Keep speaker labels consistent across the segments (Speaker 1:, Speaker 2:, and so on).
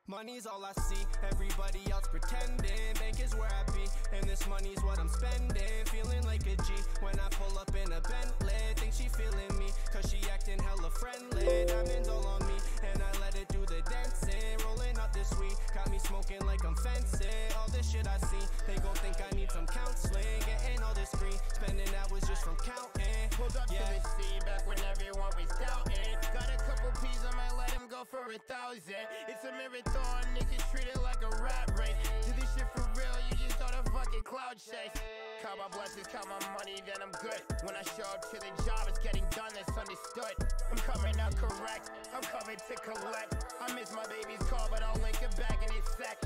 Speaker 1: Money's all I see, everybody else pretending. Bank is where I be, and this money's what I'm spending. Feeling like a G when I pull up in a Bentley. Think she feeling me, cause she acting hella friendly. Diamonds all on me, and I let it do the dancing. Rolling up this weed, got me smoking like I'm fencing. All this shit I see, they gon' think I need some counseling. Getting all this green, spending hours just from counting.
Speaker 2: Pulled up to the scene back when everyone was doubting. Got a couple P's, I might let him go for 1,000. It's a marathon, niggas treat it like a rat race. Do this shit for real, you just don't a fucking cloud chase. Count my blessings, count my money, then I'm good. When I show up to the job, it's getting done, that's understood. I'm coming out correct, I'm coming to collect. I miss my baby's call, but I'll link it back in a sec.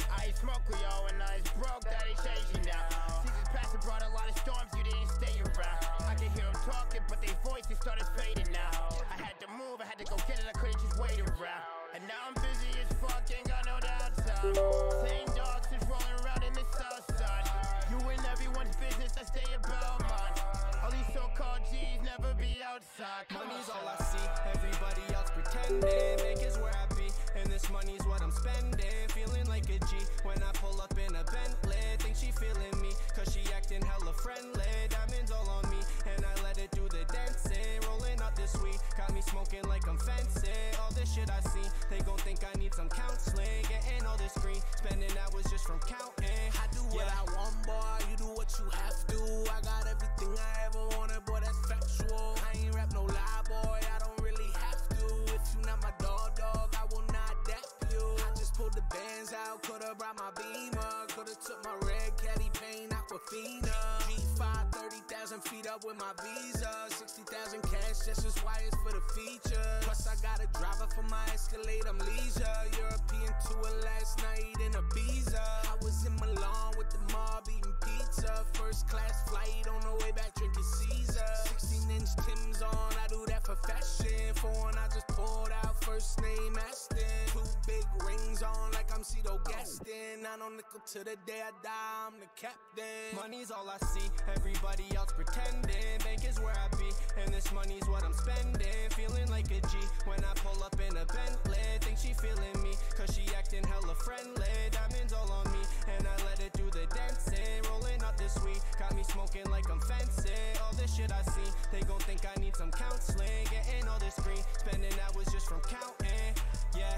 Speaker 2: I ain't smoke with y'all when I was broke, that ain't changing now. Seasons past and brought a lot of storms, you didn't stay around. I can hear them talking, but their voices started fading now. I had to move, I had to go get it, I couldn't just wait around. And now I'm busy as fuck, ain't got no downtime. Same dogs is rolling around in the south side. You in everyone's business, I stay about mine. All these so-called G's never be outside.
Speaker 1: Money's all I see, everybody else pretending. Bank is where I be, and this money's what I'm spending. Feeling like a G when I pull up in a Bentley. Think she feeling me, cause she acting hella friendly. Diamonds all on me, and I let it do the dancing. Rolling up this weed, got me smoking like I'm fencing. All this shit I see, they gon' think I need some counseling. Getting all this green, spending hours just from counting.
Speaker 3: I do what I want, boy, you do what you have to. I got everything I ever wanted, boy, that's factual. I ain't rap no lie, boy, I don't really have to. If you not my dog, I will not dap you. I just pulled the bands out, could've brought my Beamer. Could've took my red caddy paint, Aquafina. G5, 30,000 feet up with my Visa. 60,000 cash, that's just wires for the features. Plus I got a driver for my Escalade, I'm leisure. European tour last night in Ibiza. I was in Milan with the mob eating pizza. First class flight on the way back drinking Caesar. 16-inch Timbs on, I do that for fashion. For one I just pulled out, first name Aston. 2 big rings on like I'm Cito Gaston. I don't nickel to the day I die, I'm the captain.
Speaker 1: Money's all I see, everybody else pretending. Bank is where I be, and this money's what I'm spending. Feeling like a G when I pull up in a Bentley. Think she feeling me, cause she acting hella friendly. Diamonds all on me, and I let it do the dancing. Rolling up this weed, got me smoking like I'm fencing. All this shit I see, they gon' think I need some counseling. Getting all this green, spending hours just from counting. Yeah.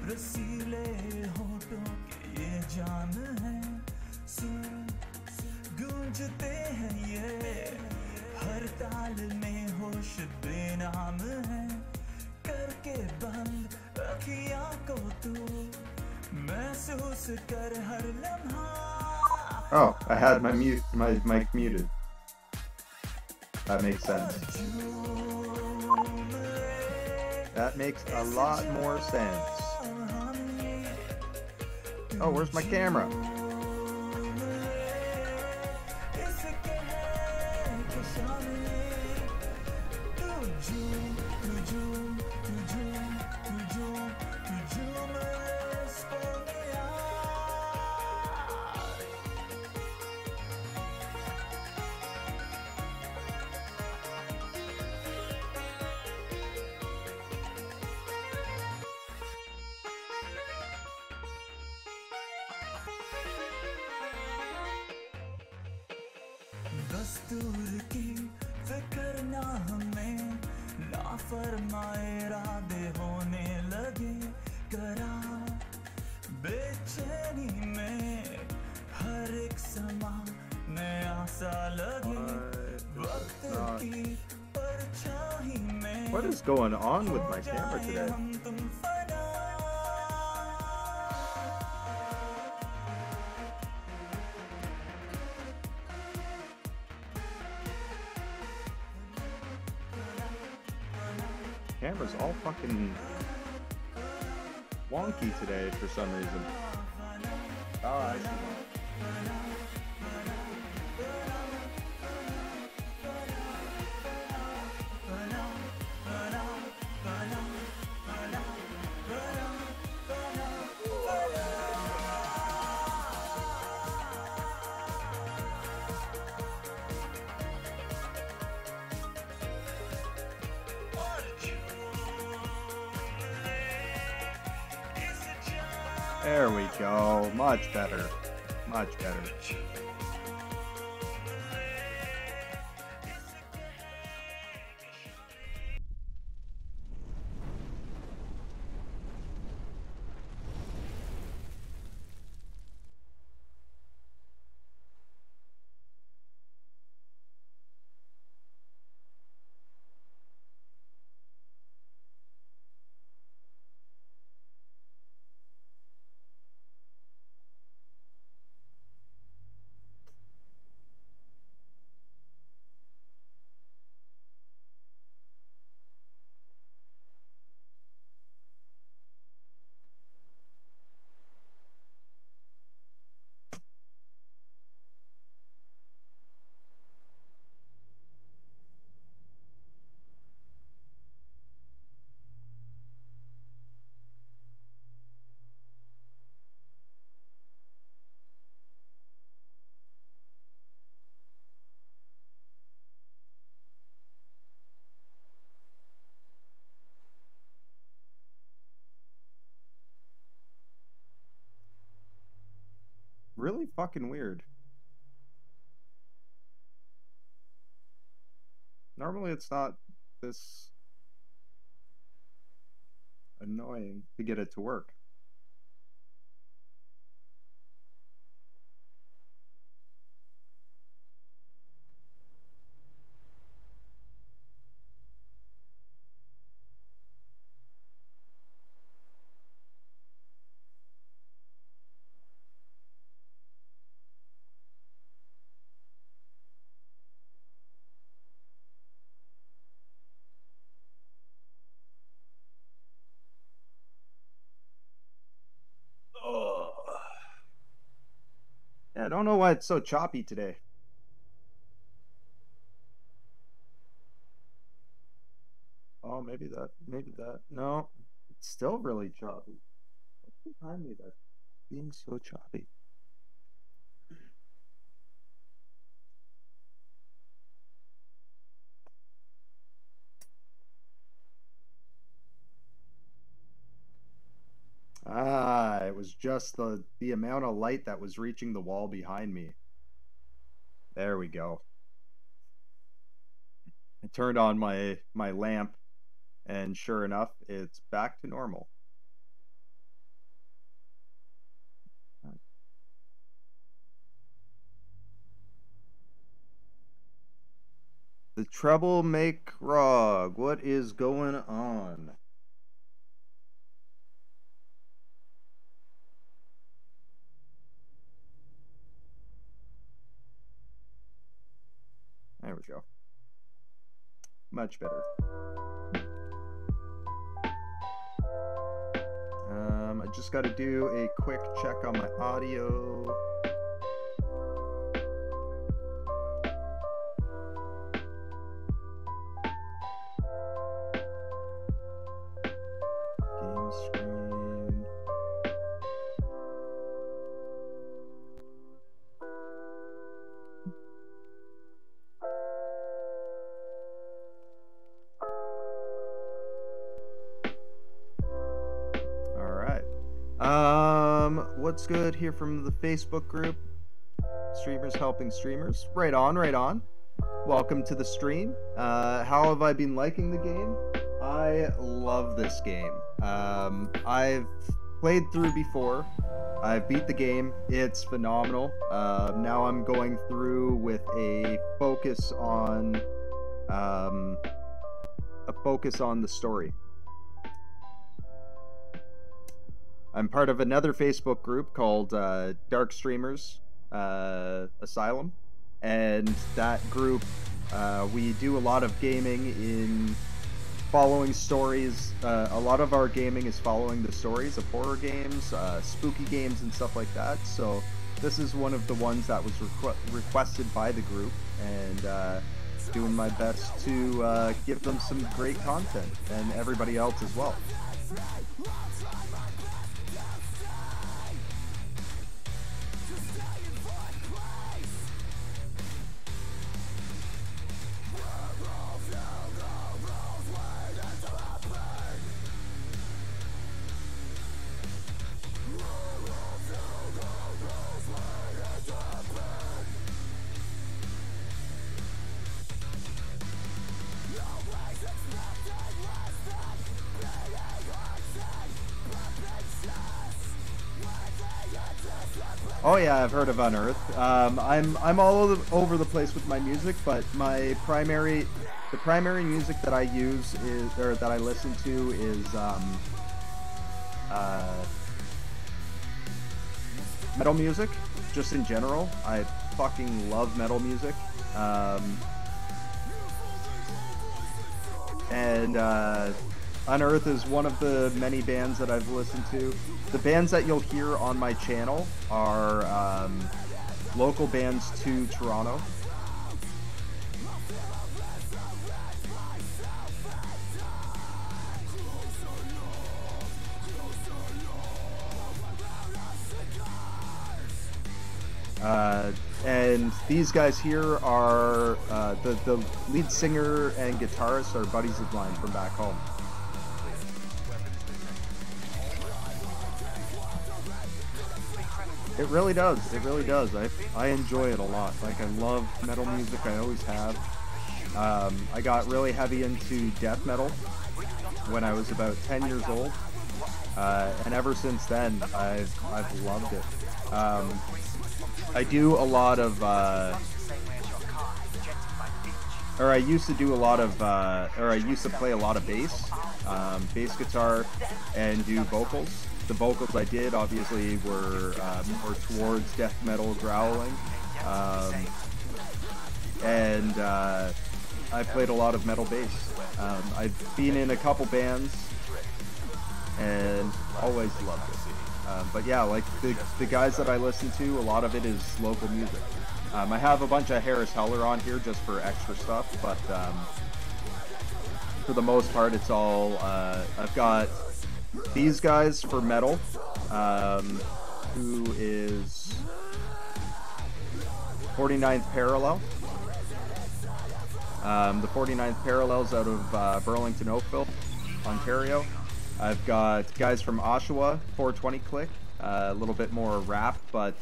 Speaker 3: रसीले होठों के ये जाम है सुर गूंजते हैं ये हर ताल में होश बेनाम है करके बंद अखियां को तू महसूस कर हर लम्हा.
Speaker 4: Oh, I had my mic muted. That makes sense. That makes a lot more sense. Oh, where's my camera?
Speaker 3: दस्तूर की फिक्र ना हमें लाफरमाए इरादे होने लगे करा बेचैनी में हर एक समा नया सा लगे वक्त की परछाई में.
Speaker 4: What is going on with my camera today?
Speaker 3: हम तुम फना.
Speaker 4: Camera's all fucking wonky today for some reason. Oh, I see. There we go. Much better. Much better. Really fucking weird. Normally it's not this annoying to get it to work. Yeah, I don't know why it's so choppy today. Oh, maybe that. No, it's still really choppy. What's behind me that's being so choppy? Ah, it was just the amount of light that was reaching the wall behind me. There we go. I turned on my lamp And sure enough, it's back to normal. The troublemaker Rog, what is going on? There we go. Much better. I just got to do a quick check on my audio. Game screen. What's good here from the Facebook group? Streamers helping streamers. Right on, right on. Welcome to the stream. How have I been liking the game? I love this game. I've played through before. I've beat the game. It's phenomenal. Now I'm going through with a focus on the story. I'm part of another Facebook group called Dark Streamers Asylum, and that group, we do a lot of gaming in following stories. A lot of our gaming is following the stories of horror games, spooky games, and stuff like that. So this is one of the ones that was requested by the group, and doing my best to give them some great content, and everybody else as well. Oh yeah, I've heard of Unearthed. I'm all over the place with my music, but the primary music that I use is, or that I listen to is metal music, just in general. I fucking love metal music. Unearthed is one of the many bands that I've listened to. The bands that you'll hear on my channel are local bands to Toronto. And these guys here are the lead singer and guitarist are buddies of mine from back home. It really does. It really does. I enjoy it a lot. Like, I love metal music. I always have. I got really heavy into death metal when I was about 10 years old, and ever since then, I've loved it. I do a lot of, or I used to do a lot of, or I used to play a lot of bass, bass guitar, and do vocals. The vocals I did, obviously, were more towards death metal growling, and I played a lot of metal bass. I've been in a couple bands, and always loved it. But yeah, like the guys that I listen to, a lot of it is local music. I have a bunch of Harris Heller on here just for extra stuff, but for the most part, it's all, I've got these guys for metal, who is 49th Parallel. The 49th Parallel's out of Burlington Oakville, Ontario. I've got guys from Oshawa, 420 Click, a little bit more rap, but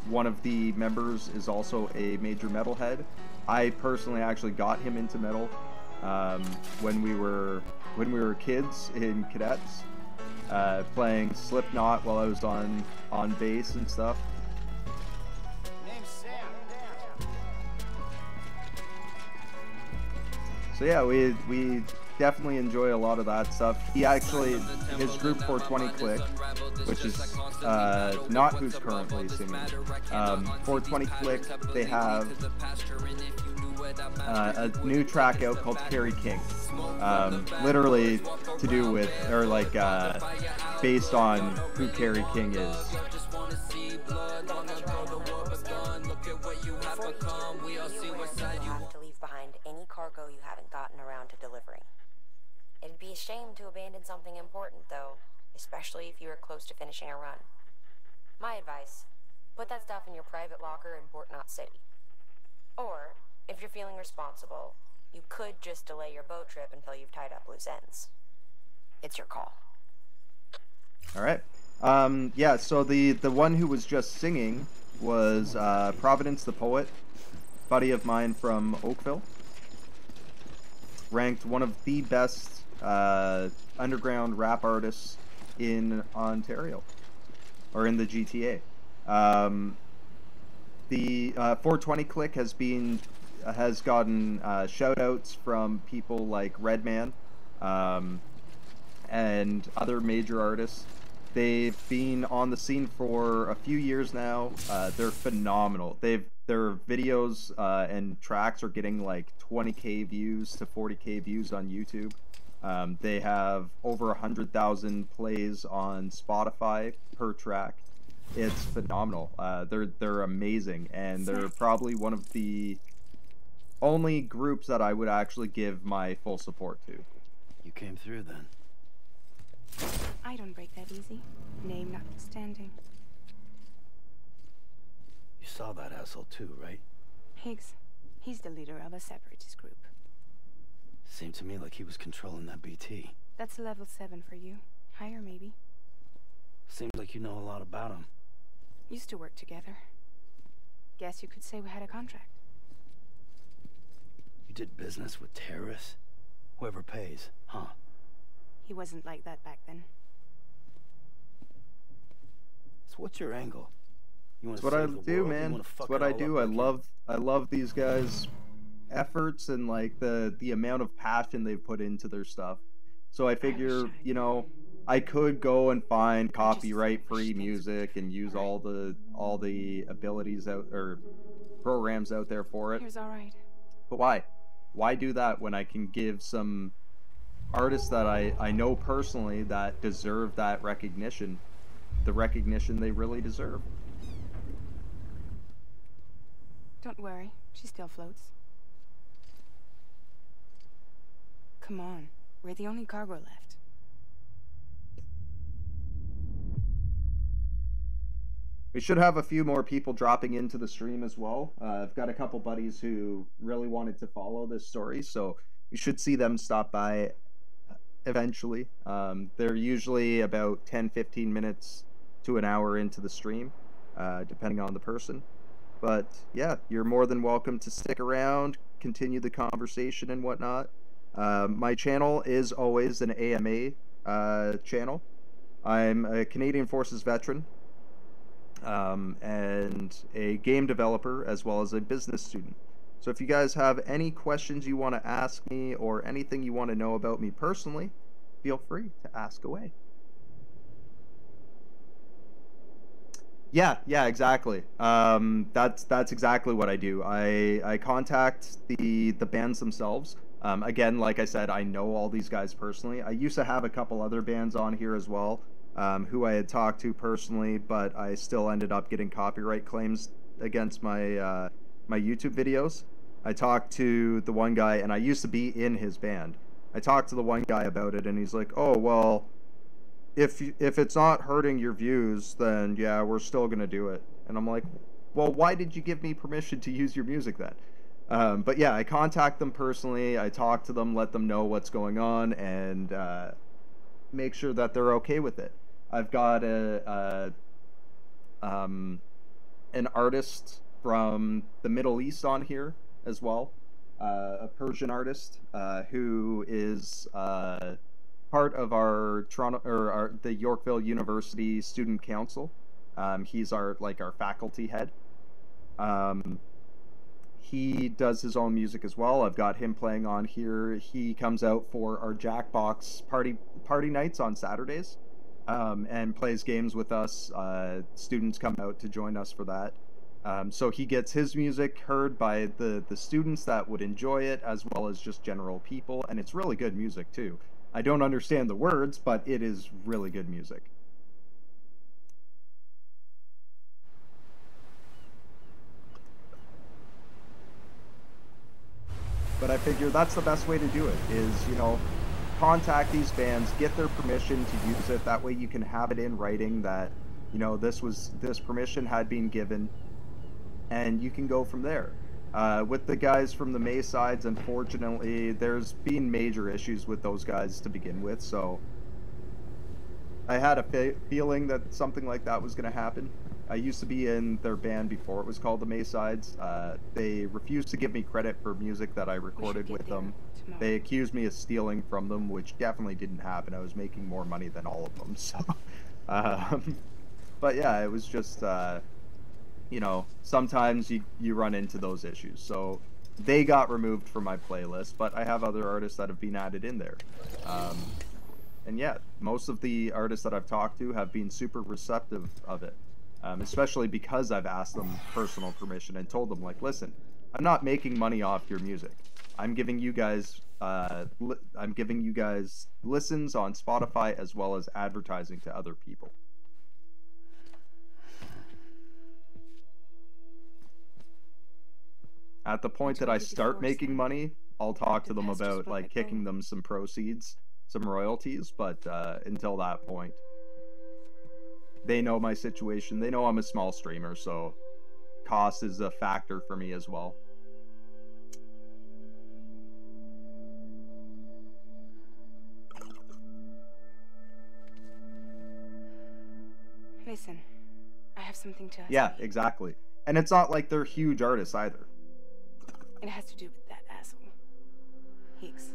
Speaker 4: one of the members is also a major metalhead. I personally actually got him into metal when we were kids in cadets, playing Slipknot while I was on bass and stuff. So yeah, we definitely enjoy a lot of that stuff. He actually, his group 420 Click, which is not who's currently singing. 420 Click, they have a new track out called Carrie King. Literally to do with, or like, based on who Carrie King is.
Speaker 5: To leave behind any cargo you haven't gotten around to delivering. It'd be a shame to abandon something important, though, especially if you are close to finishing a run. My advice, put that stuff in your private locker in Port Knot City. Or, if you're feeling responsible, you could just delay your boat trip until you've tied up loose ends. It's your call.
Speaker 4: All right. Yeah, so the one who was just singing was Providence the Poet, buddy of mine from Oakville. Ranked one of the best underground rap artists in Ontario, or in the GTA. The 420 Click has gotten shout outs from people like Redman and other major artists. They've been on the scene for a few years now. They're phenomenal. Their videos and tracks are getting like 20k views to 40k views on YouTube. They have over 100,000 plays on Spotify per track. It's phenomenal. They're amazing, and they're probably one of the only groups that I would actually give my full support to.
Speaker 6: You came through then.
Speaker 7: I don't break that easy. Name notwithstanding.
Speaker 6: You saw that asshole too, right?
Speaker 7: Higgs. He's the leader of a separatist group.
Speaker 6: Seemed to me like he was controlling that BT.
Speaker 7: That's level 7 for you. Higher, maybe.
Speaker 6: Seems like you know a lot about him.
Speaker 7: Used to work together. Guess you could say we had a contract.
Speaker 6: You did business with terrorists? Whoever pays, huh?
Speaker 7: He wasn't like that back then.
Speaker 6: So what's your angle?
Speaker 4: That's what I do, man. That's what I do. I love these guys' efforts and like the amount of passion they've put into their stuff. So I figure, you know, I could go and find copyright-free music and use all the abilities out or programs out there for it.
Speaker 7: Here's all right.
Speaker 4: But why? Why do that when I can give some artists that I know personally that deserve that recognition, the recognition they really deserve?
Speaker 7: Don't worry, she still floats. Come on, we're the only cargo left.
Speaker 4: We should have a few more people dropping into the stream as well. I've got a couple buddies who really wanted to follow this story, so you should see them stop by eventually. They're usually about 10-15 minutes to an hour into the stream, depending on the person. But yeah, you're more than welcome to stick around, continue the conversation and whatnot. My channel is always an AMA channel. I'm a Canadian Forces veteran and a game developer as well as a business student. So if you guys have any questions you want to ask me or anything you want to know about me personally, feel free to ask away. Yeah, exactly. That's exactly what I do. I contact the bands themselves. Again, like I said, I know all these guys personally. I used to have a couple other bands on here as well, who I had talked to personally, but I still ended up getting copyright claims against my my YouTube videos. I talked to the one guy, and I used to be in his band. I talked to the one guy about it, and he's like, "Oh, well, if it's not hurting your views, then yeah, we're still gonna do it." And I'm like, "Well, why did you give me permission to use your music then?" But yeah, I contact them personally. I talk to them, let them know what's going on, and make sure that they're okay with it. I've got an artist from the Middle East on here as well. a Persian artist who is part of our Toronto or the Yorkville University Student Council. He's our faculty head. He does his own music as well. I've got him playing on here. He comes out for our Jackbox party nights on Saturdays, and plays games with us. Students come out to join us for that. So he gets his music heard by the students that would enjoy it, as well as just general people, and it's really good music too. I don't understand the words, but it is really good music. But I figure that's the best way to do it, is, you know, contact these bands, get their permission to use it. That way you can have it in writing that, you know, this permission had been given, and you can go from there. With the guys from the Maysides, unfortunately, there's been major issues with those guys to begin with, so I had a feeling that something like that was going to happen. I used to be in their band before it was called the Maysides. They refused to give me credit for music that I recorded with them.
Speaker 7: Tomorrow.
Speaker 4: They accused me of stealing from them, which definitely didn't happen. I was making more money than all of them, so... but yeah, it was just... you know, sometimes you run into those issues. So they got removed from my playlist, but I have other artists that have been added in there. And yeah, most of the artists that I've talked to have been super receptive of it, especially because I've asked them personal permission and told them, like, listen, I'm not making money off your music. I'm giving you guys listens on Spotify as well as advertising to other people. At the point that I start making money, I'll talk to them about, like, kicking them some proceeds, some royalties, but until that point, they know my situation. They know I'm a small streamer, so cost is a factor for me as well.
Speaker 7: Listen, I have something to ask
Speaker 4: Yeah,
Speaker 7: you.
Speaker 4: exactly. And it's not like they're huge artists either.
Speaker 7: It has to do with that asshole. Higgs.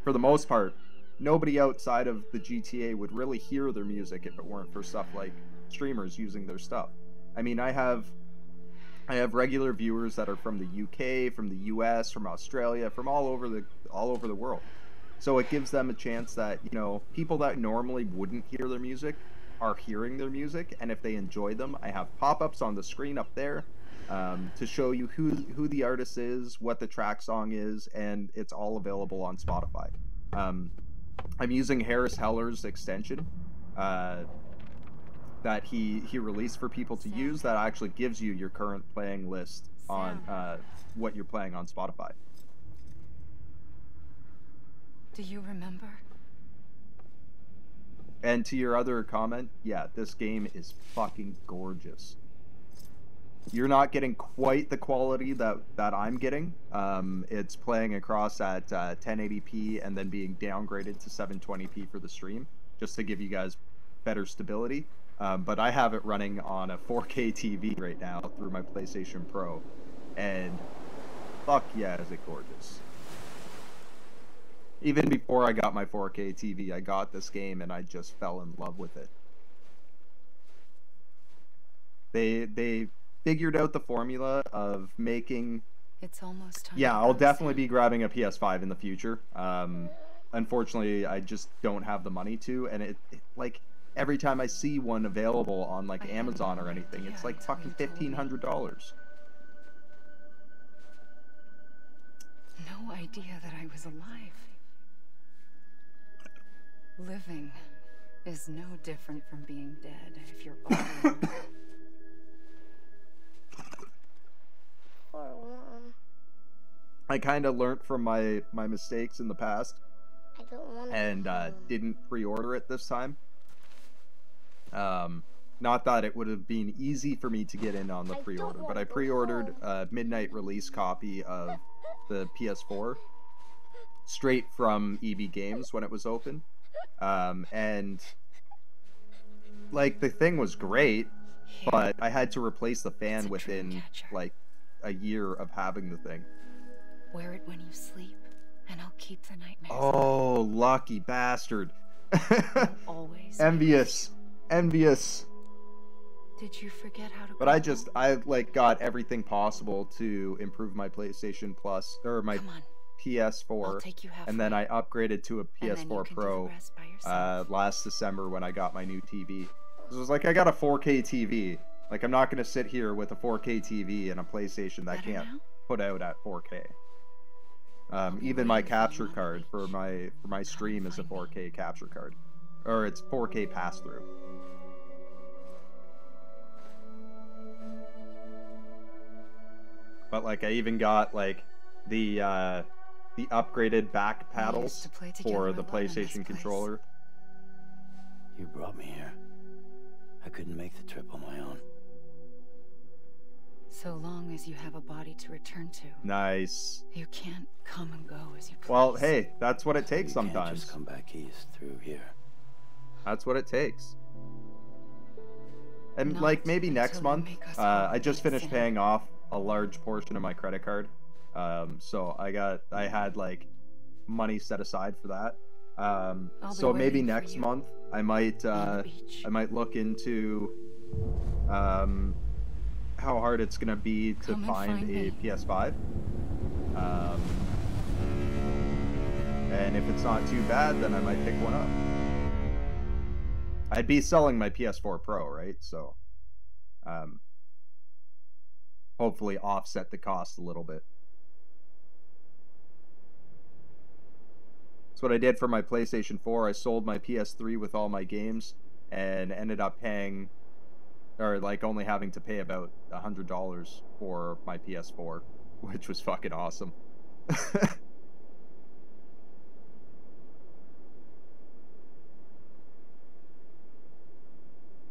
Speaker 4: For the most part, nobody outside of the GTA would really hear their music if it weren't for stuff like streamers using their stuff. I mean, I have regular viewers that are from the UK, from the US, from Australia, from all over the world. So it gives them a chance that, you know, people that normally wouldn't hear their music are hearing their music, and if they enjoy them, I have pop-ups on the screen up there to show you who the artist is, what the track song is, and it's all available on Spotify. I'm using Harris Heller's extension that he released for people to use that actually gives you your current playing list on what you're playing on Spotify.
Speaker 8: Do you remember?
Speaker 4: And to your other comment, yeah, this game is fucking gorgeous. You're not getting quite the quality that I'm getting. It's playing across at 1080p and then being downgraded to 720p for the stream, just to give you guys better stability. But I have it running on a 4K TV right now through my PlayStation Pro, and fuck yeah, is it gorgeous. Even before I got my 4K TV, I got this game and I just fell in love with it. They figured out the formula of making...
Speaker 8: It's almost time.
Speaker 4: Yeah, I'll definitely be grabbing a PS5 in the future. Unfortunately, I just don't have the money to, and it like every time I see one available on like Amazon or anything, it's like fucking $1,500.
Speaker 8: No idea that I was alive. Living is no different from being dead if you're older.
Speaker 9: Poor Mom.
Speaker 4: I kind of learned from my mistakes in the past,
Speaker 9: I don't want
Speaker 4: and didn't pre-order it this time. Not that it would have been easy for me to get in on the pre-order, but I pre-ordered a midnight release copy of the PS4 straight from EB Games when it was open. And like the thing was great. but I had to replace the fan
Speaker 8: It's a
Speaker 4: within
Speaker 8: dream catcher.
Speaker 4: like a year of having the thing.
Speaker 8: Wear it when you sleep, and I'll keep the nightmares.
Speaker 4: Oh, lucky bastard.
Speaker 8: You'll always be
Speaker 4: Envious. Envious.
Speaker 8: Did you forget how to
Speaker 4: But I like got everything possible to improve my PlayStation Plus or my
Speaker 8: Come on.
Speaker 4: PS4,
Speaker 8: I'll take you halfway.
Speaker 4: and then I upgraded to a
Speaker 8: And then you
Speaker 4: PS4
Speaker 8: can do
Speaker 4: Pro
Speaker 8: the rest by yourself.
Speaker 4: last December when I got my new TV. It was like I got a 4K TV. Like I'm not gonna sit here with a 4K TV and a PlayStation that
Speaker 8: Better
Speaker 4: can't
Speaker 8: now?
Speaker 4: put out at 4K.
Speaker 8: be
Speaker 4: Even my
Speaker 8: waiting for you
Speaker 4: capture
Speaker 8: on the
Speaker 4: card for
Speaker 8: beach.
Speaker 4: my stream is a
Speaker 8: find me.
Speaker 4: 4K capture card, or it's 4K pass through. But like I even got like the upgraded back
Speaker 8: We used
Speaker 4: paddles
Speaker 8: to play together
Speaker 4: for
Speaker 8: a
Speaker 4: the
Speaker 8: lot in this
Speaker 4: PlayStation
Speaker 8: place.
Speaker 4: controller.
Speaker 6: You brought me here. I couldn't make the trip on my own.
Speaker 8: So long as you have a body to return to,
Speaker 4: Nice.
Speaker 8: you can't come and go as you please.
Speaker 4: Well, hey, that's what it takes
Speaker 6: You can't
Speaker 4: sometimes.
Speaker 6: just come back east through here.
Speaker 4: That's what it takes. And
Speaker 8: Not
Speaker 4: like maybe
Speaker 8: until
Speaker 4: next
Speaker 8: you
Speaker 4: month,
Speaker 8: make us
Speaker 4: I
Speaker 8: whole
Speaker 4: just finished
Speaker 8: again.
Speaker 4: paying off a large portion of my credit card. So I had like money set aside for that.
Speaker 8: I'll be
Speaker 4: So maybe
Speaker 8: waiting for
Speaker 4: next
Speaker 8: you
Speaker 4: month I might
Speaker 8: on the beach.
Speaker 4: I might look into how hard it's gonna be to
Speaker 8: Come and
Speaker 4: find
Speaker 8: find
Speaker 4: a
Speaker 8: me.
Speaker 4: PS5. And if it's not too bad, then I might pick one up. I'd be selling my PS4 Pro, right? So, hopefully offset the cost a little bit. That's what I did for my PlayStation 4. I sold my PS3 with all my games and ended up paying, or like only having to pay about $100 for my PS4, which was fucking awesome.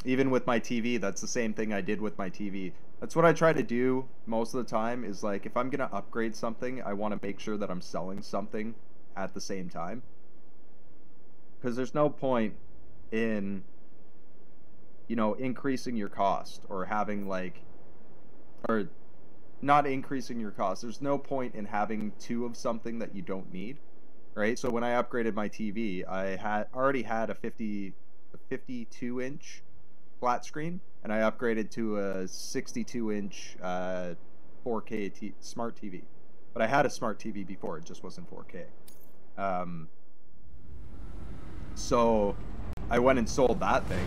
Speaker 4: Even with my TV, that's the same thing I did with my TV. That's what I try to do most of the time, is like if I'm gonna upgrade something, I want to make sure that I'm selling something at the same time. Because there's no point in, you know, increasing your cost or having like, or not increasing your cost. There's no point in having two of something that you don't need, right? So when I upgraded my TV, I already had a 52-inch flat screen, and I upgraded to a 62-inch 4K smart TV. But I had a smart TV before, it just wasn't 4K. So I went and sold that thing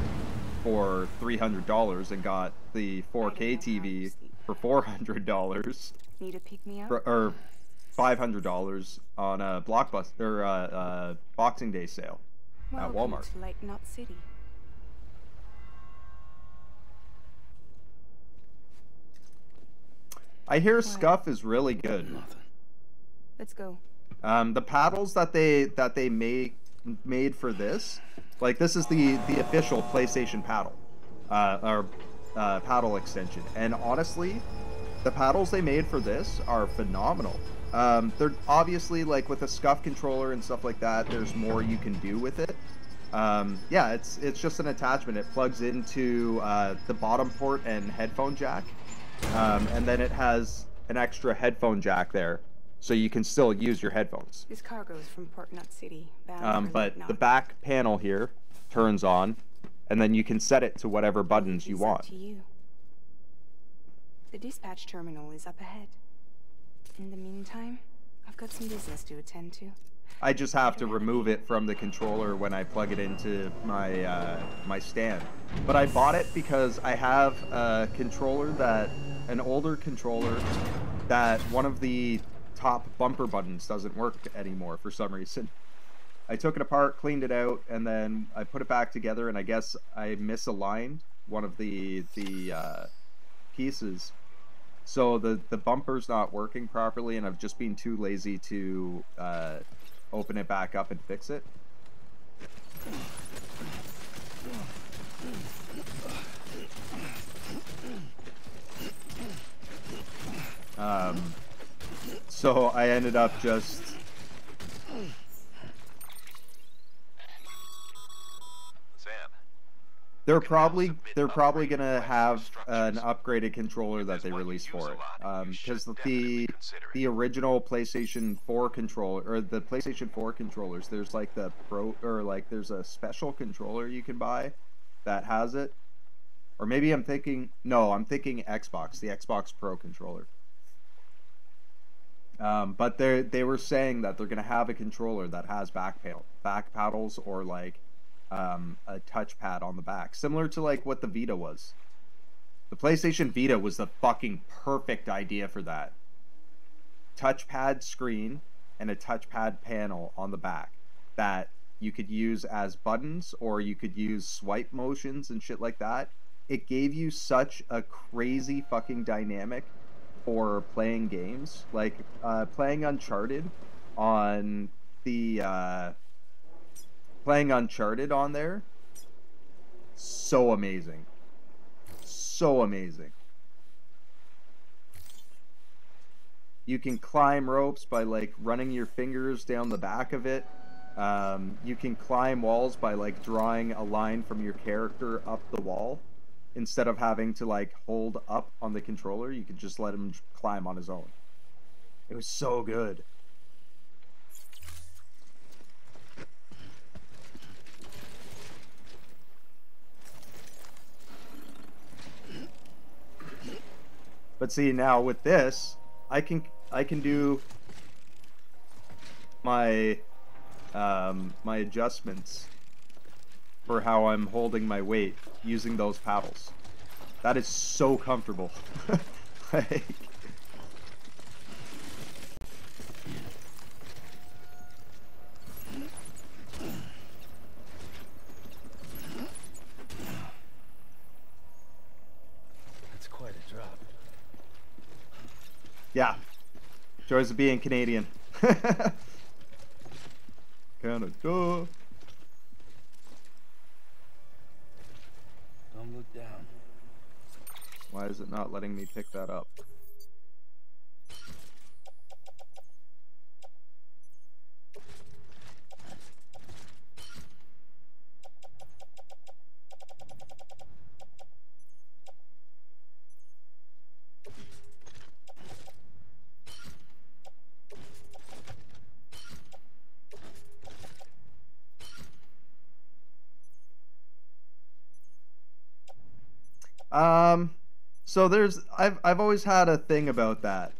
Speaker 4: for $300 and got the 4K TV for $400,
Speaker 7: Need a pick me up?
Speaker 4: or $500 on a Blockbuster or Boxing Day sale at
Speaker 7: Welcome
Speaker 4: Walmart.
Speaker 7: to Lake Knot City.
Speaker 4: I hear Scuff is really good.
Speaker 6: Nothing.
Speaker 7: Let's go.
Speaker 4: The paddles that they made for this, like this is the official PlayStation paddle, or paddle extension. And honestly, the paddles they made for this are phenomenal. They're obviously, like with a Scuff controller and stuff like that, there's more you can do with it. Yeah, it's just an attachment. It plugs into the bottom port and headphone jack, and then it has an extra headphone jack there, so you can still use your headphones.
Speaker 7: This cargo is from Port Knot City. bound for
Speaker 4: But
Speaker 7: Lake
Speaker 4: the
Speaker 7: Knot.
Speaker 4: back panel here turns on, and then you can set it to whatever buttons you
Speaker 7: It's up
Speaker 4: want.
Speaker 7: to you. The dispatch terminal is up ahead. In the meantime, I've got some business to attend to.
Speaker 4: I just have to remove it from the controller when I plug it into my my stand. But I bought it because I have a controller an older controller that one of the top bumper buttons doesn't work anymore for some reason. I took it apart, cleaned it out, and then I put it back together, and I guess I misaligned one of the pieces. So the bumper's not working properly, and I've just been too lazy to open it back up and fix it. So I ended up just
Speaker 10: Sam,
Speaker 4: they're probably gonna have an upgraded controller that they release for it, because the original PlayStation 4 controller, or the PlayStation 4 controllers, there's like the pro, or like there's a special controller you can buy that has it, or maybe I'm thinking Xbox, the Xbox Pro controller. But they were saying that they're gonna have a controller that has back paddles, or like a touchpad on the back, similar to like what the Vita was. The PlayStation Vita was the fucking perfect idea for that. Touchpad screen and a touchpad panel on the back that you could use as buttons, or you could use swipe motions and shit like that. It gave you such a crazy fucking dynamic for playing games, like playing Uncharted on the playing Uncharted on there, so amazing. So amazing. You can climb ropes by like running your fingers down the back of it. You can climb walls by like drawing a line from your character up the wall. Instead of having to like hold up on the controller, you could just let him climb on his own. It was so good. But see, now with this, I can do my my adjustments for how I'm holding my weight using those paddles. That is so comfortable. Like,
Speaker 6: That's quite a drop.
Speaker 4: yeah. Joys of being Canadian. Canada.
Speaker 6: Don't look down.
Speaker 4: Why is it not letting me pick that up? So I've always had a thing about that.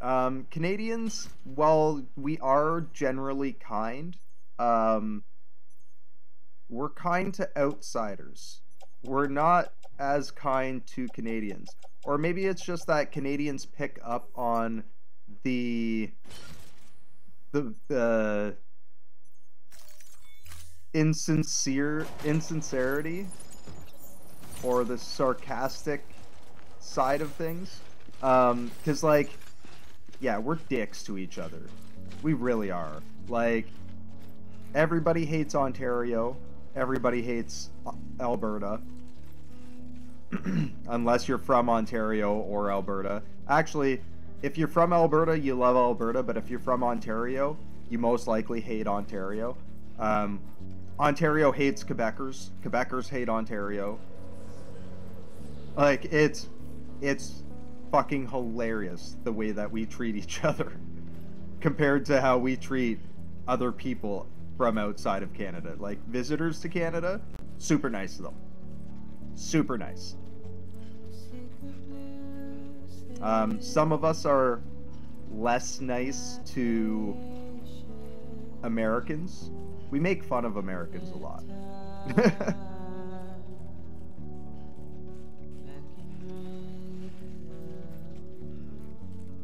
Speaker 4: Canadians, while we are generally kind, we're kind to outsiders. We're not as kind to Canadians. Or maybe it's just that Canadians pick up on the insincerity or the sarcastic side of things. Because, like, yeah, we're dicks to each other. We really are. Like, everybody hates Ontario. Everybody hates Alberta. Unless you're from Ontario or Alberta. Actually, if you're from Alberta, you love Alberta, but if you're from Ontario, you most likely hate Ontario. Ontario hates Quebecers. Quebecers hate Ontario. Like, it's fucking hilarious the way that we treat each other compared to how we treat other people from outside of Canada. Like, visitors to Canada, super nice to them. Super nice. Some of us are less nice to Americans. We make fun of Americans a lot.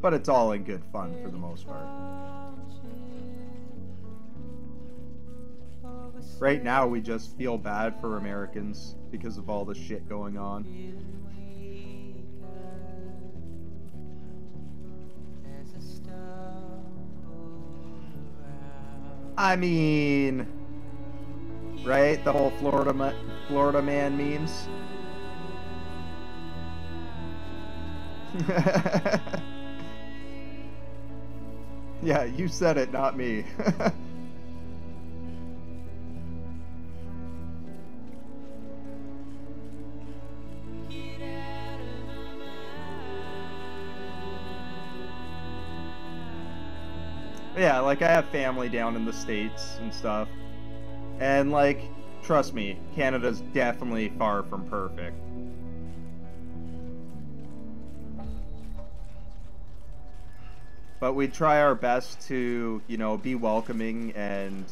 Speaker 4: But it's all in good fun for the most part. Right now, we just feel bad for Americans because of all the shit going on. I mean, right? The whole Florida man memes. Yeah, you said it, not me. Yeah, like, I have family down in the States and stuff. And, like, trust me, Canada's definitely far from perfect. But we try our best to, you know, be welcoming and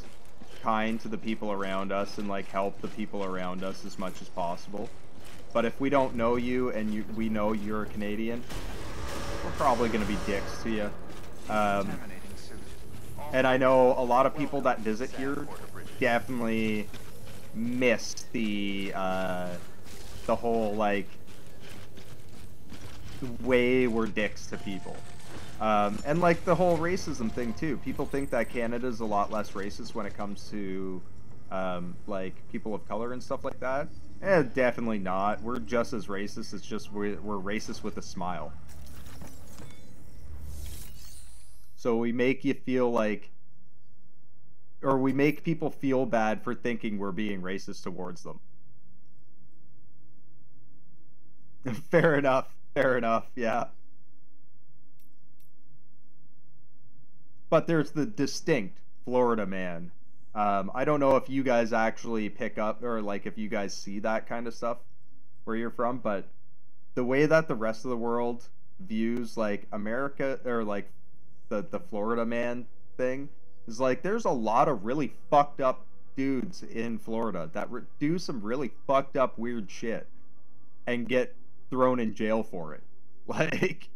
Speaker 4: kind to the people around us and, like, help the people around us as much as possible. But if we don't know you and we know you're a Canadian, we're probably going to be dicks to you. And I know a lot of people that visit here definitely miss the whole, like, way we're dicks to people. And, like, the whole racism thing, too. People think that Canada's a lot less racist when it comes to, like, people of color and stuff like that. Definitely not. We're just as racist. It's just we're racist with a smile. So we make you feel like... Or we make people feel bad for thinking we're being racist towards them. Fair enough. Fair enough, yeah. But there's the distinct Florida man. I don't know if you guys actually pick up, or like if you guys see that kind of stuff where you're from, but the way that the rest of the world views, like, America, or like the Florida man thing, is like there's a lot of really fucked up dudes in Florida that do some really fucked up weird shit and get thrown in jail for it. Like...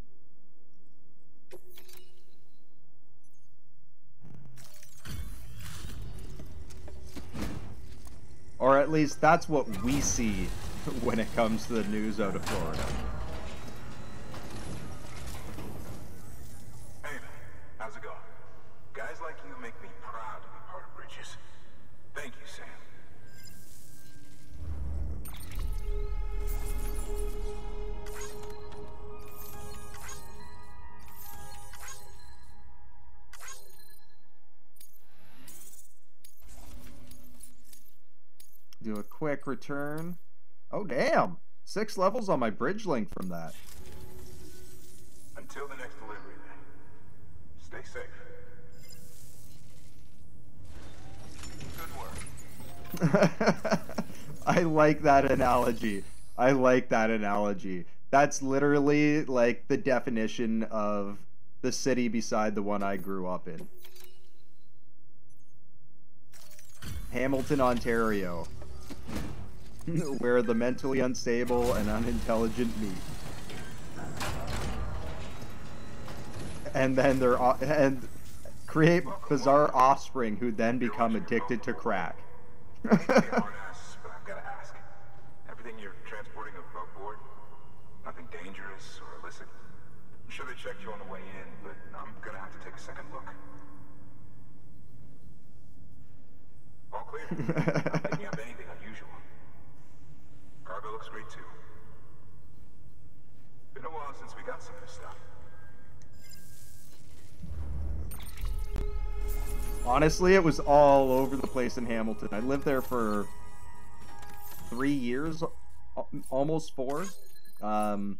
Speaker 4: Or at least that's what we see when it comes to the news out of Florida.
Speaker 10: Hey, how's it going? Guys like you make me proud to be part of Bridges. Thank you, Sam.
Speaker 4: Do a quick return. Oh, damn! 6 levels on my bridge link from that.
Speaker 10: Until the next delivery, then. Stay safe. Good work.
Speaker 4: I like that analogy. I like that analogy. That's literally, like, the definition of the city beside the one I grew up in. Hamilton, Ontario. Where the mentally unstable and unintelligent meet. And then and create bizarre offspring who then become addicted to crack.
Speaker 10: But I've gotta ask. Everything you're transporting above board? Nothing dangerous or illicit? I'm sure they checked you on the way in, but I'm gonna have to take a second look. All clear. Not picking up anything unusual. Cargo looks great too. Been a while since we got some of this stuff.
Speaker 4: Honestly, it was all over the place in Hamilton. I lived there for 3 years, almost 4. And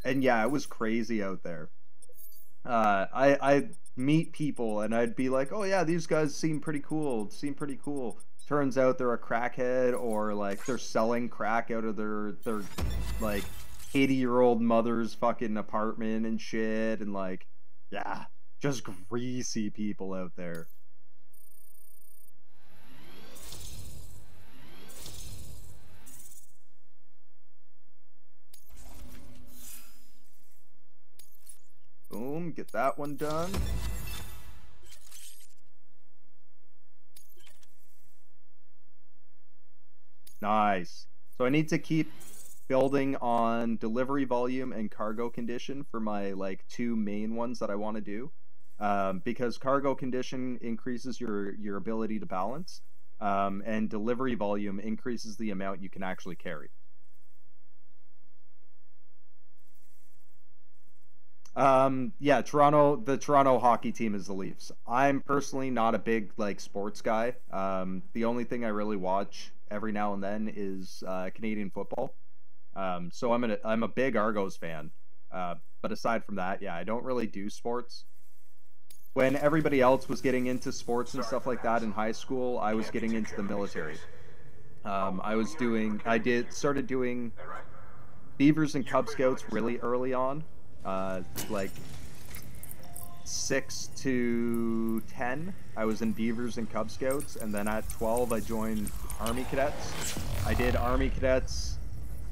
Speaker 4: yeah, it was crazy out there. I'd meet people and I'd be like, oh yeah, these guys seem pretty cool. Turns out they're a crackhead, or like they're selling crack out of their like 80-year-old mother's fucking apartment and shit, and like, yeah, just greasy people out there. Boom, get that one done. Nice. So I need to keep building on delivery volume and cargo condition for my, like, 2 main ones that I want to do. Because cargo condition increases your ability to balance, and delivery volume increases the amount you can actually carry. Yeah, the Toronto hockey team is the Leafs. I'm personally not a big, like, sports guy. The only thing I really watch every now and then is Canadian football. So I'm a big Argos fan. But aside from that, yeah, I don't really do sports. when everybody else was getting into sports and stuff like that in high school, I was getting into the military. Started doing Beavers and Cub Scouts really early on, like 6 to 10. I was in Beavers and Cub Scouts, and then at 12 I joined Army Cadets. I did Army Cadets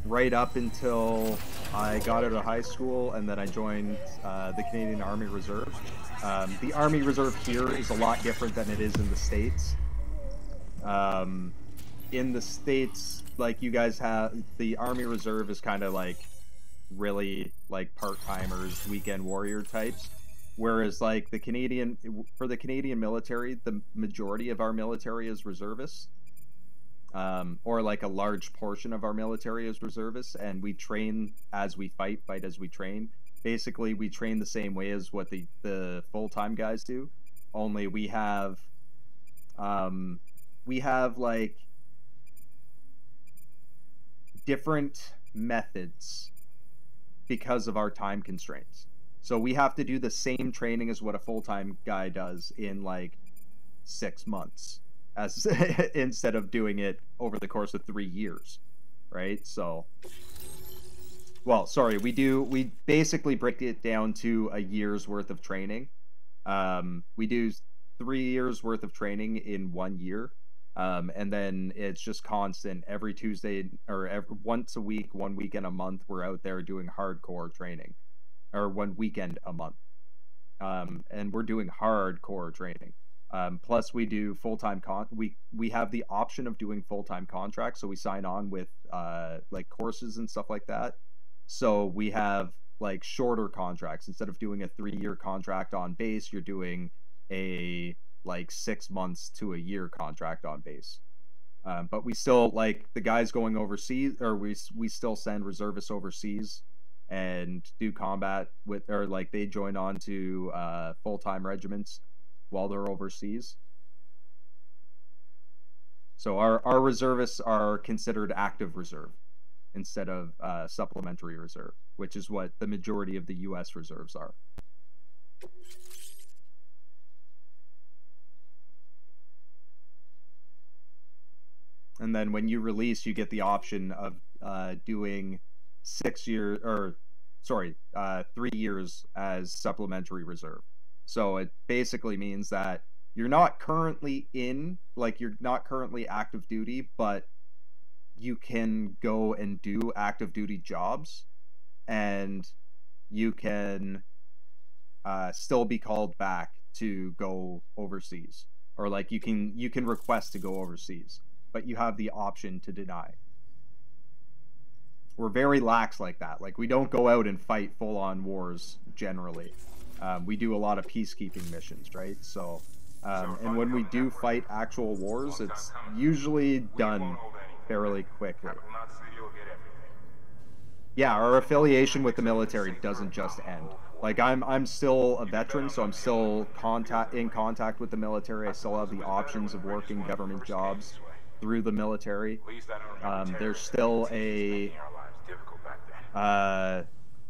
Speaker 4: right up until I got out of high school, and then I joined the Canadian Army Reserve. The Army Reserve here is a lot different than it is in the States. In the States, like, you guys have, the Army Reserve is kind of like really like part-timers, weekend warrior types. Whereas like for the Canadian military, the majority of our military is reservists. Or like a large portion of our military is reservists, and we train as we fight as we train. Basically, we train the same way as what the full-time guys do, only we have like different methods because of our time constraints. So we have to do the same training as what a full-time guy does in like 6 months, as instead of doing it over the course of 3 years, right? So, well, sorry, we basically break it down to a year's worth of training. We do 3 years worth of training in 1 year. And then it's just constant every Tuesday, or once a week, 1 weekend a month, we're out there doing hardcore training, or 1 weekend a month. And we're doing hardcore training. Plus we do full-time we have the option of doing full-time contracts, so we sign on with like courses and stuff like that. So we have like shorter contracts. Instead of doing a 3-year contract on base, you're doing a like 6 months to a year contract on base. But we still, like, the guys going overseas, or we still send reservists overseas and do combat with, or like they join on to full-time regiments while they're overseas. So our reservists are considered active reserve instead of supplementary reserve, which is what the majority of the U.S. reserves are. And then when you release, you get the option of doing 3 years as supplementary reserve. So it basically means that you're not currently active duty, but you can go and do active duty jobs, and you can still be called back to go overseas, or like you can request to go overseas, but you have the option to deny. We're very lax like that. Like, we don't go out and fight full-on wars generally. We do a lot of peacekeeping missions, right? So, and when we do fight actual wars, it's usually done fairly quickly. Yeah, our affiliation with the military doesn't just end. Like, I'm still a veteran, so I'm still in contact with the military. I still have the options of working government jobs through the military. There's still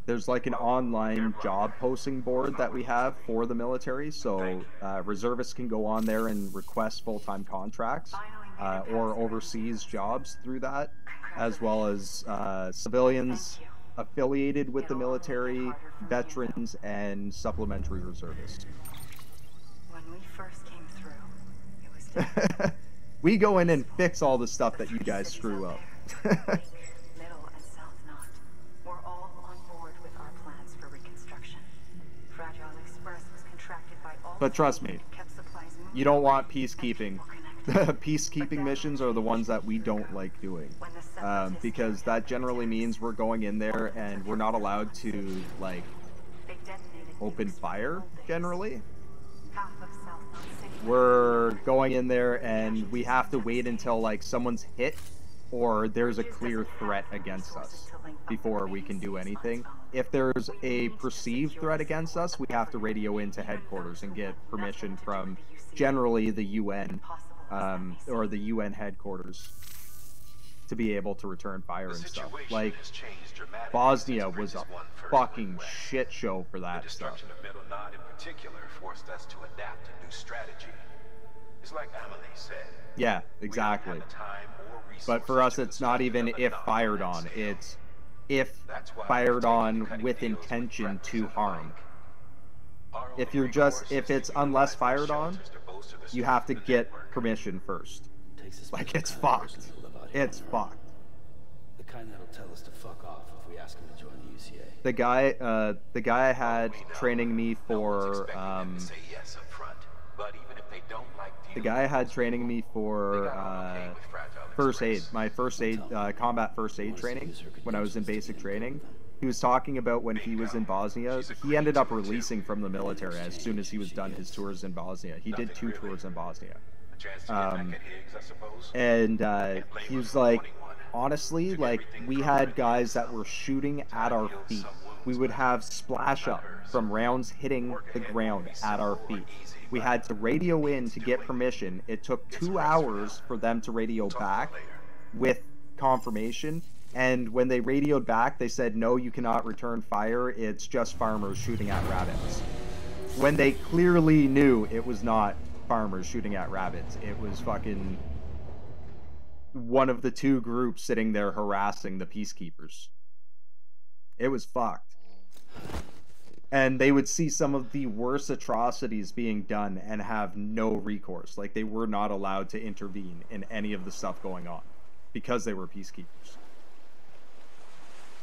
Speaker 4: there's like an online job posting board that we have for the military, so reservists can go on there and request full-time contracts or overseas jobs through that, as well as civilians affiliated with the military, veterans, and supplementary reservists.
Speaker 8: When we first came through, it was different.
Speaker 4: We go in and fix all the stuff that you guys screw up.
Speaker 8: Middle and South Knot. We're all on board with our plans for reconstruction. Fragile Express was contracted by all.
Speaker 4: But trust me, you don't want peacekeeping. Peacekeeping missions are the ones that we don't like doing, because that generally means we're going in there and we're not allowed to, like, open fire generally. We're going in there and we have to wait until, like, someone's hit or there's a clear threat against us before we can do anything. If there's a perceived threat against us, we have to radio into headquarters and get permission from generally the UN, or the UN headquarters. to be able to return fire and stuff. Like, Bosnia was a fucking shit show for that stuff.
Speaker 10: Destruction of Middle Knot in particular forced us to adapt a new strategy. It's like Amelie said.
Speaker 4: Yeah, exactly. But for us, it's not even if fired on. It's if fired on with intention to harm. If it's unless fired on, you have to get permission first. Like, it's fucked. It's fucked.
Speaker 6: The kind that'll tell us to fuck off if we ask him to join the UCA.
Speaker 4: The guy I had training me for the guy I had training me for first aid, my first aid, combat first aid training when I was in basic training. He was talking about when he was in Bosnia. He ended up releasing from the military as soon as he was done his tours in Bosnia. He did 2 tours in Bosnia. And he was like, honestly, like, we had guys that were shooting at our feet. We would have splash up from rounds hitting the ground at our feet. We had to radio in to get permission. It took 2 hours for them to radio back with confirmation. And when they radioed back, they said, no, you cannot return fire. It's just farmers shooting at rabbits. When they clearly knew it was not farmers shooting at rabbits. It was fucking one of the 2 groups sitting there harassing the peacekeepers. It was fucked. And they would see some of the worst atrocities being done and have no recourse. Like, they were not allowed to intervene in any of the stuff going on because they were peacekeepers.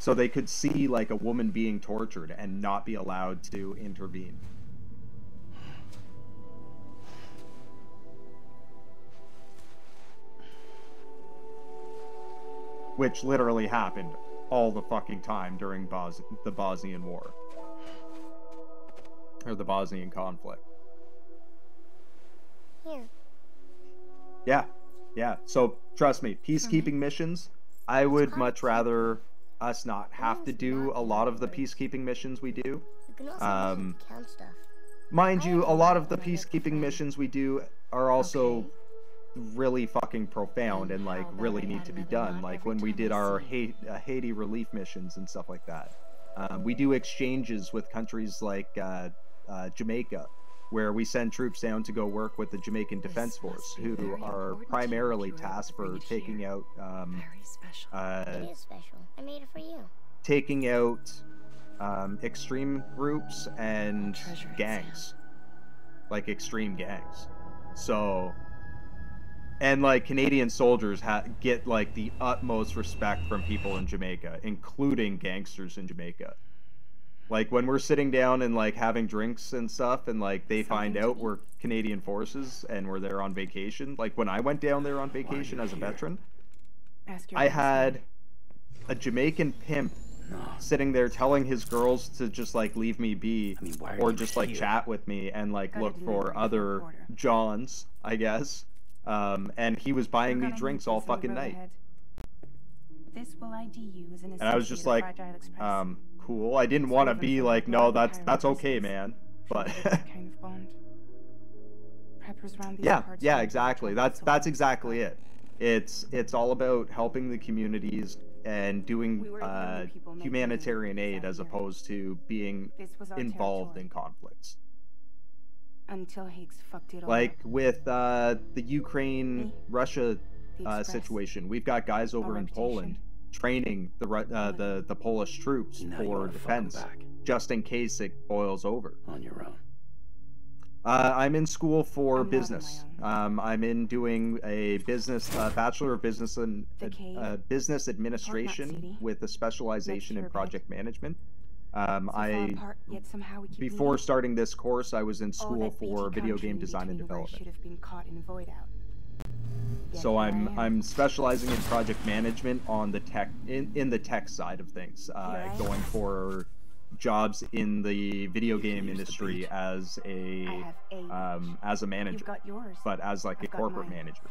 Speaker 4: So they could see, like, a woman being tortured and not be allowed to intervene. Which literally happened all the fucking time during the Bosnian War. Or the Bosnian conflict. Yeah. So, trust me, peacekeeping missions, I would much rather us not have to do a lot of the peacekeeping missions we do. Mind you, a lot of the peacekeeping missions we do are also really fucking profound and, like, really need to be done. Like, when we did our Haiti relief missions and stuff like that. We do exchanges with countries like Jamaica, where we send troops down to go work with the Jamaican Defense Force, who are primarily tasked for taking out
Speaker 9: It is special. I made it for you.
Speaker 4: taking out extreme groups and gangs, like extreme gangs. So, and like Canadian soldiers get like the utmost respect from people in Jamaica, including gangsters in Jamaica. Like when we're sitting down and like having drinks and stuff, and like they find out we're Canadian forces and we're there on vacation. Like when I went down there on vacation as a veteran, I had a Jamaican pimp sitting there telling his girls to just like leave me be, or just like chat with me and like look for other Johns, I guess. And he was buying me drinks all fucking night.
Speaker 7: This will ID you as an
Speaker 4: and I was just like, cool. I didn't want to be like, no, that's okay, man. But
Speaker 7: kind of bond.
Speaker 4: yeah, exactly. That's exactly it. It's all about helping the communities and doing humanitarian aid as opposed to being involved in conflicts.
Speaker 7: Until Higgs fucked it all
Speaker 4: like
Speaker 7: up.
Speaker 4: with the Ukraine-Russia situation, we've got guys over in Poland training the Polish troops for defense, just in case it boils over.
Speaker 6: On your own.
Speaker 4: I'm in school for business. I'm in doing a business Bachelor of Business and Business Administration with a specialization in project management. Before starting this course, I was in school for video game design and development. So I'm specializing in project management on the tech in the tech side of things, going for jobs in the video game industry as a manager, but as like a corporate manager.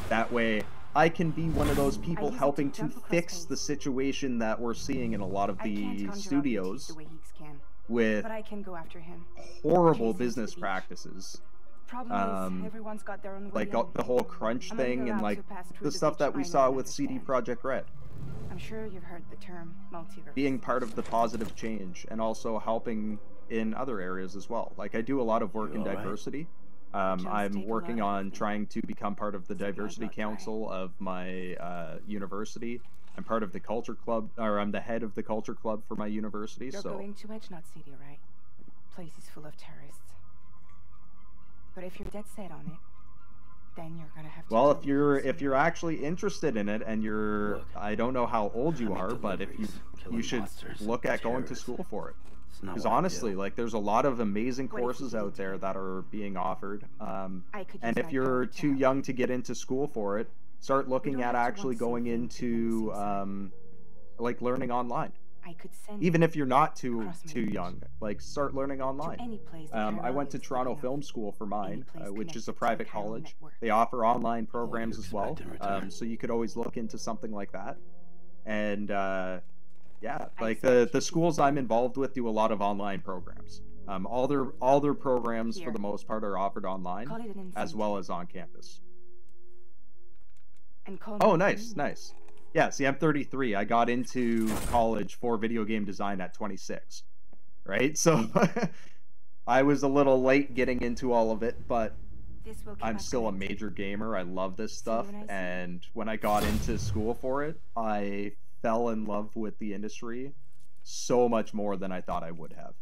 Speaker 4: That way I can be one of those people helping to fix the situation that we're seeing in a lot of the studios with horrible business practices
Speaker 7: Problem is, everyone's got their own way
Speaker 4: like
Speaker 7: in.
Speaker 4: the whole crunch
Speaker 7: I'm only
Speaker 4: thing and
Speaker 7: allowed
Speaker 4: like
Speaker 7: to pass through
Speaker 4: the
Speaker 7: the
Speaker 4: stuff that
Speaker 7: beach
Speaker 4: we
Speaker 7: I know
Speaker 4: saw
Speaker 7: and
Speaker 4: with CD
Speaker 7: understand.
Speaker 4: Projekt Red.
Speaker 7: I'm sure you've heard the term multiverse.
Speaker 4: Being part of the positive change and also helping in other areas as well. Like I do a lot of work in diversity. I'm working on trying to become part of the diversity council of my university. I'm part of the culture club, or I'm the head of the culture club for my university.
Speaker 7: You're going to Edge Knot City, right? Place is full of terrorists. But if you're dead set on it, then you're gonna have to.
Speaker 4: Well, if you're actually interested in it, and you're, I don't know how old you are, but if you should look at going to school for it. Because honestly, like there's a lot of amazing courses out there that are being offered. And if you're too young to get into school for it, start looking at actually going into like learning online. Even if you're not too young, like start learning online. I went to Toronto Film School for mine, which is a private college. They offer online programs as well, so you could always look into something like that. And yeah, like the schools I'm involved with do a lot of online programs. All their programs for the most part are offered online as well as on campus. Oh, nice. Yeah, see, I'm 33. I got into college for video game design at 26, right? So I was a little late getting into all of it, but I'm still a major gamer. I love this stuff, and when I got into school for it, I fell in love with the industry so much more than I thought I would have.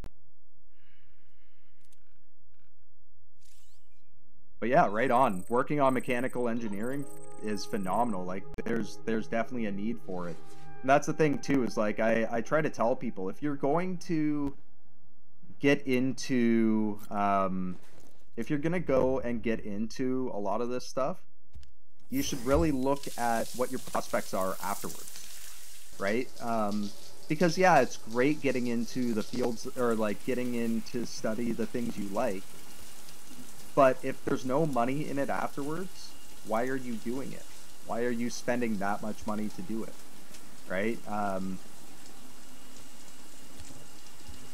Speaker 4: But yeah, right on. Working on mechanical engineering is phenomenal. Like there's definitely a need for it. And that's the thing too, is like I try to tell people, if you're going to get into if you're gonna go and get into a lot of this stuff, you should really look at what your prospects are afterwards, right? Because yeah, it's great getting into the fields, or like getting in to study the things you like, but if there's no money in it afterwards, why are you doing it? Why are you spending that much money to do it, right?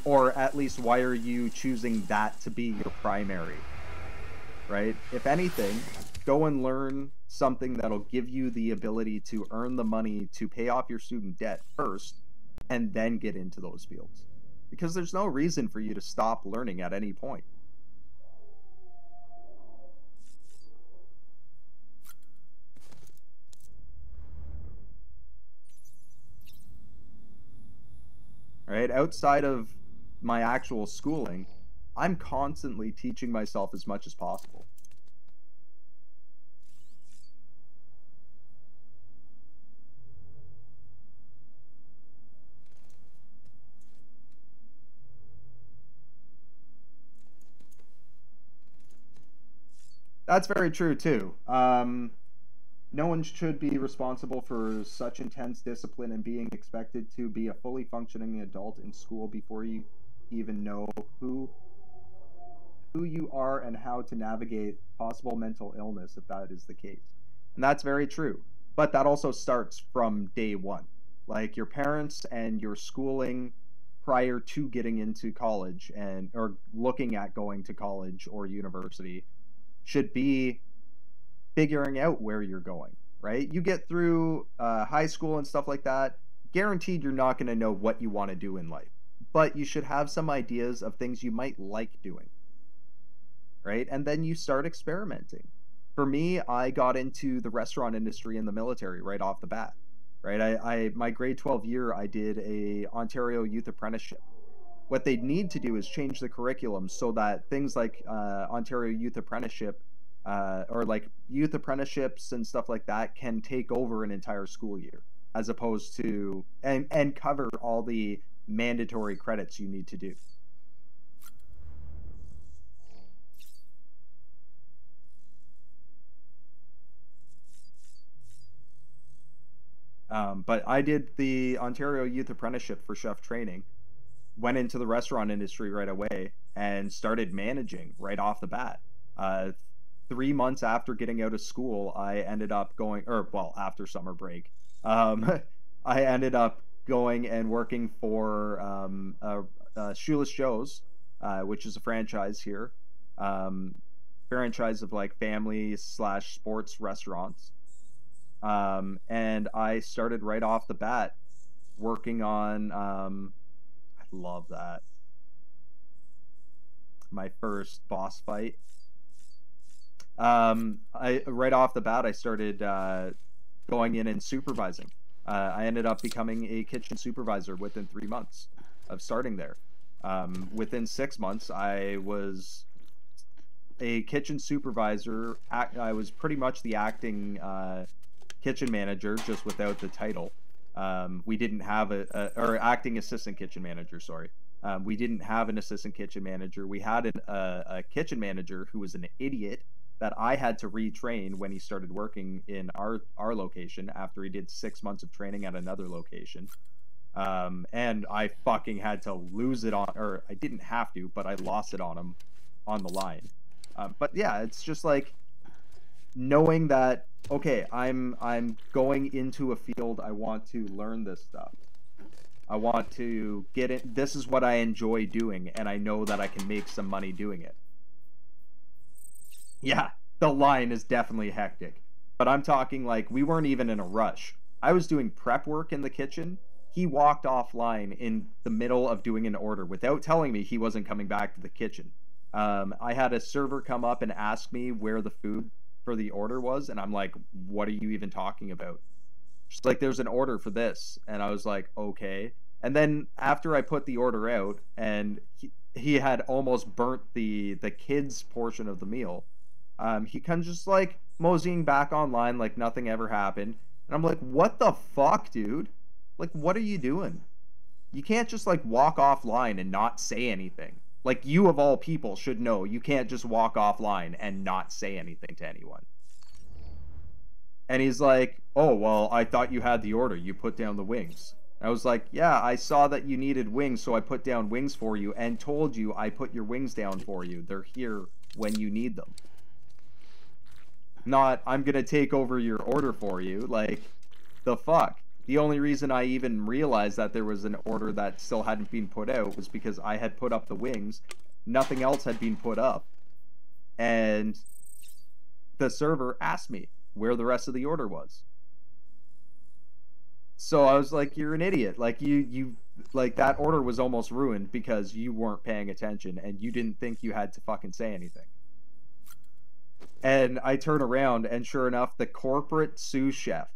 Speaker 4: Or at least, why are you choosing that to be your primary, right? If anything, go and learn something that'll give you the ability to earn the money to pay off your student debt first, and then get into those fields. Because there's no reason for you to stop learning at any point. Right? Outside of my actual schooling, I'm constantly teaching myself as much as possible. That's very true too. No one should be responsible for such intense discipline and being expected to be a fully functioning adult in school before you even know who you are and how to navigate possible mental illness, if that is the case. And that's very true. But that also starts from day one. Like your parents and your schooling prior to getting into college or looking at going to college or university should be figuring out where you're going, right? You get through high school and stuff like that, guaranteed you're not going to know what you want to do in life, but you should have some ideas of things you might like doing, right? And then you start experimenting. For me, I got into the restaurant industry in the military right off the bat, right? My grade 12 year, I did a Ontario Youth Apprenticeship. What they need to do is change the curriculum so that things like Ontario Youth Apprenticeship or like youth apprenticeships and stuff like that can take over an entire school year, as opposed to and cover all the mandatory credits you need to do. But I did the Ontario Youth Apprenticeship for chef training, went into the restaurant industry right away, and started managing right off the bat. 3 months after getting out of school, I ended up going, after summer break, I ended up going and working for Shoeless Joe's, which is a franchise here, franchise of like family/sports restaurants. And I started right off the bat working on, I love that, my first boss fight. Right off the bat, I started going in and supervising. I ended up becoming a kitchen supervisor within 3 months of starting there. Within 6 months, I was a kitchen supervisor. I was pretty much the acting kitchen manager, just without the title. We didn't have or acting assistant kitchen manager, sorry. We didn't have an assistant kitchen manager. We had a kitchen manager who was an idiot that I had to retrain when he started working in our location after he did 6 months of training at another location. And I fucking had to lose it on, or I didn't have to, but I lost it on him on the line. But yeah, it's just like knowing that, okay, I'm going into a field, I want to learn this stuff. I want to get it. This is what I enjoy doing, and I know that I can make some money doing it. Yeah, the line is definitely hectic. But I'm talking like we weren't even in a rush. I was doing prep work in the kitchen. He walked offline in the middle of doing an order without telling me he wasn't coming back to the kitchen. I had a server come up and ask me where the food for the order was, and I'm like, what are you even talking about? She's like, there's an order for this. And I was like, okay. And then after I put the order out, and he had almost burnt the kids' portion of the meal, he kind of just like moseying back online like nothing ever happened. And I'm like, what the fuck, dude? Like, what are you doing? You can't just like walk offline and not say anything. Like, you of all people should know you can't just walk offline and not say anything to anyone. And he's like, oh, well, I thought you had the order. You put down the wings. I was like, yeah, I saw that you needed wings, so I put down wings for you and told you I put your wings down for you. They're here when you need them. Not, I'm going to take over your order for you. Like, the fuck? The only reason I even realized that there was an order that still hadn't been put out was because I had put up the wings. Nothing else had been put up. And the server asked me where the rest of the order was. So I was like, you're an idiot. Like, you like, that order was almost ruined because you weren't paying attention and you didn't think you had to fucking say anything. And I turn around, and sure enough, the corporate sous chef,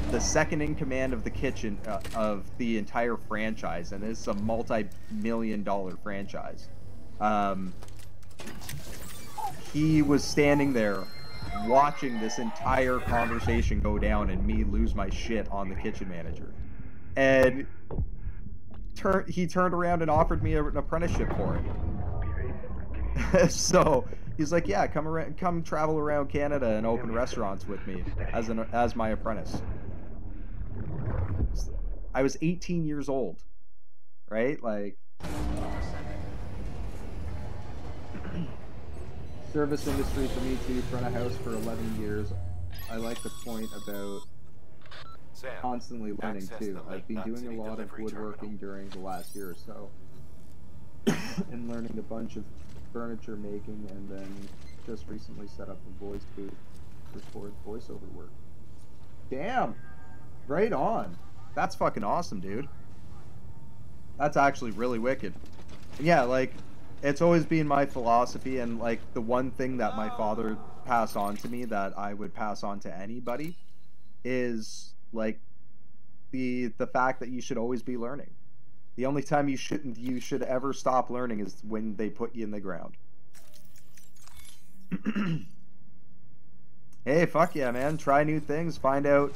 Speaker 4: the second in command of the kitchen of the entire franchise, and it's a multi-million-dollar franchise, he was standing there watching this entire conversation go down and me lose my shit on the kitchen manager. And he turned around and offered me an apprenticeship for it. So he's like, yeah, come travel around Canada and open restaurants with me as my apprentice. I was 18 years old, right? Like, service industry for me too. Front of house for 11 years. I like the point about constantly learning too. I've been doing a lot of woodworking during the last year or so, and learning a bunch of furniture making, and then just recently set up a voice booth to record voiceover work. Damn! Right on! That's fucking awesome, dude. That's actually really wicked. And yeah, like, it's always been my philosophy, and like, the one thing that my father passed on to me that I would pass on to anybody is like the fact that you should always be learning. The only time you should ever stop learning is when they put you in the ground. Hey, fuck yeah, man. Try new things. Find out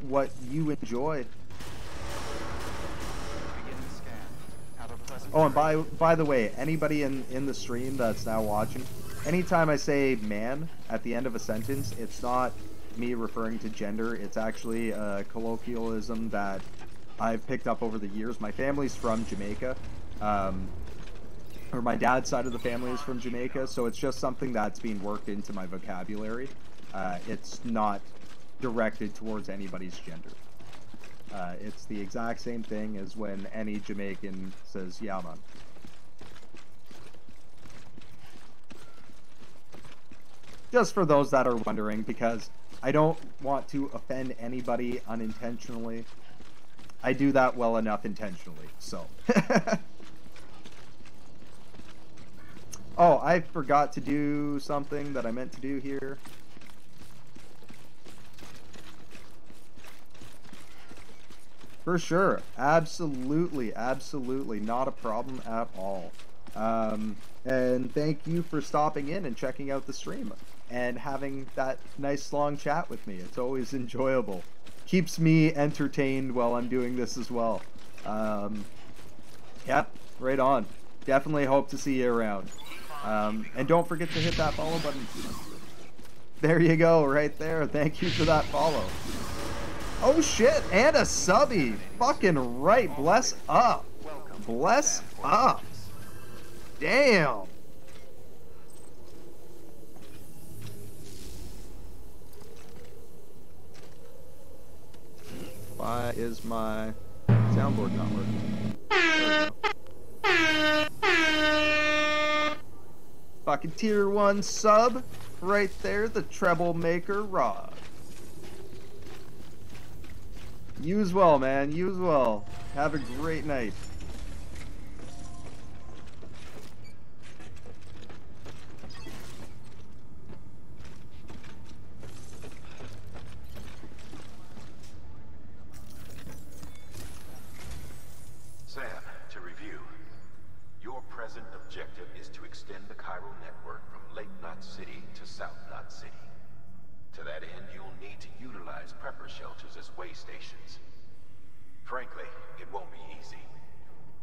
Speaker 4: what you enjoy. Oh, and by the way, anybody in the stream that's now watching, anytime I say man at the end of a sentence, it's not me referring to gender. It's actually a colloquialism that I've picked up over the years. My family's from Jamaica, or my dad's side of the family is from Jamaica, so it's just something that's being worked into my vocabulary. It's not directed towards anybody's gender. It's the exact same thing as when any Jamaican says, yeah, man. Just for those that are wondering, because I don't want to offend anybody unintentionally. I do that well enough intentionally, so. Oh, I forgot to do something that I meant to do here. For sure. Absolutely, absolutely. Not a problem at all. And thank you for stopping in and checking out the stream and having that nice long chat with me. It's always enjoyable. Keeps me entertained while I'm doing this as well. Yeah, right on. Definitely hope to see you around. And don't forget to hit that follow button. There you go, right there. Thank you for that follow. Oh shit, and a subby. Fucking right, bless up. Bless up. Damn. Why is my soundboard not working? There we go. Fucking tier 1 sub. Right there, the treble maker, Rod. You as well, man. You as well. Have a great night.
Speaker 10: Sam, to review, your present objective is to extend the chiral network from Lake Knot City to South Knot City. To that end, you'll need to utilize prepper shelters as way stations. Frankly, it won't be easy.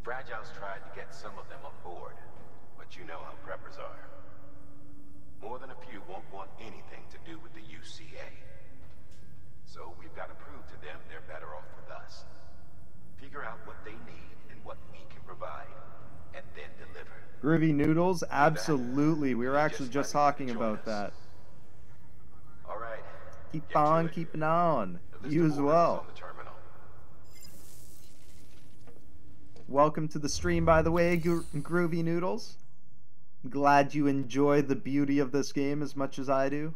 Speaker 10: Fragile's tried to get some of them on board, but you know how preppers are. More than a few won't want anything to do with the UCA. So we've got to prove to them they're better off with us. Figure out what they need and what we can provide, and then deliver.
Speaker 4: Groovy Noodles, absolutely. We were actually just talking about that.
Speaker 10: All right.
Speaker 4: Keep on keeping on. You as well. Welcome to the stream, by the way, Groovy Noodles. I'm glad you enjoy the beauty of this game as much as I do.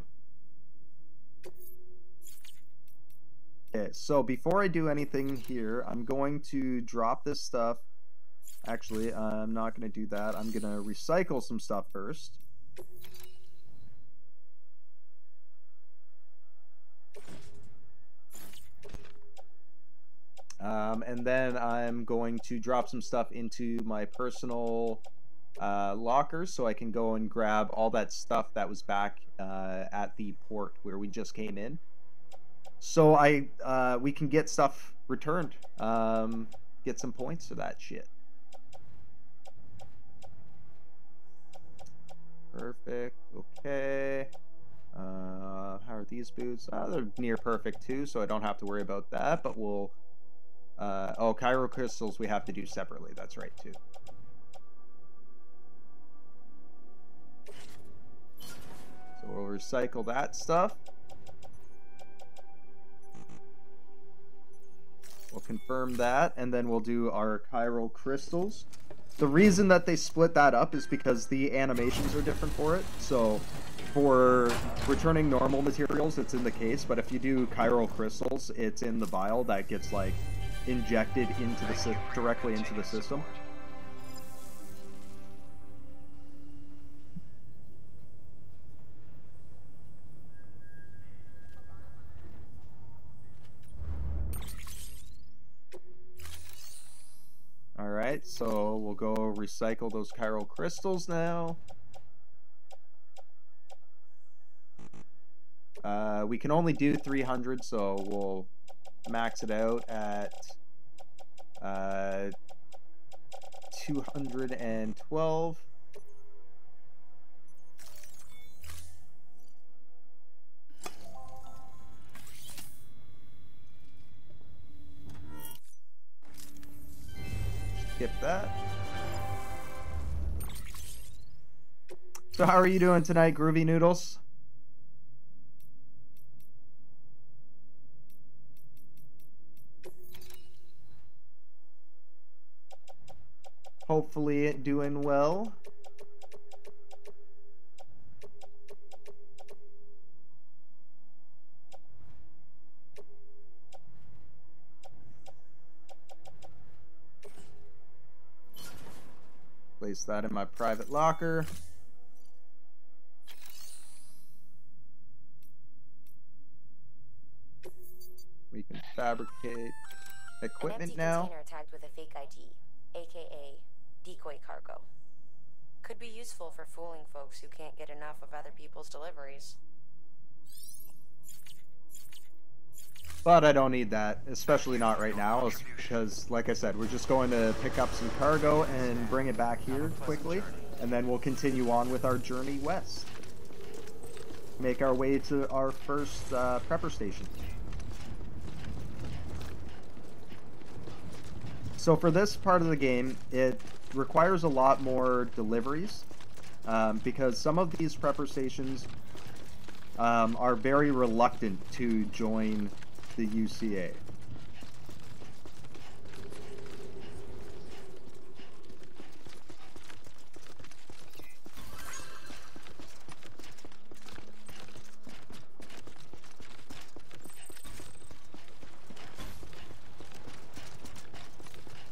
Speaker 4: Okay, so before I do anything here, I'm going to drop this stuff. Actually, I'm not going to do that. I'm going to recycle some stuff first. And then I'm going to drop some stuff into my personal locker so I can go and grab all that stuff that was back at the port where we just came in. So we can get stuff returned. Get some points for that shit. Perfect. Okay. How are these boots? They're near perfect too, so I don't have to worry about that, but we'll... oh, Chiral Crystals we have to do separately. That's right, too. So we'll recycle that stuff. We'll confirm that, and then we'll do our Chiral Crystals. The reason that they split that up is because the animations are different for it. So for returning normal materials, it's in the case, but if you do Chiral Crystals, it's in the vial that gets, like, injected into the directly into the system. Alright, so we'll go recycle those Chiral Crystals now. We can only do 300, so we'll max it out at 212. Skip that. So how are you doing tonight, Groovy Noodles? Hopefully doing well. Place that in my private locker. We can fabricate equipment now.
Speaker 5: An empty container tagged with a fake ID, aka decoy cargo. Could be useful for fooling folks who can't get enough of other people's deliveries.
Speaker 4: But I don't need that, especially not right now, because, like I said, we're just going to pick up some cargo and bring it back here quickly, and then we'll continue on with our journey west. Make our way to our first prepper station. So for this part of the game, it requires a lot more deliveries, because some of these prepper stations are very reluctant to join the UCA.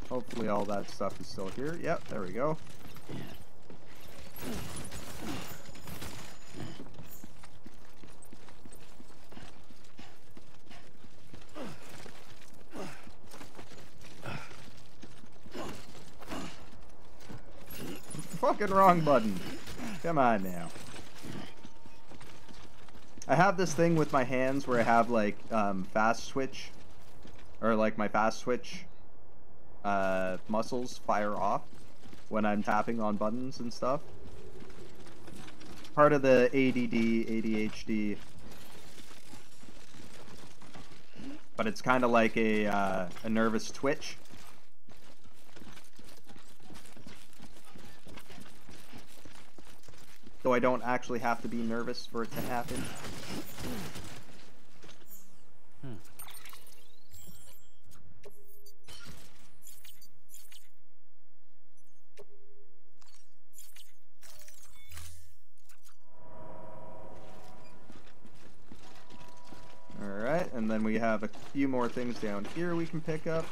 Speaker 4: Hopefully all that stuff is still here. Yep, there we go. Fucking wrong button. Come on now. I have this thing with my hands where I have like fast switch, or like my fast switch muscles fire off when I'm tapping on buttons and stuff. Part of the ADD, ADHD. But it's kind of like a nervous twitch. Though I don't actually have to be nervous for it to happen. Alright, and then we have a few more things down here we can pick up.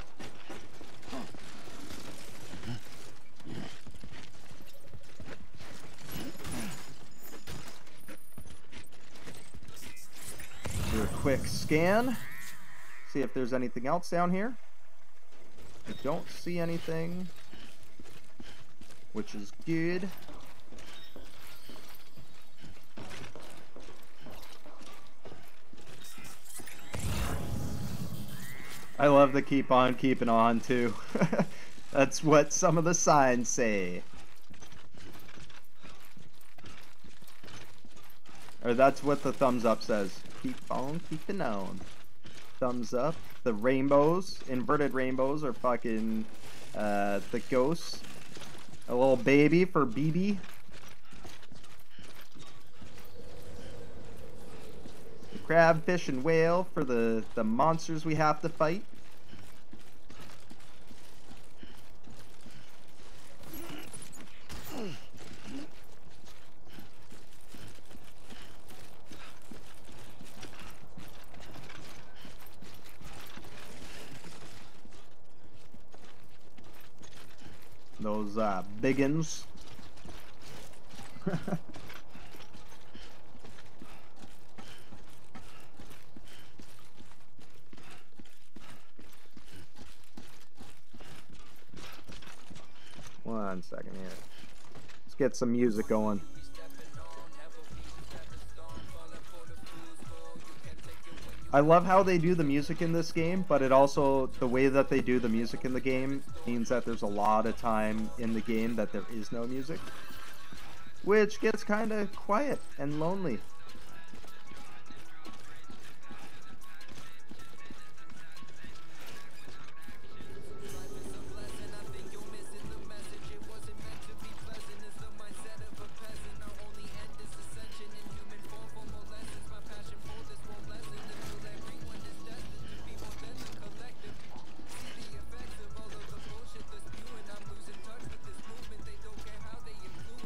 Speaker 4: Do a quick scan. See if there's anything else down here. I don't see anything, which is good. I love the keep on keeping on too. That's what some of the signs say. Or that's what the thumbs up says. Keep on keeping on. Thumbs up. The rainbows, inverted rainbows, are fucking the ghosts. A little baby for BB. The crab, fish, and whale for the monsters we have to fight. Those biggins. One second here. Let's get some music going. I love how they do the music in this game, but it also, the way that they do the music in the game means that there's a lot of time in the game that there is no music, which gets kind of quiet and lonely.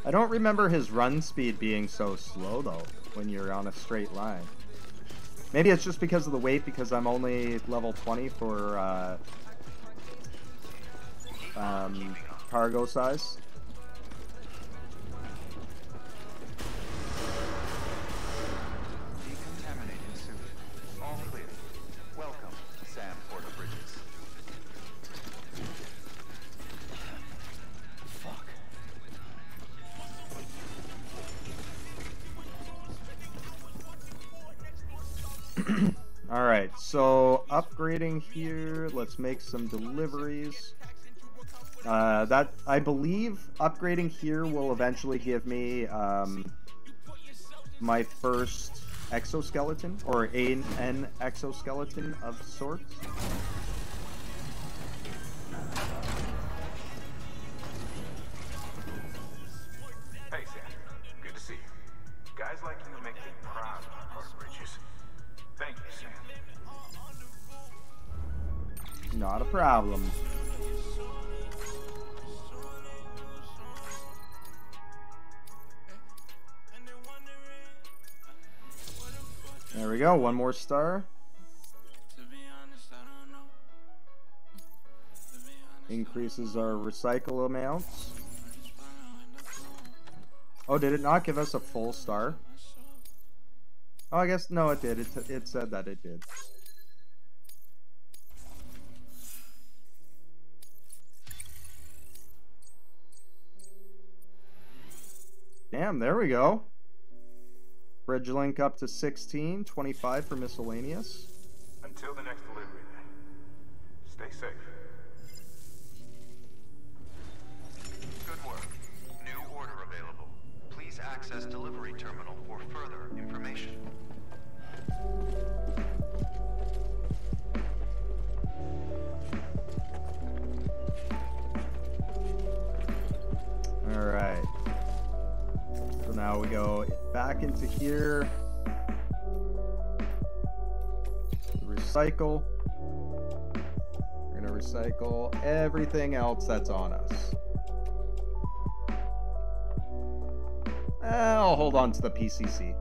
Speaker 4: I don't remember his run speed being so slow though when you're on a straight line. Maybe it's just because of the weight, because I'm only level 20 for cargo size. Alright, so upgrading here, let's make some deliveries. That, I believe upgrading here will eventually give me my first exoskeleton, or an exoskeleton of sorts.
Speaker 10: Hey, Sandra. Good to see you. Guys like you make me proud of our bridges. Thank you, Sam.
Speaker 4: Not a problem. There we go, one more star. Increases our recycle amounts. Oh, did it not give us a full star? Oh, I guess, no, it did. It said that it did. Damn, there we go. Bridge link up to 16, 25 for miscellaneous.
Speaker 10: Until the next delivery, then. Stay safe.
Speaker 11: Good work. New order available. Please access delivery terminal for further information.
Speaker 4: Alright. So now we go back into here. Recycle. We're gonna recycle everything else that's on us. I'll hold on to the PCC.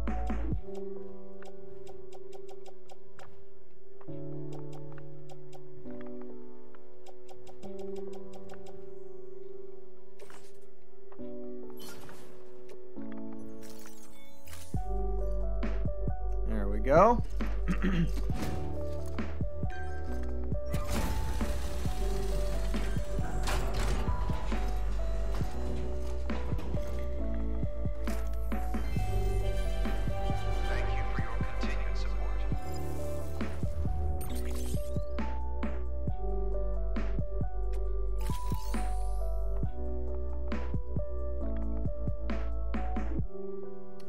Speaker 4: There we go.
Speaker 11: Thank you for your continued support.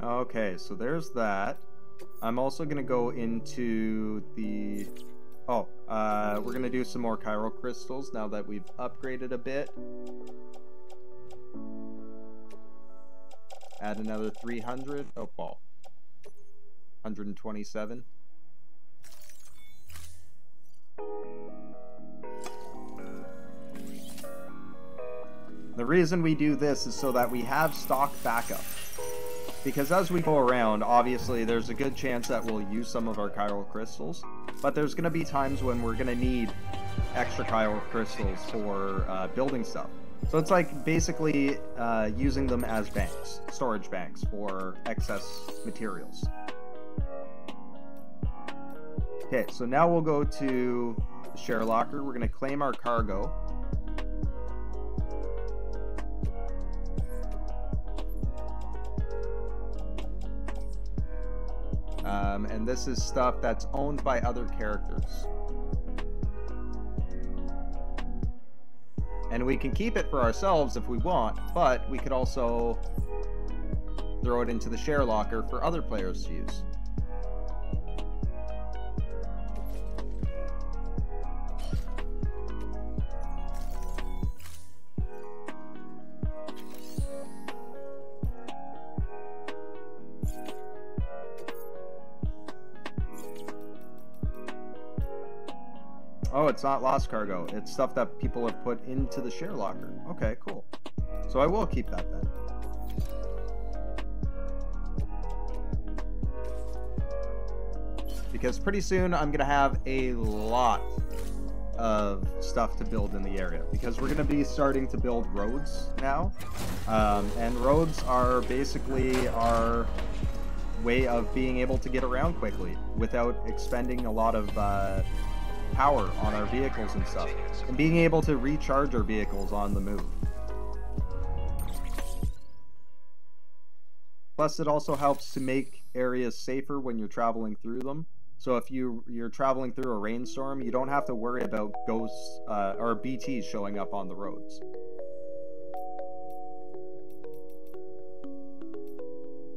Speaker 4: Okay, so there's that. I'm also gonna go into the... Oh, we're gonna do some more chiral crystals now that we've upgraded a bit. Add another 300. Oh, well, 127. The reason we do this is so that we have stock backup. Because as we go around, obviously there's a good chance that we'll use some of our chiral crystals, but there's going to be times when we're going to need extra chiral crystals for building stuff. So it's like basically using them as banks, storage banks for excess materials. Okay, so now we'll go to the share locker. We're going to claim our cargo. And this is stuff that's owned by other characters. And we can keep it for ourselves if we want, but we could also throw it into the share locker for other players to use. Oh, it's not lost cargo. It's stuff that people have put into the share locker. Okay, cool. So I will keep that then. Because pretty soon I'm going to have a lot of stuff to build in the area. Because we're going to be starting to build roads now. And roads are basically our way of being able to get around quickly without expending a lot of power on our vehicles and stuff, and being able to recharge our vehicles on the move. Plus, it also helps to make areas safer when you're traveling through them, So if you're traveling through a rainstorm, you don't have to worry about ghosts or BTs showing up on the roads.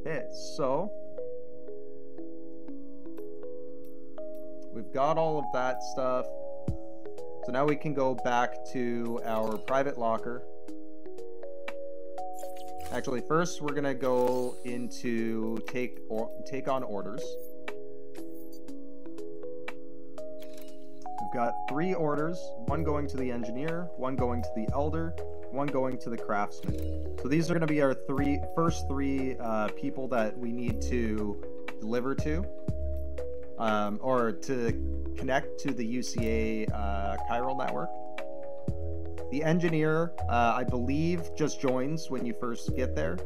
Speaker 4: Okay, so we've got all of that stuff. So now we can go back to our private locker. Actually, first we're gonna go into take on orders. We've got 3 orders, 1 going to the engineer, 1 going to the elder, 1 going to the craftsman. So these are going to be our first three people that we need to deliver to, or to connect to the UCA chiral network. The engineer, I believe, just joins when you first get there.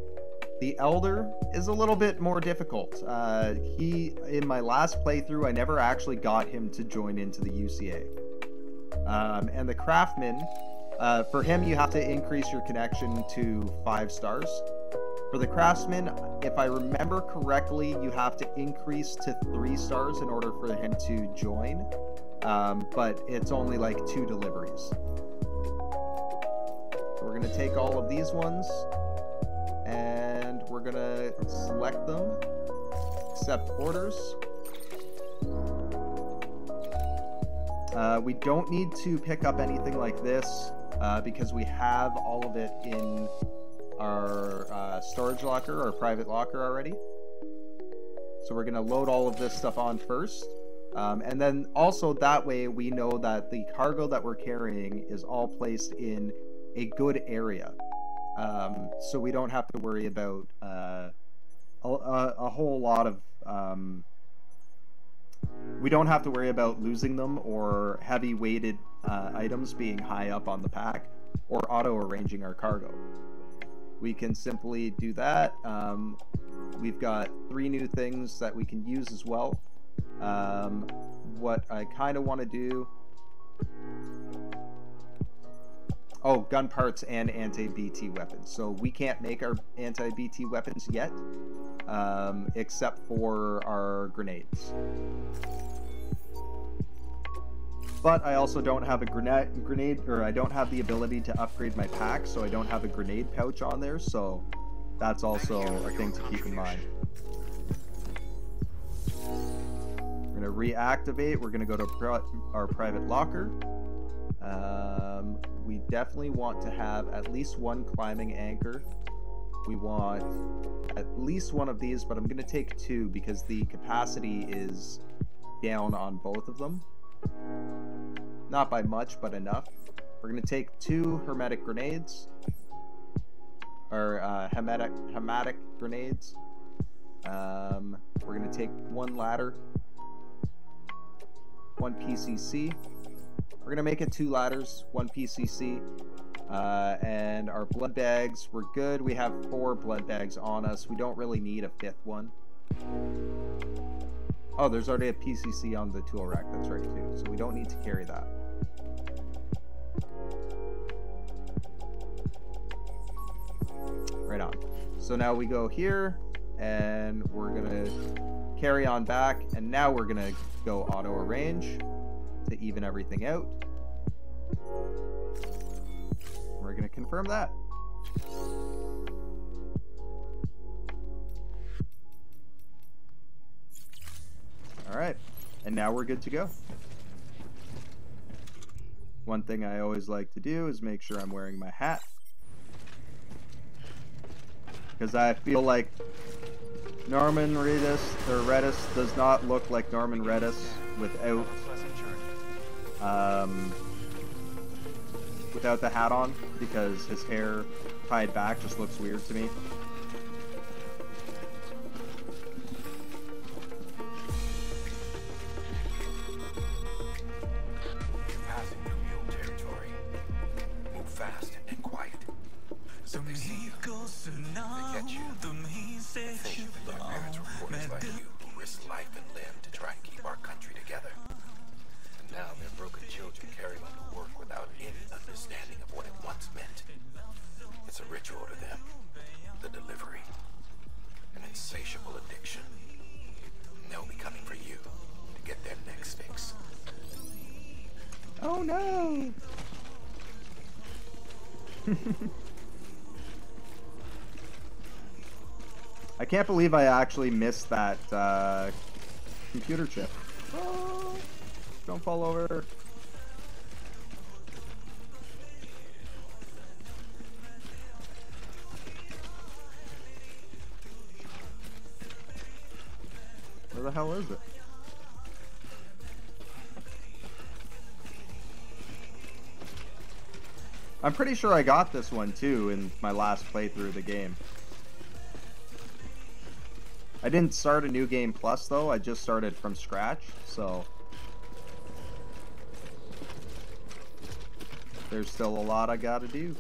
Speaker 4: The elder is a little bit more difficult. In my last playthrough, I never actually got him to join into the UCA. And the craftsman, for him, you have to increase your connection to 5 stars. For the craftsman, if I remember correctly, you have to increase to 3 stars in order for him to join. But it's only like 2 deliveries. So we're gonna take all of these ones, and we're gonna select them, accept orders. We don't need to pick up anything like this because we have all of it in our storage locker, or private locker already. So we're gonna load all of this stuff on first. And then also that way we know that the cargo that we're carrying is all placed in a good area. So we don't have to worry about a whole lot of we don't have to worry about losing them or heavy weighted items being high up on the pack or auto arranging our cargo. We can simply do that. We've got 3 new things that we can use as well. What I kind of want to do, gun parts and anti-BT weapons. So we can't make our anti-BT weapons yet, except for our grenades. But I also don't have a grenade, or I don't have the ability to upgrade my pack, so I don't have a grenade pouch on there, so that's also a thing to keep in mind. We're going to reactivate. We're going to go to our private locker. We definitely want to have at least 1 climbing anchor. We want at least 1 of these, but I'm going to take 2 because the capacity is down on both of them. Not by much, but enough. We're going to take 2 hermetic grenades, or hematic grenades. We're going to take 1 ladder, 1 PCC. We're going to make it 2 ladders, 1 PCC, and our blood bags, we're good. We have 4 blood bags on us. We don't really need a 5th one. Oh, there's already a PCC on the tool rack, that's right too, so we don't need to carry that. Right on. So now we go here, and we're going to carry on back, and now we're going to go auto arrange to even everything out. We're going to confirm that. All right, and now we're good to go. One thing I always like to do is make sure I'm wearing my hat, because I feel like Norman Reedus does not look like Norman Reedus without the hat on, because his hair tied back just looks weird to me.
Speaker 10: Passing through mule territory. Move fast and quiet. If they see you, they catch you. Think that your parents were boys like you who risked life and limb to try and keep our country together. And now their broken children carry on to work without any understanding of what it once meant. It's a ritual to them, the
Speaker 4: Oh no! I can't believe I actually missed that computer chip. Oh, don't fall over. Where the hell is it? I'm pretty sure I got this one too in my last playthrough of the game. I didn't start a new game plus though, I just started from scratch, so there's still a lot I gotta do.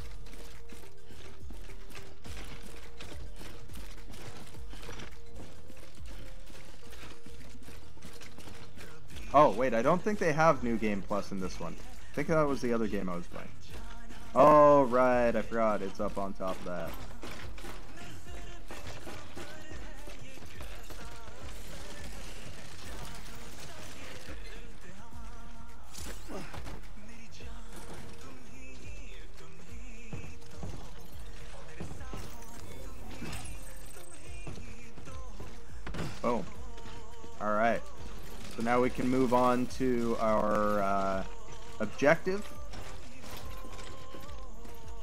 Speaker 4: Oh wait, I don't think they have new game plus in this one. I think that was the other game I was playing. Oh right, I forgot, it's up on top of that. Boom. Alright. So now we can move on to our objective.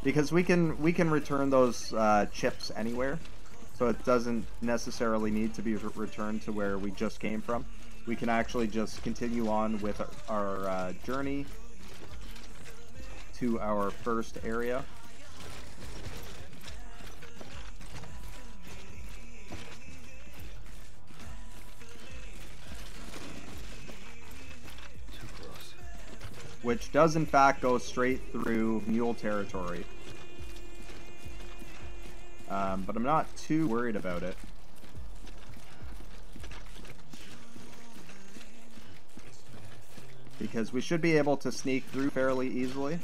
Speaker 4: Because we can return those chips anywhere. So it doesn't necessarily need to be returned to where we just came from. We can actually just continue on with our journey to our first area. Which does in fact go straight through mule territory. But I'm not too worried about it. Because we should be able to sneak through fairly easily.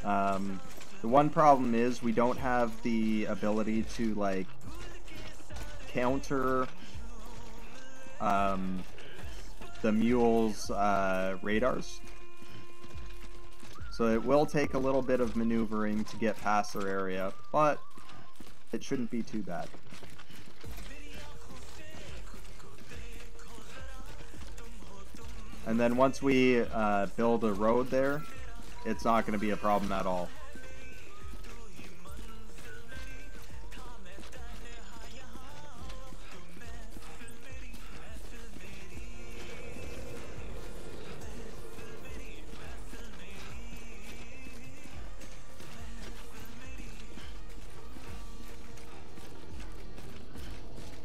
Speaker 4: The one problem is we don't have the ability to like counter the mule's radars. So it will take a little bit of maneuvering to get past their area, but it shouldn't be too bad. And then once we build a road there, it's not going to be a problem at all.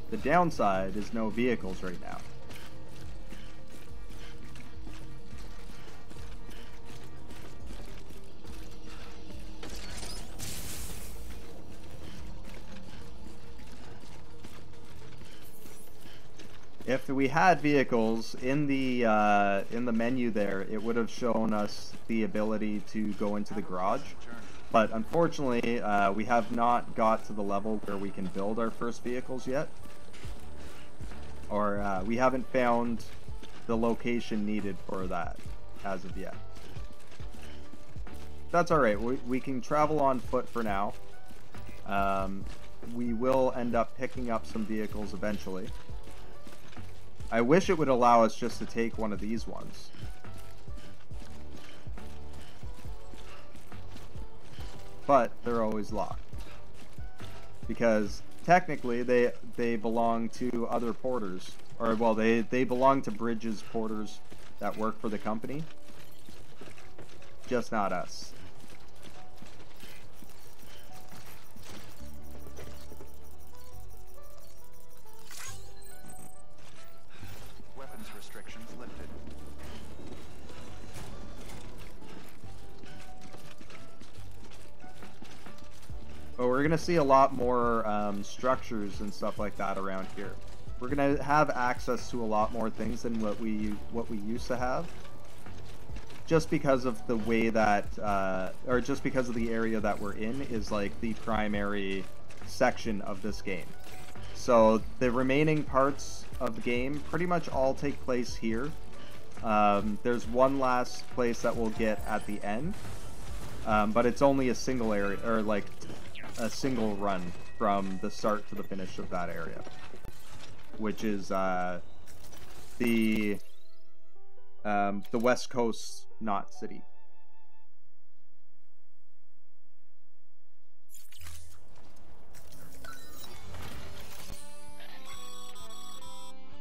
Speaker 4: The downside is no vehicles right now. If we had vehicles in the menu there, it would have shown us the ability to go into the garage. But unfortunately, we have not got to the level where we can build our first vehicles yet. Or we haven't found the location needed for that as of yet. That's alright, we can travel on foot for now. We will end up picking up some vehicles eventually. I wish it would allow us just to take one of these ones. But they're always locked. Because technically they belong to other porters. Or well, they belong to Bridges porters that work for the company. Just not us.
Speaker 11: Weapons restrictions lifted.
Speaker 4: But we're gonna see a lot more structures and stuff like that around here. We're gonna have access to a lot more things than what we used to have, just because of the way that, or just because of the area that we're in is like the primary section of this game. So the remaining parts of the game pretty much all take place here, There's one last place that we'll get at the end, but it's only a single area, or like a single run from the start to the finish of that area, which is the West Coast Knot City.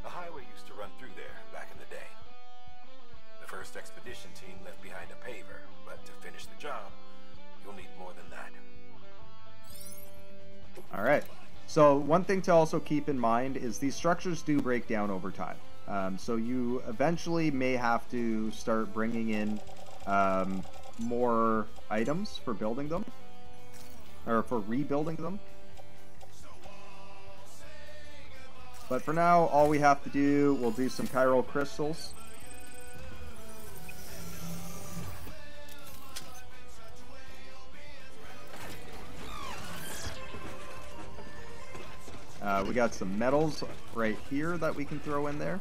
Speaker 10: A highway used to run through there back in the day. The first expedition team left behind a paver, but to finish the job, you'll need more than that.
Speaker 4: All right. So one thing to also keep in mind is these structures do break down over time. So you eventually may have to start bringing in more items for building them, or for rebuilding them. But for now, all we have to do, we'll do some chiral crystals. We got some metals right here that we can throw in there.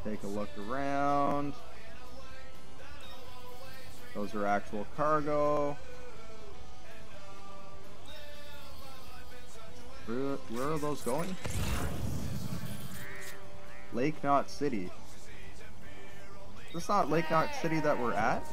Speaker 4: Take a look around. Those are actual cargo. Where are those going? Lake Knot City. Is this not Lake Knot City that we're at?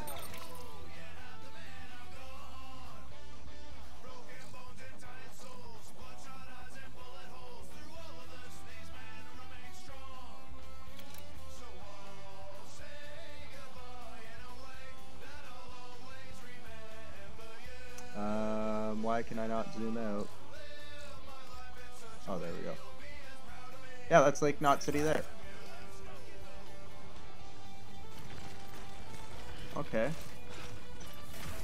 Speaker 4: Why can I not zoom out? Oh, there we go. Yeah, that's Lake Knot City there. Okay.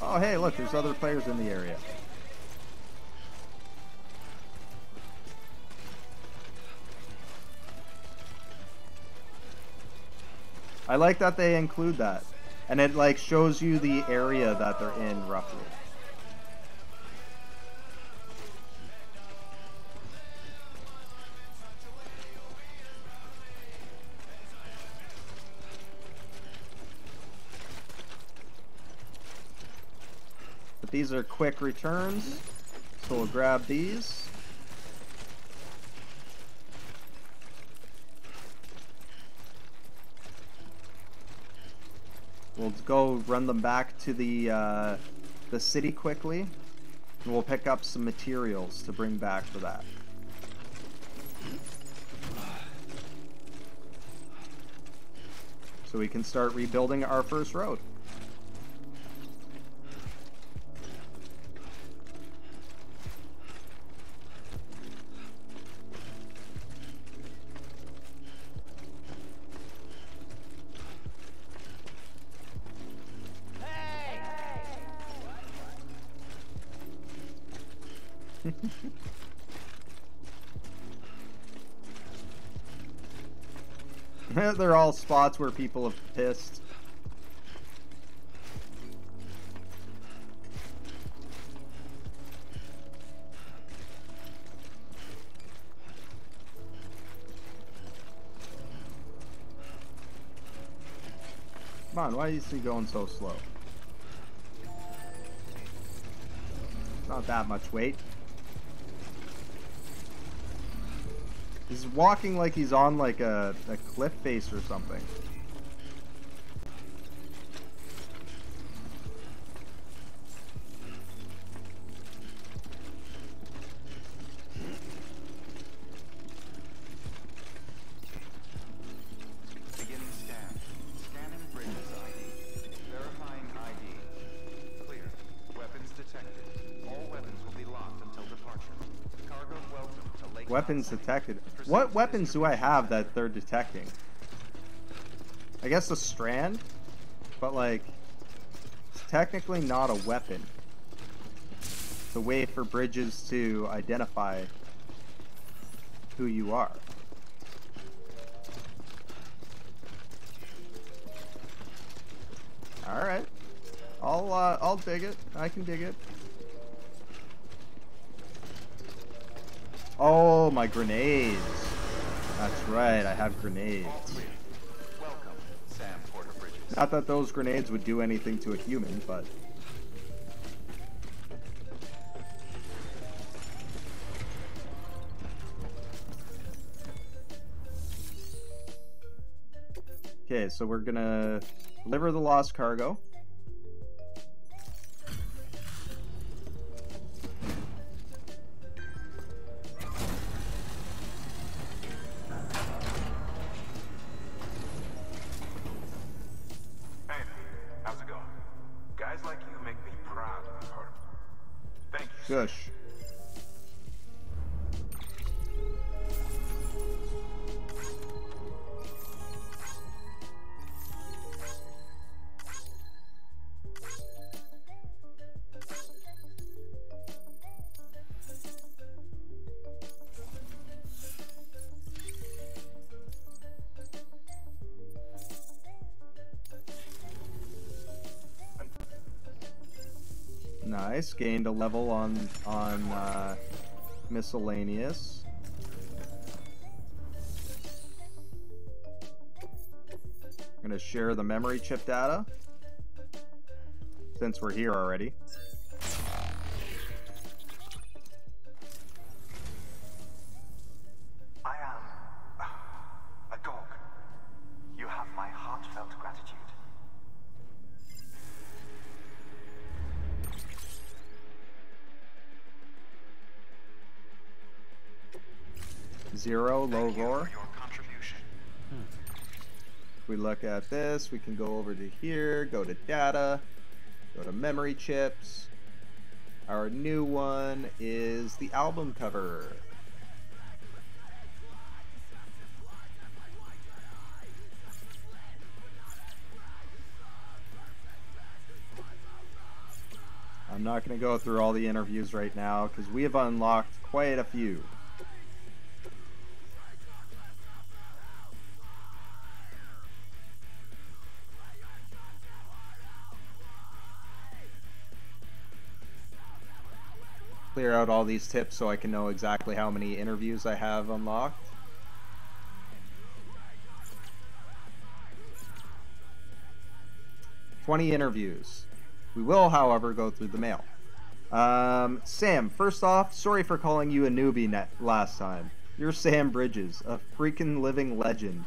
Speaker 4: Oh, hey, look, there's other players in the area. I like that they include that. And it, like, shows you the area that they're in, roughly. These are quick returns, so we'll grab these. We'll go run them back to the city quickly, and we'll pick up some materials to bring back for that. So we can start rebuilding our first road. They're all spots where people have pissed. Come on, why is he going so slow? Not that much weight. He's walking like he's on like a cliff face or something.
Speaker 11: Beginning scan. Scanning bridges ID. Verifying ID. Clear. Weapons detected. All weapons will be locked until departure. Cargo welcome to Lake.
Speaker 4: Weapons detected. What weapons do I have that they're detecting? I guess a strand, but like, it's technically not a weapon. It's a way for bridges to identify who you are. Alright. I'll dig it. I can dig it. Oh, my grenades. That's right, I have grenades.
Speaker 11: Welcome, Sam Porter Bridges.
Speaker 4: Not that those grenades would do anything to a human, but... Okay, so we're gonna deliver the lost cargo.
Speaker 10: Hey, how's it going? Guys like you make me proud to be part of it. Thank you.
Speaker 4: Gush. Nice, gained a level on miscellaneous. I'm gonna share the memory chip data since we're here already.
Speaker 10: I am a dog. You have my heartfelt gratitude.
Speaker 4: Zero, low roar. If we look at this, we can go over to here, go to data, go to memory chips. Our new one is the album cover. I'm not going to go through all the interviews right now because we have unlocked quite a few. Clear out all these tips so I can know exactly how many interviews I have unlocked. $20 interviews. We will, however, go through the mail. Sam, first off, sorry for calling you a newbie last time. You're Sam Bridges, a freaking living legend.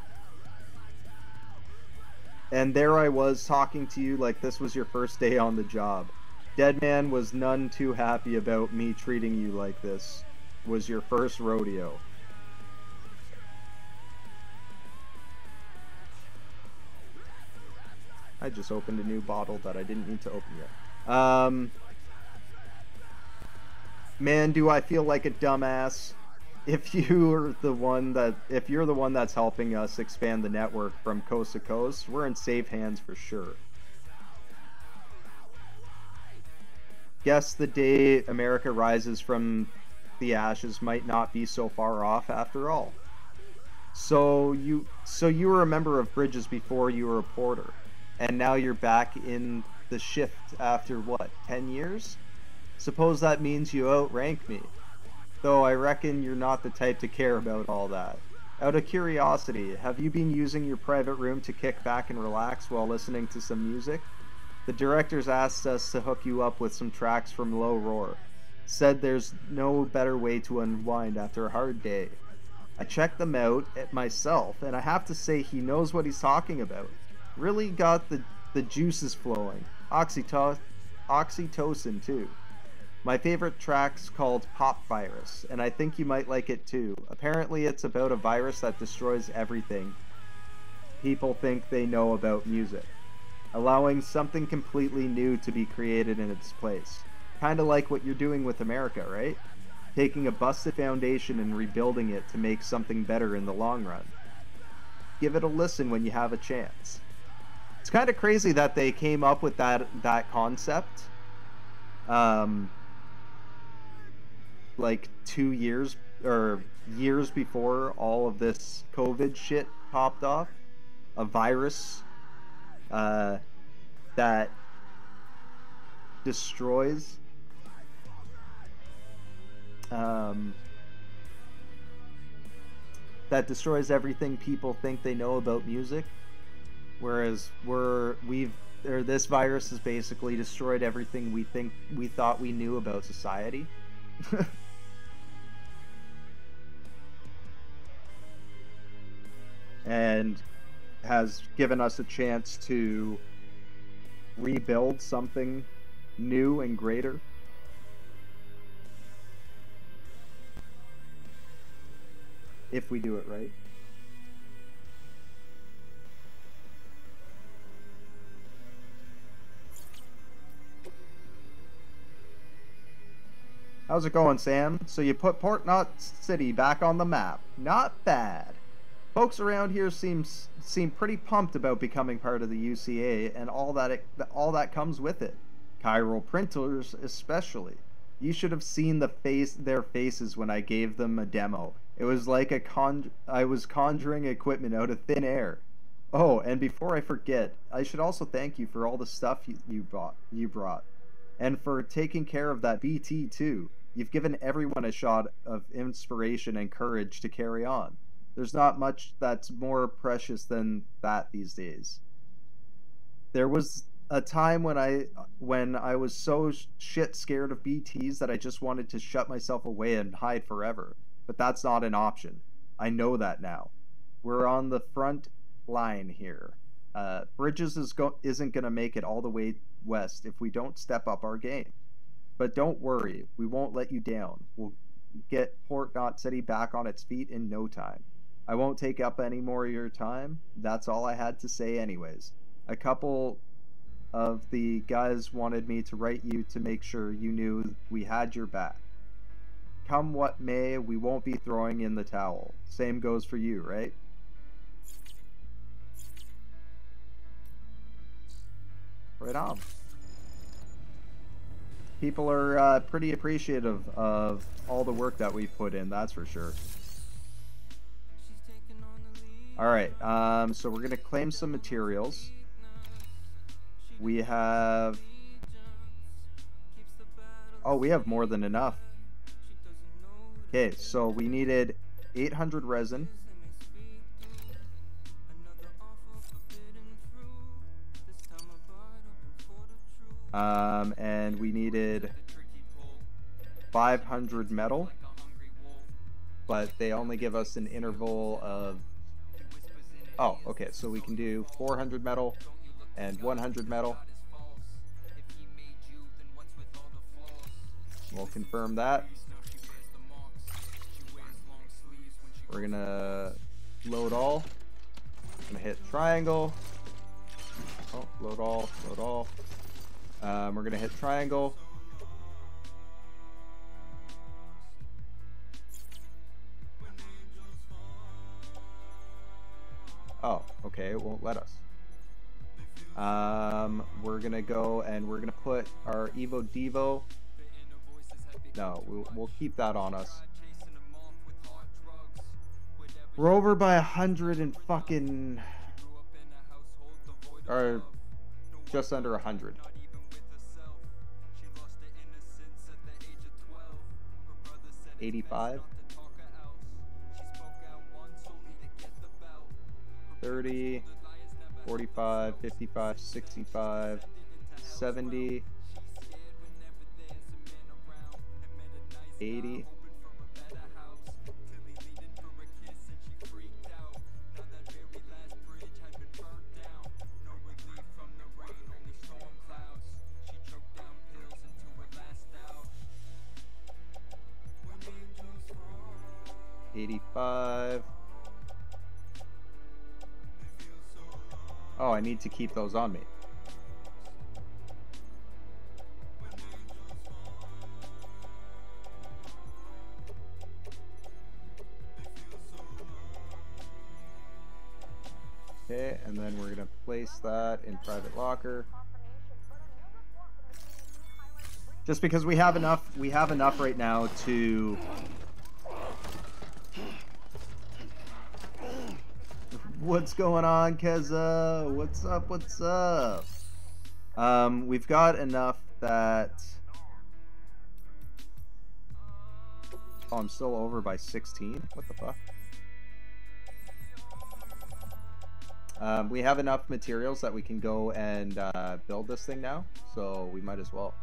Speaker 4: And there I was talking to you like this was your first day on the job. Deadman was none too happy about me treating you like this. Was your first rodeo. I just opened a new bottle that I didn't need to open yet. Man, do I feel like a dumbass. If you're the one that's helping us expand the network from coast to coast, we're in safe hands for sure. Guess the day America rises from the ashes might not be so far off after all. So you were a member of Bridges before you were a porter, and now you're back in the shift after what, 10 years? Suppose that means you outrank me. Though I reckon you're not the type to care about all that. Out of curiosity, have you been using your private room to kick back and relax while listening to some music? The directors asked us to hook you up with some tracks from Low Roar. Said there's no better way to unwind after a hard day. I checked them out myself, and I have to say he knows what he's talking about. Really got the juices flowing. Oxytocin too. My favorite track's called Pop Virus, and I think you might like it too. Apparently it's about a virus that destroys everything people think they know about music, allowing something completely new to be created in its place. Kinda like what you're doing with America, right? Taking a busted foundation and rebuilding it to make something better in the long run. Give it a listen when you have a chance. It's kind of crazy that they came up with that concept like 2 years or years before all of this COVID shit popped off. A virus that destroys everything people think they know about music, whereas this virus has basically destroyed everything we thought we knew about society. And has given us a chance to rebuild something new and greater. If we do it right. How's it going, Sam? So you put Port Knot City back on the map. Not bad. Folks around here seem pretty pumped about becoming part of the UCA and all that comes with it. Chiral printers especially. You should have seen their faces when I gave them a demo. It was like I was conjuring equipment out of thin air. Oh, and before I forget, I should also thank you for all the stuff you brought. And for taking care of that BT too. You've given everyone a shot of inspiration and courage to carry on. There's not much that's more precious than that these days. There was a time when I was so shit scared of BTs that I just wanted to shut myself away and hide forever. But that's not an option. I know that now. We're on the front line here. Bridges isn't going to make it all the way west if we don't step up our game. But don't worry, we won't let you down. We'll get Port Knot City back on its feet in no time. I won't take up any more of your time. That's all I had to say anyways. A couple of the guys wanted me to write you to make sure you knew we had your back. Come what may, we won't be throwing in the towel. Same goes for you, right? Right on. People are pretty appreciative of all the work that we've put in, that's for sure. Alright, so we're going to claim some materials. We have... Oh, we have more than enough. Okay, so we needed 800 resin. And we needed 500 metal. But they only give us an interval of... Oh, okay, so we can do 400 metal and 100 metal. We'll confirm that. We're gonna load all. I'm gonna hit triangle. Oh, load all, load all. We're gonna hit triangle. Oh, okay, it won't let us. We're gonna go and we're gonna put our Evo Devo. No, we'll keep that on us. We're over by 100 and fucking... Or just under 100. $85. 30, 45, 55, 65, 70, 80. $85. Oh, I need to keep those on me. Okay, and then we're gonna place that in private locker. Just because we have enough right now to... What's going on, Keza? What's up? What's up? We've got enough that... Oh, I'm still over by 16? What the fuck? We have enough materials that we can go and build this thing now, so we might as well.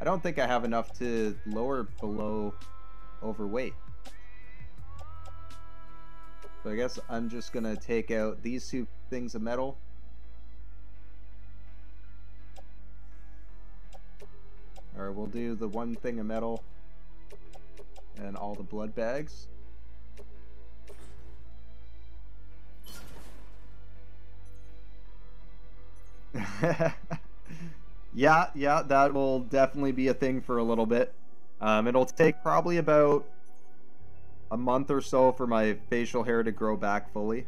Speaker 4: I don't think I have enough to lower below overweight. So I guess I'm just gonna take out these two things of metal. Or we'll do the one thing of metal and all the blood bags. Yeah, that will definitely be a thing for a little bit. It'll take probably about a month or so for my facial hair to grow back fully.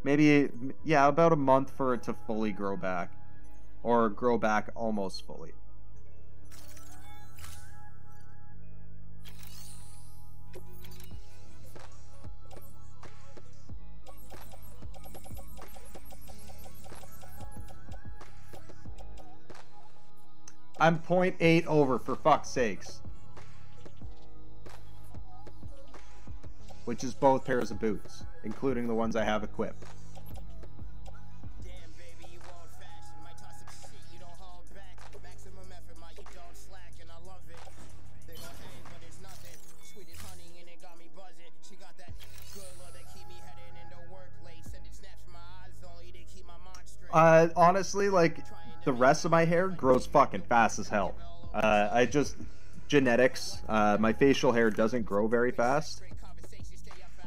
Speaker 4: Maybe, yeah, about a month for it to fully grow back. Or grow back almost fully. I'm 0.8 over, for fuck's sakes. Which is both pairs of boots, including the ones I have equipped. Honestly, like, the rest of my hair grows fucking fast as hell. I just... genetics. My facial hair doesn't grow very fast.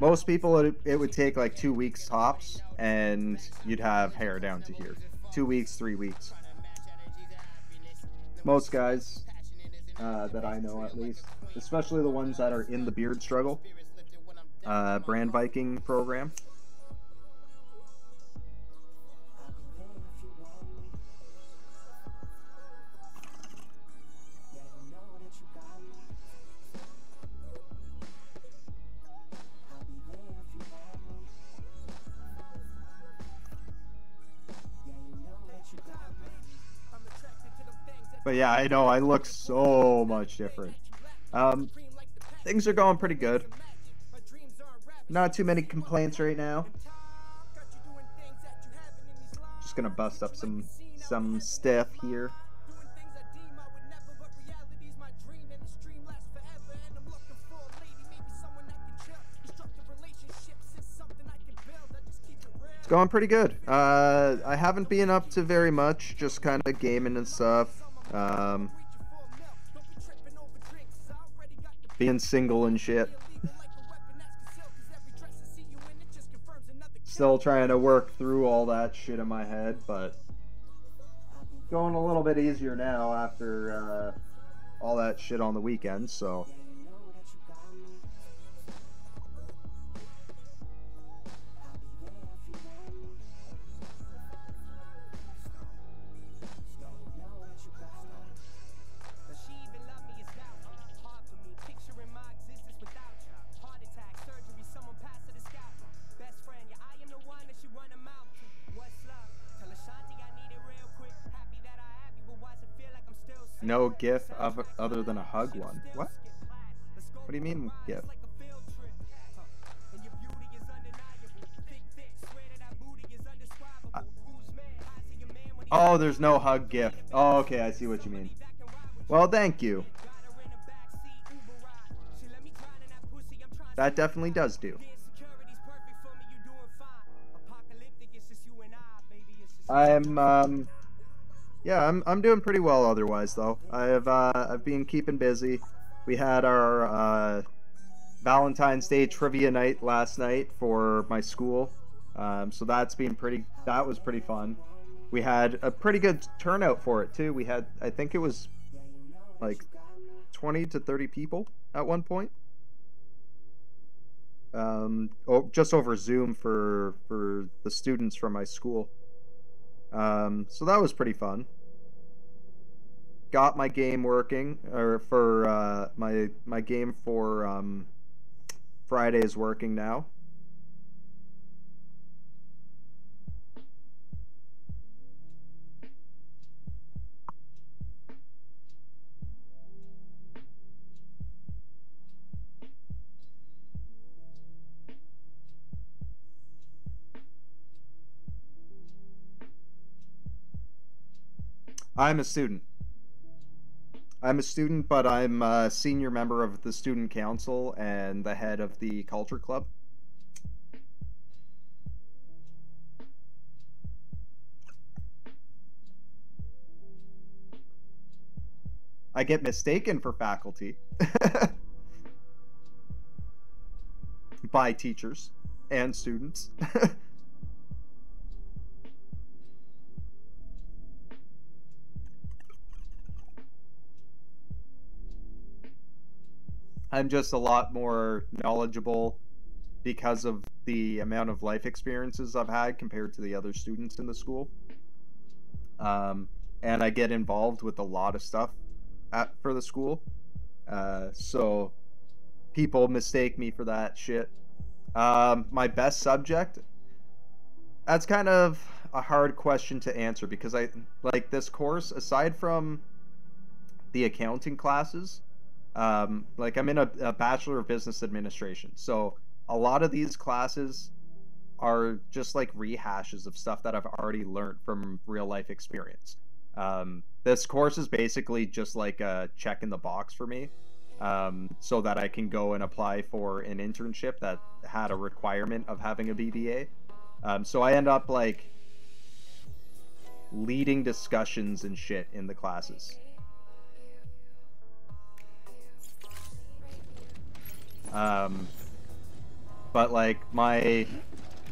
Speaker 4: Most people, it would take like 2 weeks tops, and you'd have hair down to here. 2 weeks, 3 weeks. Most guys that I know, at least, especially the ones that are in the beard struggle, brand Viking program. But yeah, I know, I look so much different. Things are going pretty good. Not too many complaints right now. Just gonna bust up some stuff here. It's going pretty good. I haven't been up to very much, just kind of gaming and stuff. Being single and shit. Still trying to work through all that shit in my head, but going a little bit easier now after all that shit on the weekend, so. No GIF other than a hug one. What? What do you mean GIF? Oh, there's no hug GIF. Oh, okay, I see what you mean. Well, thank you. That definitely does do. Yeah, I'm doing pretty well otherwise though. I've been keeping busy. We had our Valentine's Day trivia night last night for my school. So that was pretty fun. We had a pretty good turnout for it too. We had, I think it was like 20 to 30 people at one point. Just over Zoom for the students from my school. So that was pretty fun. Got my game working, or for my game for Friday is working now. I'm a student. I'm a student, but I'm a senior member of the student council and the head of the culture club. I get mistaken for faculty by teachers and students. I'm just a lot more knowledgeable because of the amount of life experiences I've had compared to the other students in the school. And I get involved with a lot of stuff for the school. So people mistake me for that shit. My best subject? That's kind of a hard question to answer because I like this course, aside from the accounting classes, like I'm in a Bachelor of Business Administration. So a lot of these classes are just like rehashes of stuff that I've already learned from real life experience. This course is basically just like a check in the box for me, so that I can go and apply for an internship that had a requirement of having a BBA. So I end up like leading discussions and shit in the classes. But like my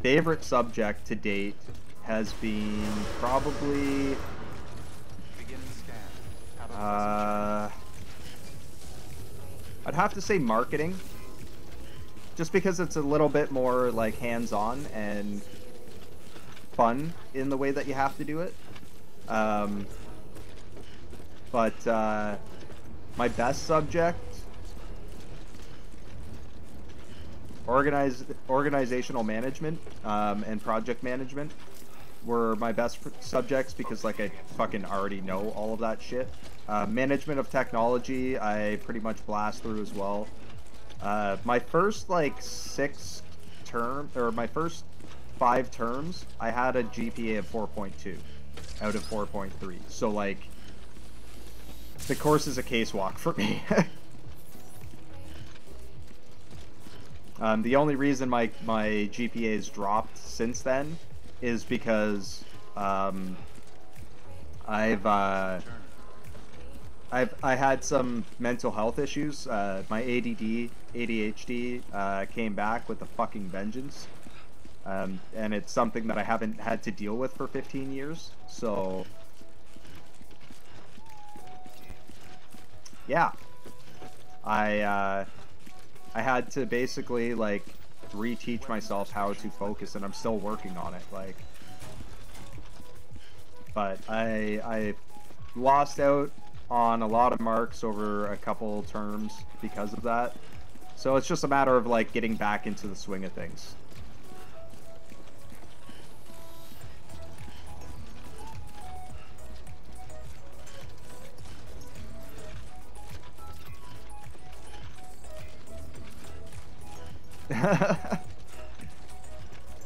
Speaker 4: favorite subject to date has been probably I'd have to say marketing, just because it's a little bit more like hands-on and fun in the way that you have to do it. But my best subject, organizational management and project management, were my best subjects because like I fucking already know all of that shit. Management of technology, I pretty much blast through as well. My first like my first 5 terms, I had a GPA of 4.2 out of 4.3. So like, the course is a cakewalk for me. The only reason my GPA has dropped since then is because I had some mental health issues. My ADHD came back with a fucking vengeance. And it's something that I haven't had to deal with for 15 years. So yeah, I had to basically like reteach myself how to focus, and I'm still working on it. Like, but I lost out on a lot of marks over a couple terms because of that. So it's just a matter of like getting back into the swing of things.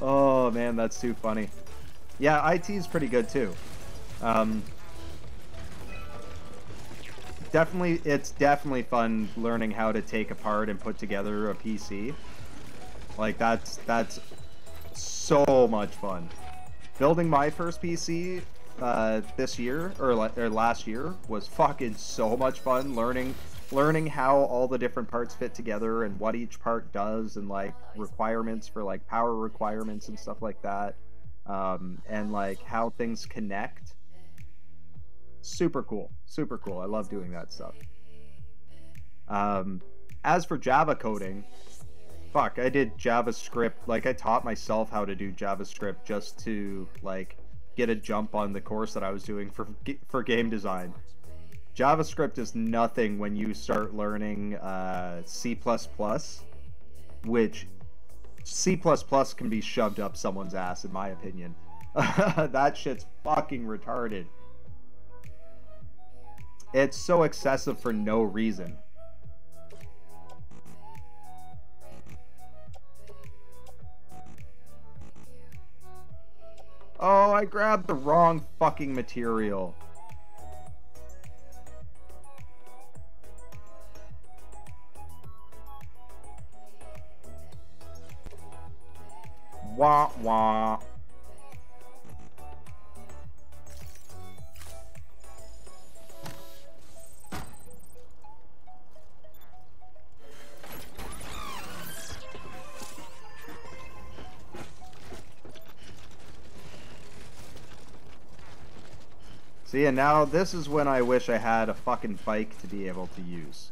Speaker 4: Oh man, that's too funny. Yeah, IT is pretty good too. It's definitely fun learning how to take apart and put together a PC. Like that's so much fun. Building my first PC this year or last year was fucking so much fun. Learning how all the different parts fit together and what each part does, and like requirements for like power requirements and stuff like that, and like how things connect. Super cool. I love doing that stuff. As for Java coding, fuck, I did JavaScript. Like I taught myself how to do JavaScript just to like get a jump on the course that I was doing for game design. JavaScript is nothing when you start learning C++, which C++ can be shoved up someone's ass, in my opinion. That shit's fucking retarded. It's so excessive for no reason. Oh, I grabbed the wrong fucking material. Wah wah. See, and now this is when I wish I had a fucking bike to be able to use.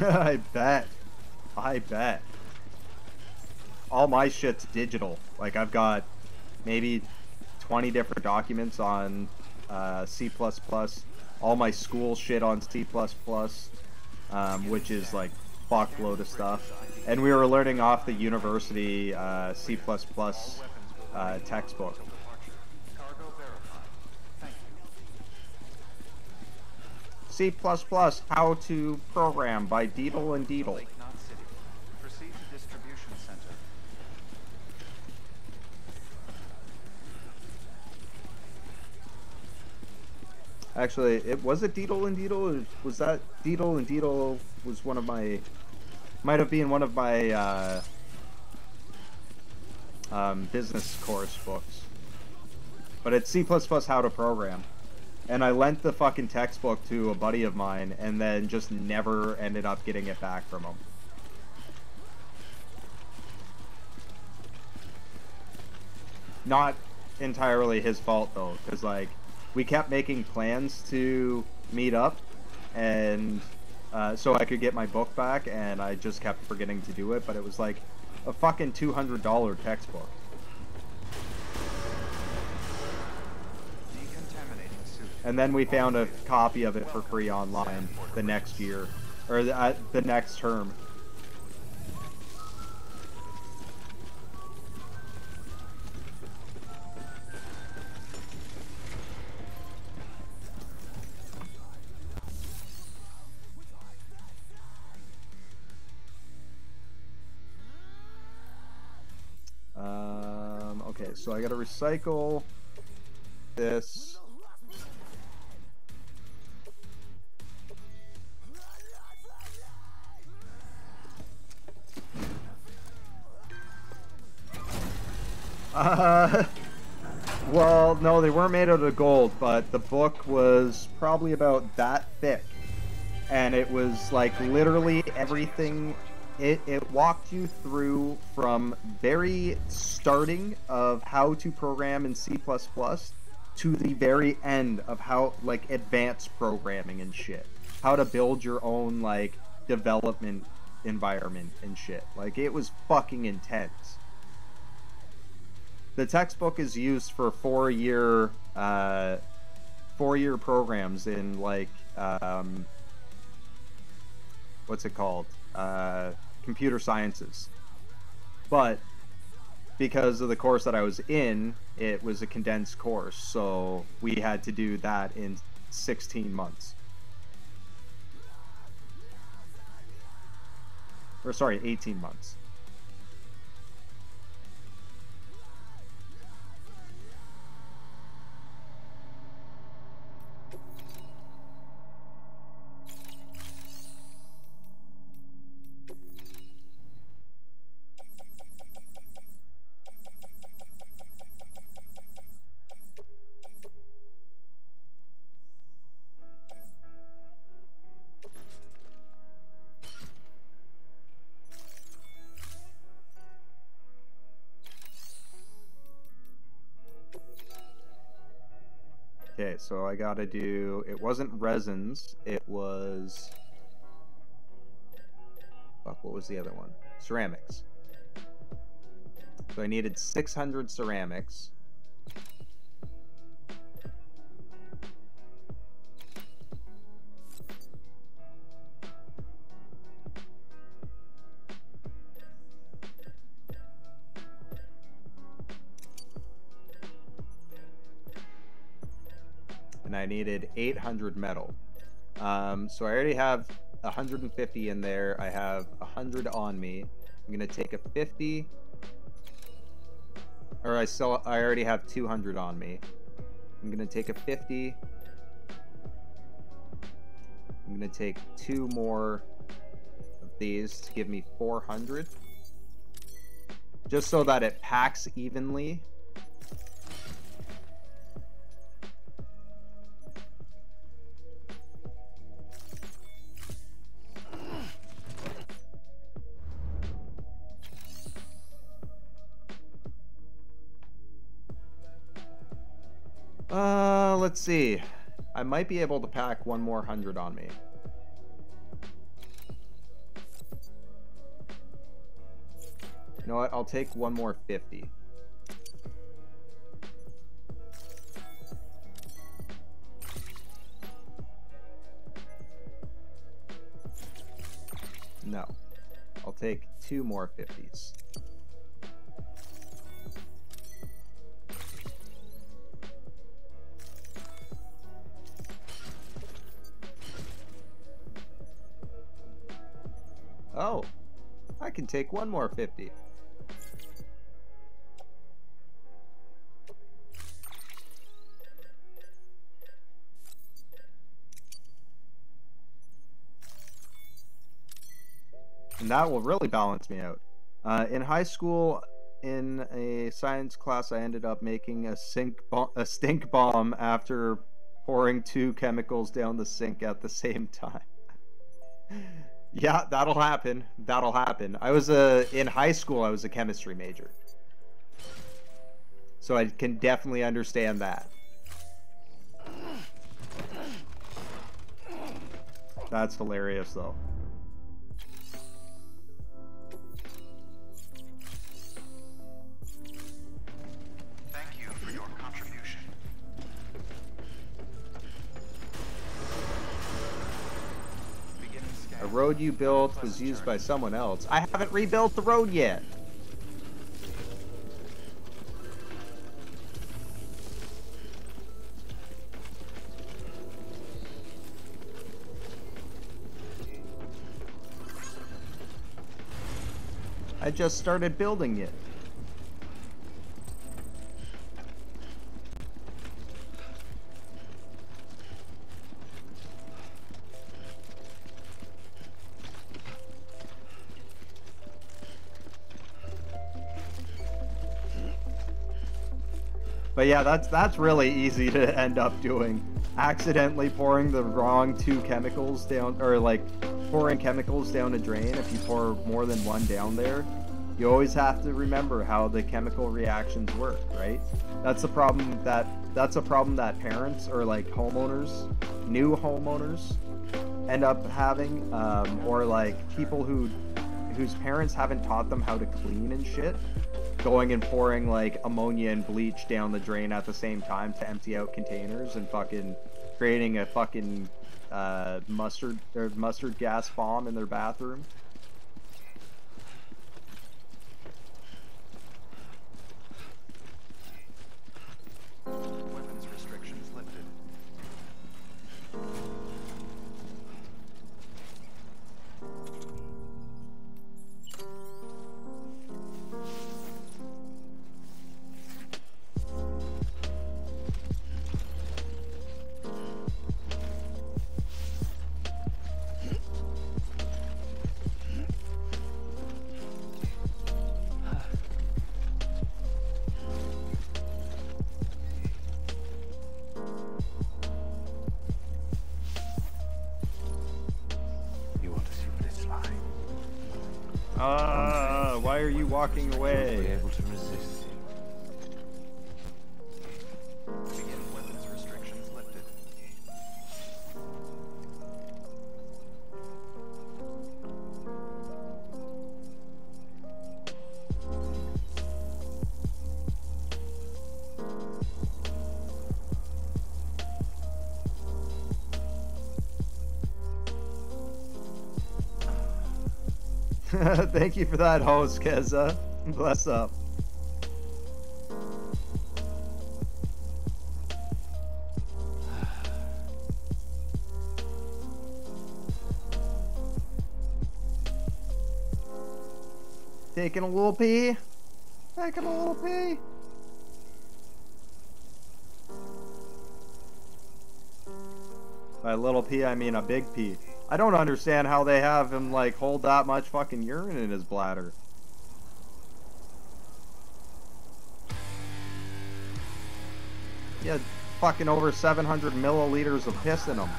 Speaker 4: I bet. I bet. All my shit's digital. Like, I've got maybe 20 different documents on C++, all my school shit on C++, which is like fuckload of stuff. And we were learning off the university C++ textbook. C++, How to Program by Deedle and Deedle.
Speaker 11: Proceed to distribution center.
Speaker 4: Actually, was it Deedle and Deedle? Or was that Deedle and Deedle was one of my, might have been one of my business course books. But it's C++ How to Program. And I lent the fucking textbook to a buddy of mine and then just never ended up getting it back from him. Not entirely his fault though, because like, we kept making plans to meet up, and so I could get my book back, and I just kept forgetting to do it, but it was like a fucking $200 textbook. And then we found a copy of it for free online the next year, or the next term. Okay, so I gotta recycle this. Well, no, they weren't made out of gold, but the book was probably about that thick. And it was like literally everything. It walked you through from very starting of how to program in C++ to the very end of how, like, advanced programming and shit. How to build your own, like, development environment and shit. Like, it was fucking intense. The textbook is used for four-year programs in, like, what's it called? Computer sciences. But because of the course that I was in, it was a condensed course, so we had to do that in 16 months. Or sorry, 18 months. Okay, so I gotta do, it wasn't resins, it was, fuck, What was the other one? Ceramics. So I needed 600 ceramics. And I needed 800 metal. So I already have 150 in there. I have 100 on me. I'm gonna take a 50. Or I already have 200 on me. I'm gonna take a 50. I'm gonna take 2 more of these to give me 400. Just so that it packs evenly. Let's see. I might be able to pack 1 more 100 on me. You know what? I'll take 1 more 50. No. I'll take 2 more 50s. Oh, I can take 1 more 50. And that will really balance me out. In high school, in a science class, I ended up making a stink bomb after pouring 2 chemicals down the sink at the same time. Yeah, that'll happen. That'll happen. I was in high school, I was a chemistry major. So I can definitely understand that. That's hilarious, though.
Speaker 11: Thank you for your contribution.
Speaker 4: A road you built was used by someone else. I haven't rebuilt the road yet. I just started building it. But yeah, that's really easy to end up doing. Accidentally pouring the wrong 2 chemicals down, or like pouring chemicals down a drain. If you pour more than 1 down there, you always have to remember how the chemical reactions work, right? That's a problem that parents or like homeowners, new homeowners, end up having, or like people whose parents haven't taught them how to clean and shit. Going and pouring like ammonia and bleach down the drain at the same time to empty out containers and fucking creating a fucking mustard gas bomb in their bathroom.
Speaker 11: Weapons restrictions lifted.
Speaker 4: Why are you walking away?
Speaker 6: Able to resist.
Speaker 11: Begin weapons restrictions lifted.
Speaker 4: Thank you for that, host, Keza. Bless up. Taking a little pee. Taking a little pee. By little pee, I mean a big pee. I don't understand how they have him, like, hold that much fucking urine in his bladder. He had fucking over 700 milliliters of piss in him.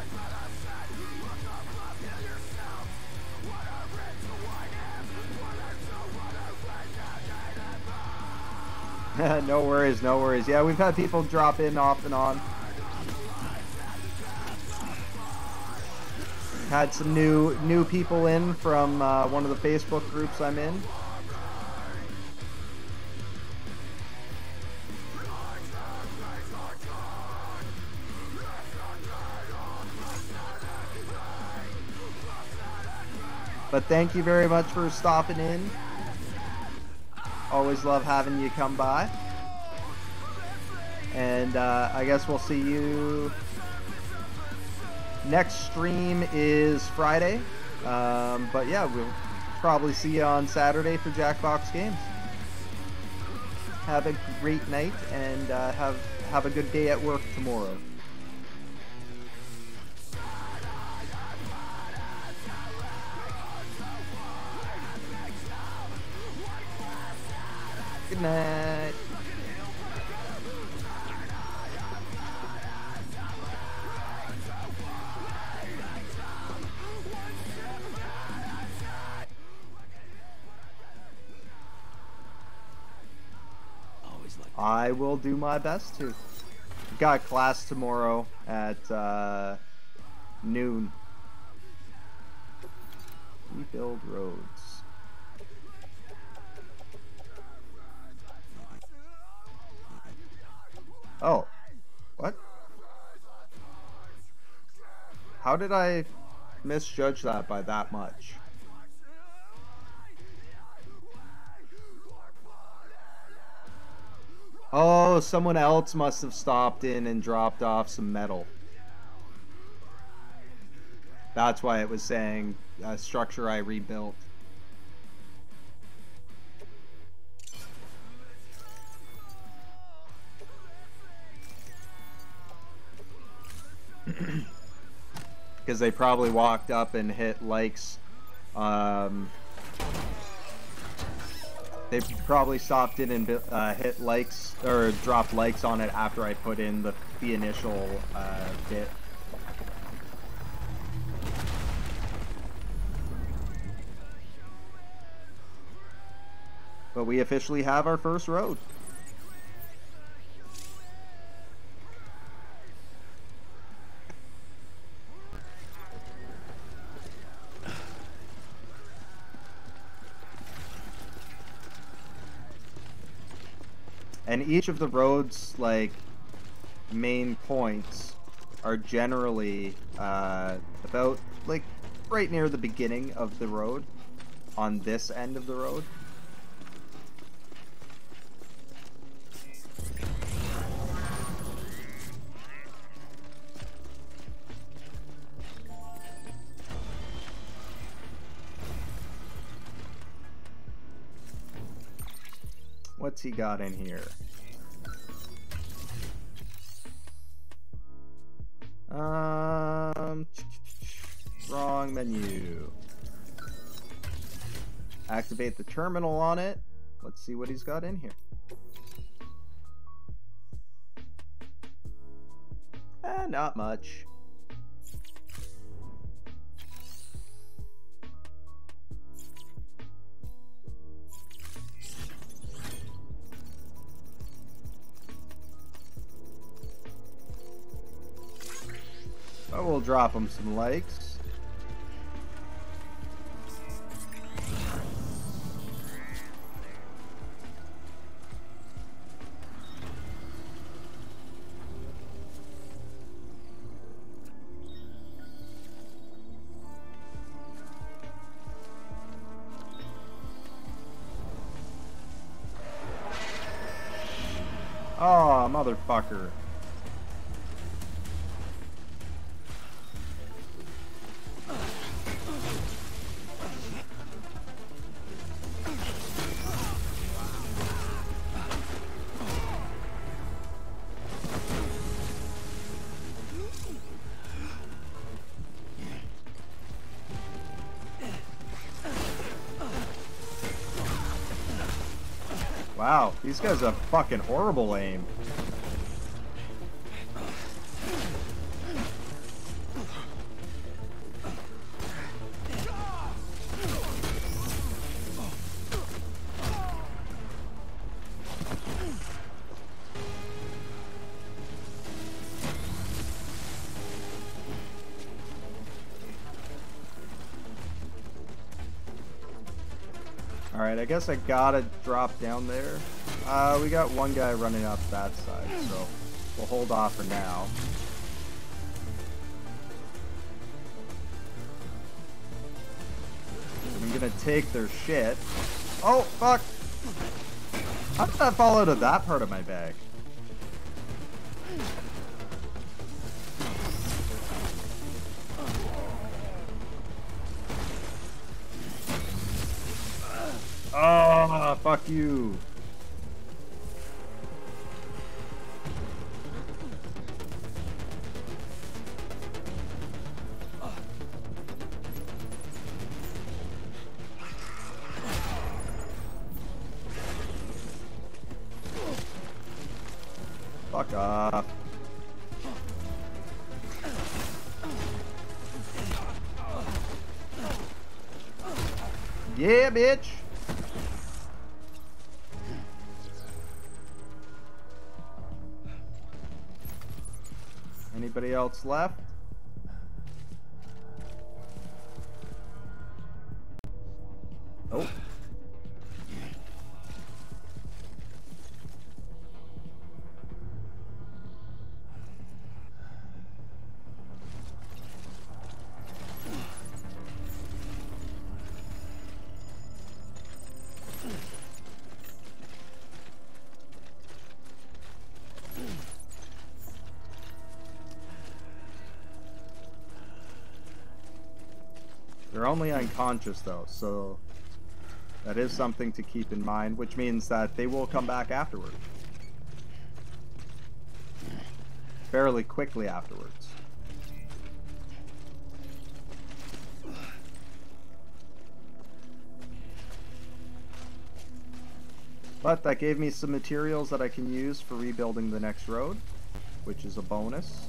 Speaker 4: No worries, no worries. Yeah, we've had people drop in off and on. Had some new people in from one of the Facebook groups I'm in. But thank you very much for stopping in. Always love having you come by. And I guess we'll see you. Next stream is Friday. But yeah, we'll probably see you on Saturday for Jackbox Games. Have a great night and have a good day at work tomorrow. Good night. I will do my best to. Got class tomorrow at noon. Rebuild roads. Oh, what? How did I misjudge that by that much? Oh, someone else must have stopped in and dropped off some metal. That's why it was saying structure I rebuilt. Because they probably walked up and hit likes. They probably stopped in and hit likes or dropped likes on it after I put in the initial bit. But we officially have our first road. And each of the roads, like, main points are generally about, like, right near the beginning of the road on this end of the road. What's he got in here? Wrong menu. Activate the terminal on it. Let's see what he's got in here. Not much. But we'll drop him some likes. Oh, motherfucker. Wow, these guys have fucking horrible aim. Alright, I guess I gotta drop down there. We got one guy running up that side, so we'll hold off for now. I'm gonna take their shit. Oh, fuck! How did that fall out of that part of my bag? Oh, fuck you. Fuck off. Yeah, bitch. Anybody else left? Oh. They're only unconscious though, so that is something to keep in mind, which means that they will come back afterward. Fairly quickly afterwards. But that gave me some materials that I can use for rebuilding the next road, which is a bonus.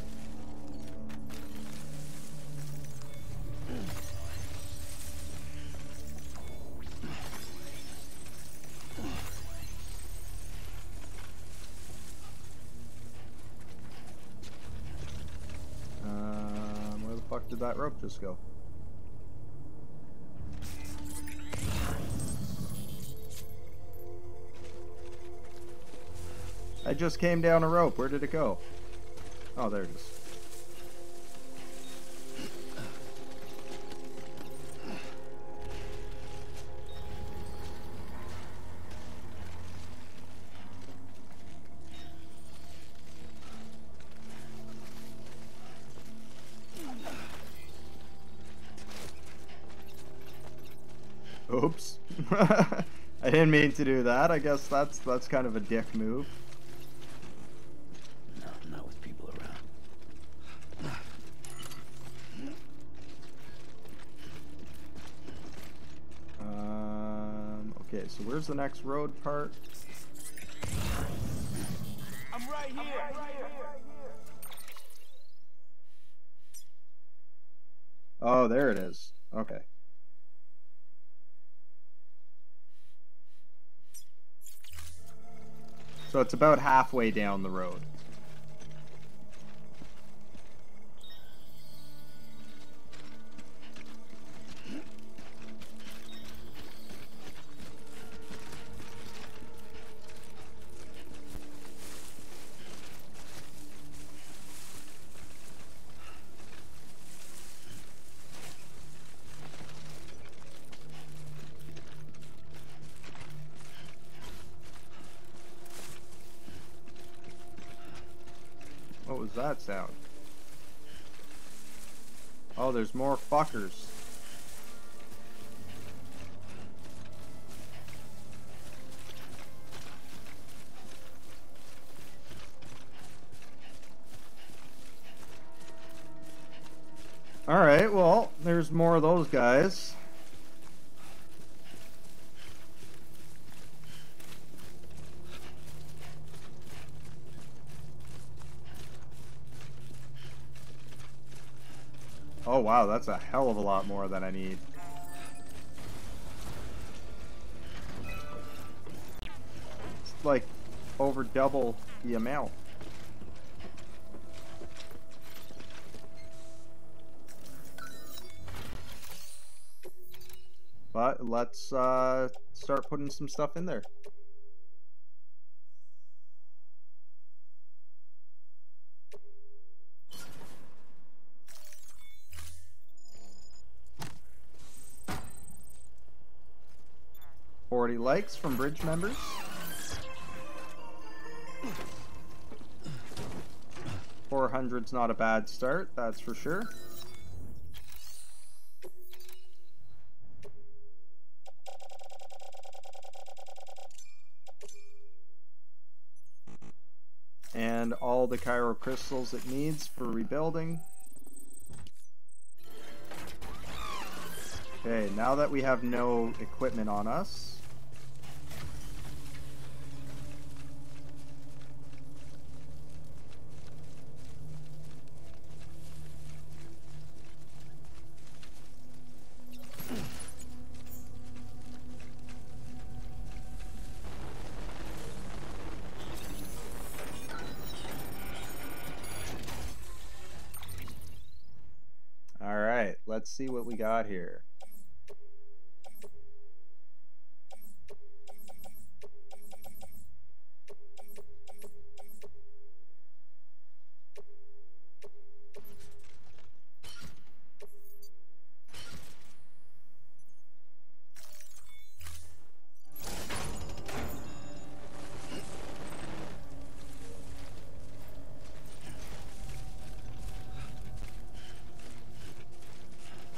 Speaker 4: Where the fuck did that rope just go? I just came down a rope. Where did it go? Oh, there it is. Oops. I didn't mean to do that. I guess that's kind of a dick move.
Speaker 6: No, not with people
Speaker 4: around. Okay, so where's the next road part?
Speaker 2: I'm right here.
Speaker 4: Oh, there it is. Okay. So it's about halfway down the road. was that sound? Oh, there's more fuckers. Alright, well, there's more of those guys. Oh wow, that's a hell of a lot more than I need. It's like over double the amount. But let's start putting some stuff in there. Likes from bridge members. $400's not a bad start, that's for sure. And all the Cairo crystals it needs for rebuilding. Okay, now that we have no equipment on us, let's see what we got here.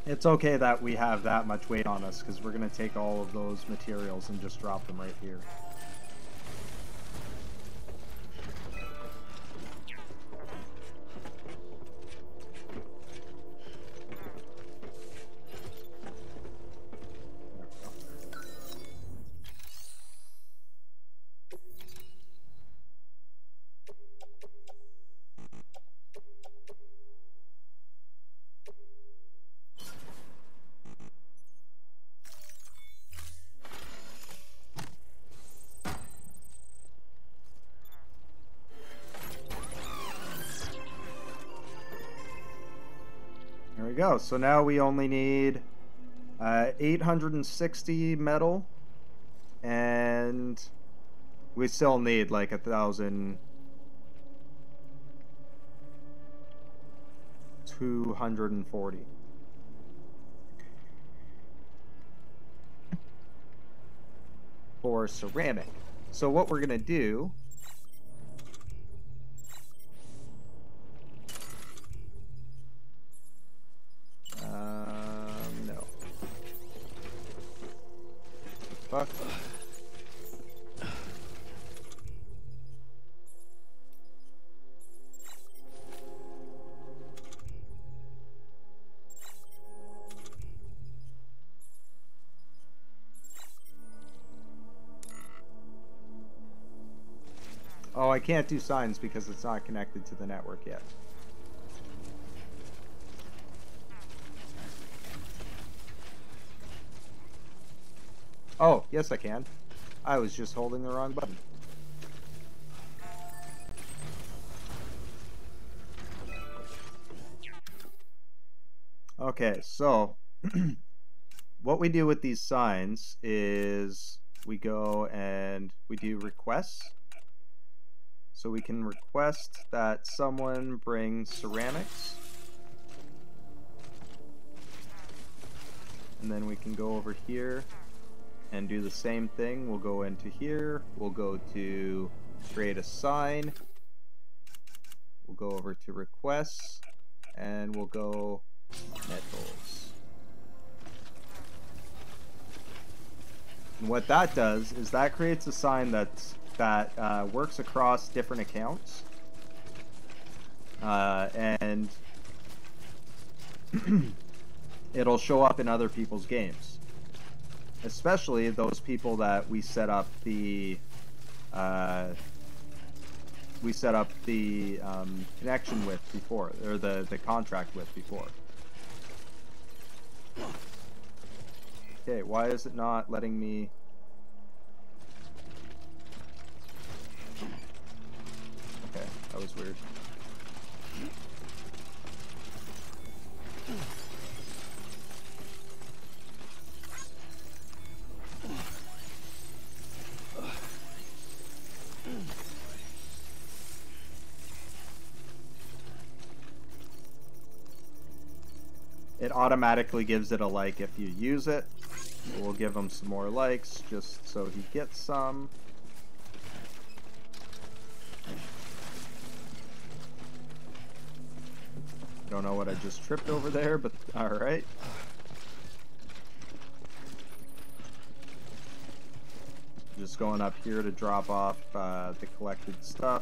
Speaker 4: It's okay that we have that much weight on us, because we're going to take all of those materials and just drop them right here. There we go. So now we only need 860 metal, and we still need like 1,240 for ceramic. So what we're gonna do no. Fuck. Oh, I can't do signs because it's not connected to the network yet. Oh, yes I can. I was just holding the wrong button. Okay, so what we do with these signs is we go and we do requests. So we can request that someone bring ceramics. And then we can go over here and do the same thing. We'll go into here, we'll go to create a sign, We'll go over to requests, and we'll go metals. And what that does is that creates a sign that works across different accounts, and it'll show up in other people's games, especially those people that we set up the connection with before, or the contract with before. Okay, why is it not letting me? Okay, that was weird. It automatically gives it a like if you use it. We'll give him some more likes just so he gets some. Don't know what I just tripped over there, but alright. Just going up here to drop off the collected stuff.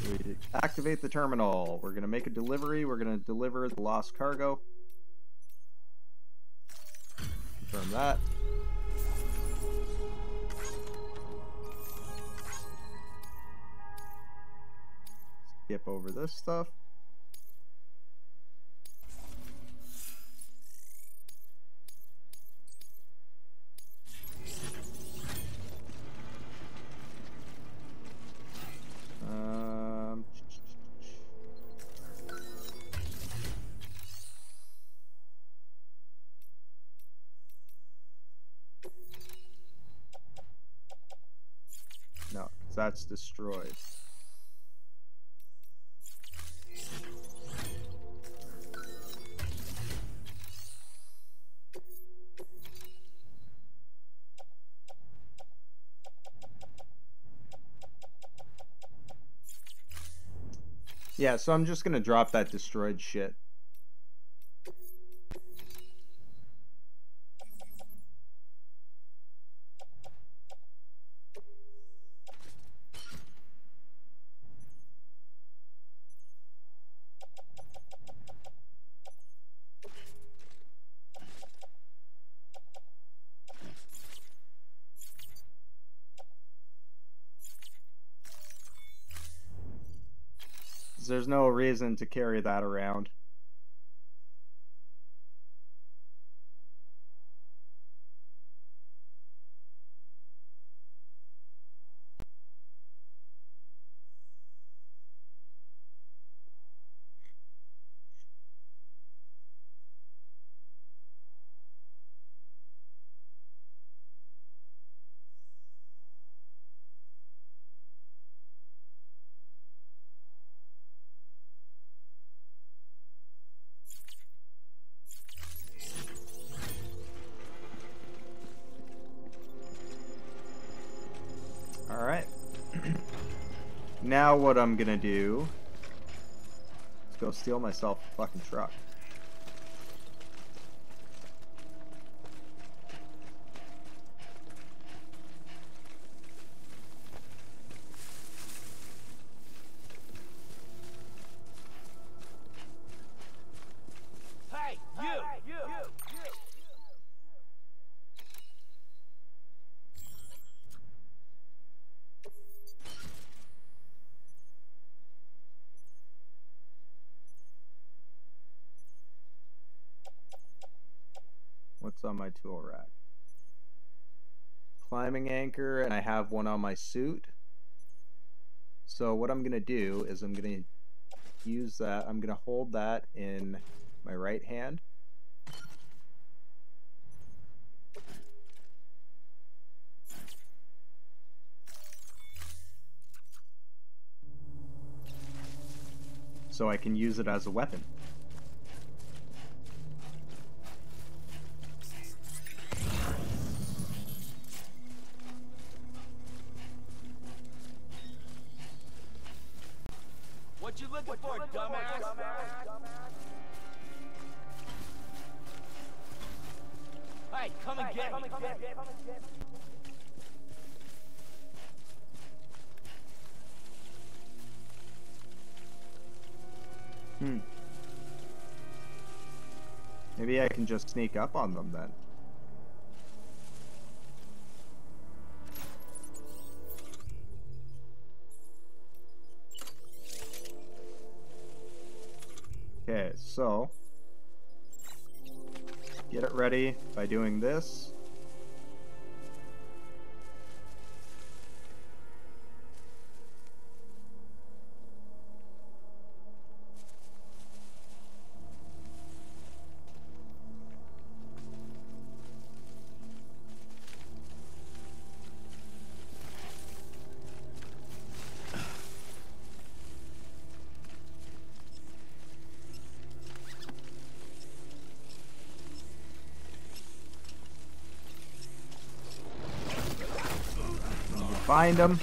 Speaker 4: We activate the terminal. We're going to make a delivery. We're going to deliver the lost cargo. Confirm that. Skip over this stuff. No, that's destroyed. Yeah, so I'm just gonna drop that destroyed shit. There's no reason to carry that around. Alright. Now what I'm gonna do is go steal myself a fucking truck.
Speaker 3: Hey, you!
Speaker 4: What's on my tool rack? Climbing anchor, and I have one on my suit. So what I'm gonna do is I'm gonna use that. I'm gonna hold that in my right hand. So I can use it as a weapon.
Speaker 12: Hey, come and get me.
Speaker 4: Maybe I can just sneak up on them then. Okay, so get it ready by doing this. Find them.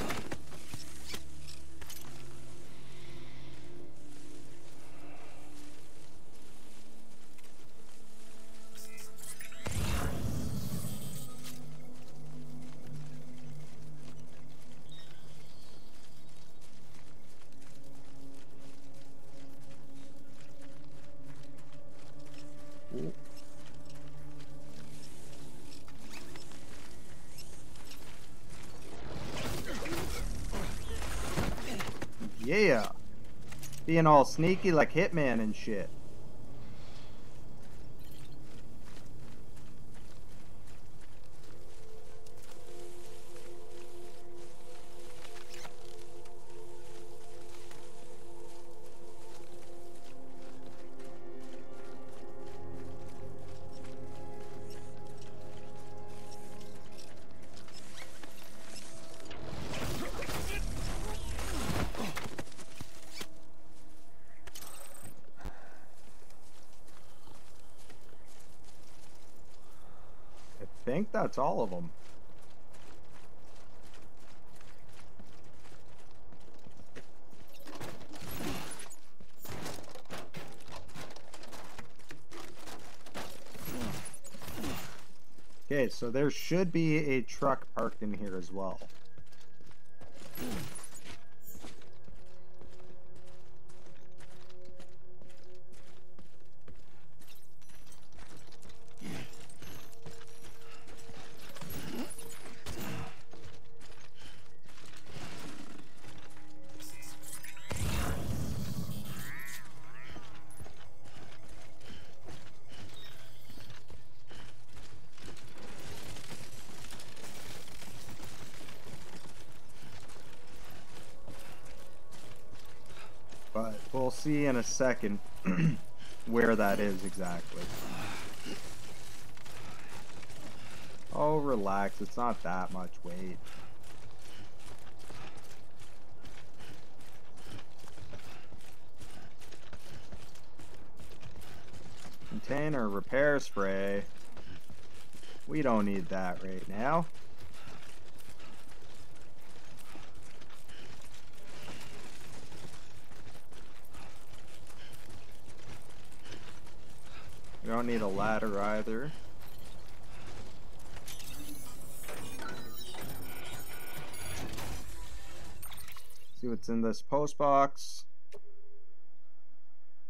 Speaker 4: Yeah. Being all sneaky like Hitman and shit. I think that's all of them. Okay, so there should be a truck parked in here as well. But we'll see in a second where that is exactly. Oh, relax. It's not that much weight. Container repair spray. We don't need that right now. We don't need a ladder either. See what's in this post box.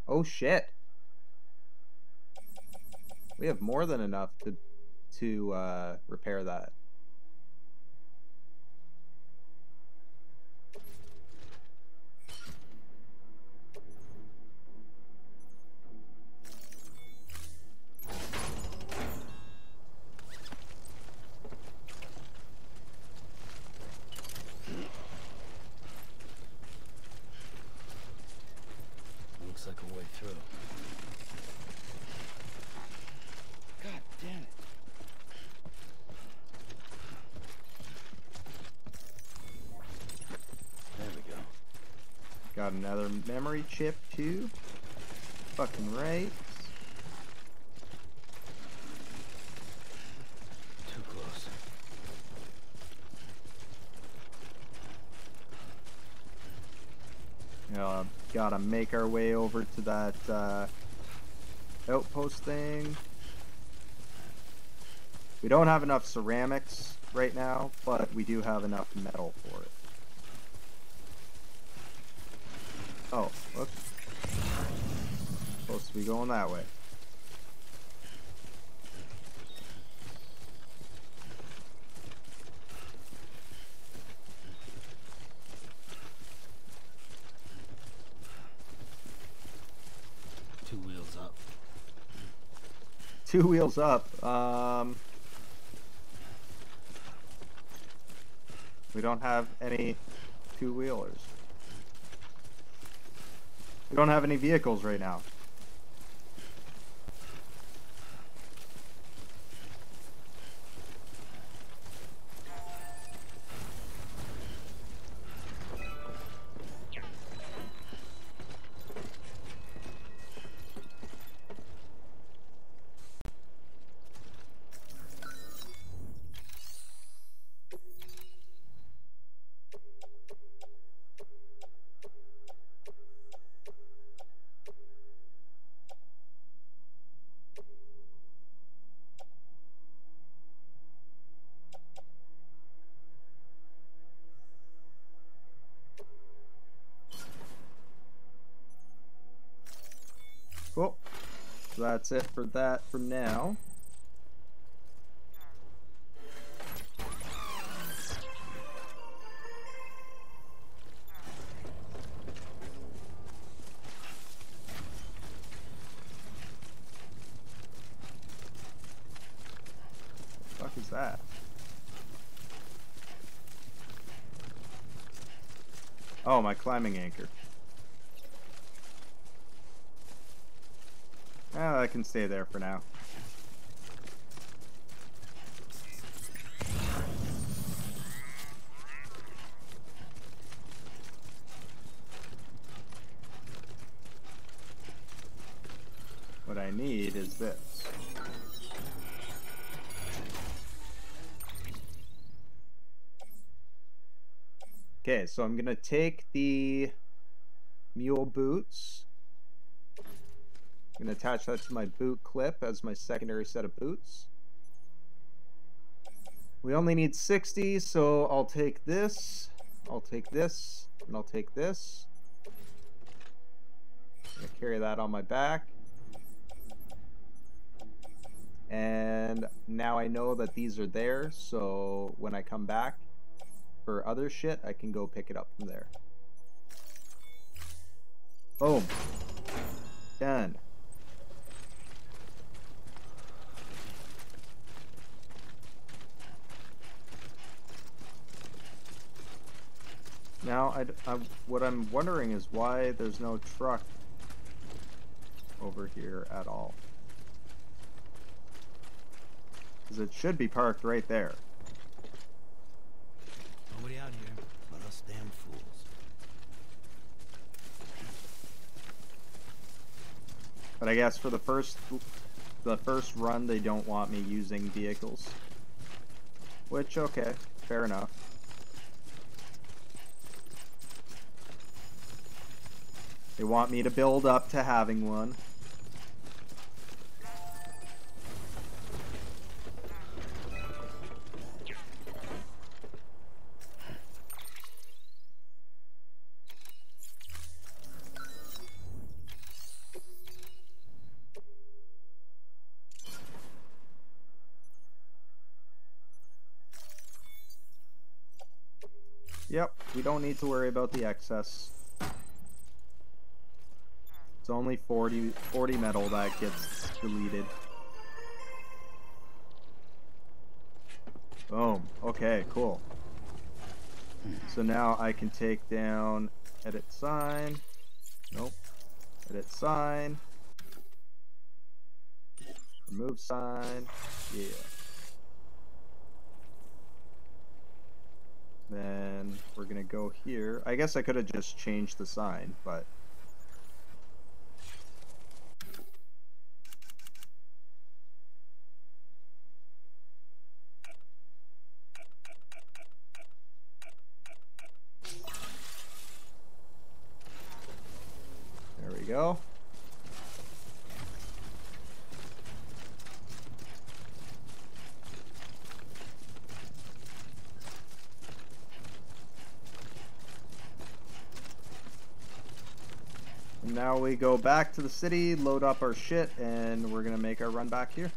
Speaker 4: Oh shit. We have more than enough to repair that.
Speaker 6: Looks like a way through. God damn it. There we go.
Speaker 4: Got another memory chip too. Fucking right.
Speaker 6: Too close.
Speaker 4: Gotta make our way over to that outpost thing. We don't have enough ceramics right now, but we do have enough metal for it. Oh, whoops. Supposed to be going that way.
Speaker 6: Two wheels up.
Speaker 4: Two wheels up. We don't have any two-wheelers. We don't have any vehicles right now. Cool. So that's it for that for now. What the fuck is that? Oh, my climbing anchor. Oh, I can stay there for now. What I need is this. Okay, so I'm gonna take the mule boots. I'm going to attach that to my boot clip as my secondary set of boots. We only need 60, so I'll take this, I'll take this, and I'll take this. I'm going to carry that on my back. And now I know that these are there, so when I come back for other shit, I can go pick it up from there. Boom. Done. Now, what I'm wondering is why there's no truck over here at all. Because it should be parked right there.
Speaker 6: Nobody out here but us damn fools.
Speaker 4: But I guess for the first run, they don't want me using vehicles. Which, okay, fair enough. They want me to build up to having one. Yep, we don't need to worry about the excess. It's only 40 metal that gets deleted. Boom. Okay, cool. So now I can take down edit sign. Nope. Edit sign. Remove sign. Yeah. Then we're gonna go here. I guess I could have just changed the sign, but go. And now we go back to the city, load up our shit, and we're gonna make our run back here.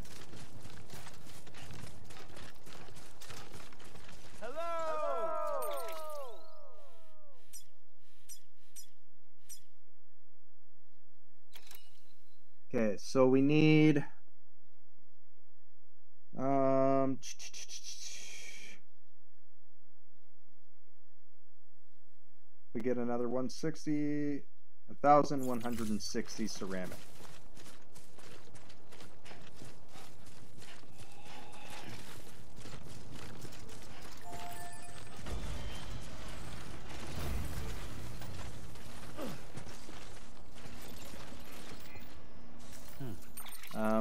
Speaker 4: Okay, so we need we get another 160, 1,160 ceramic.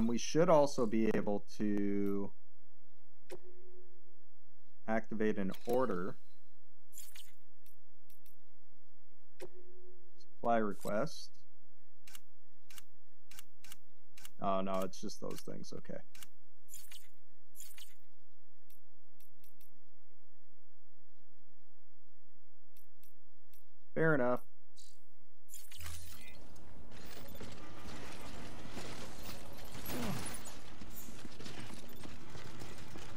Speaker 4: We should also be able to activate an order. Supply request. Oh no, it's just those things, okay. Fair enough.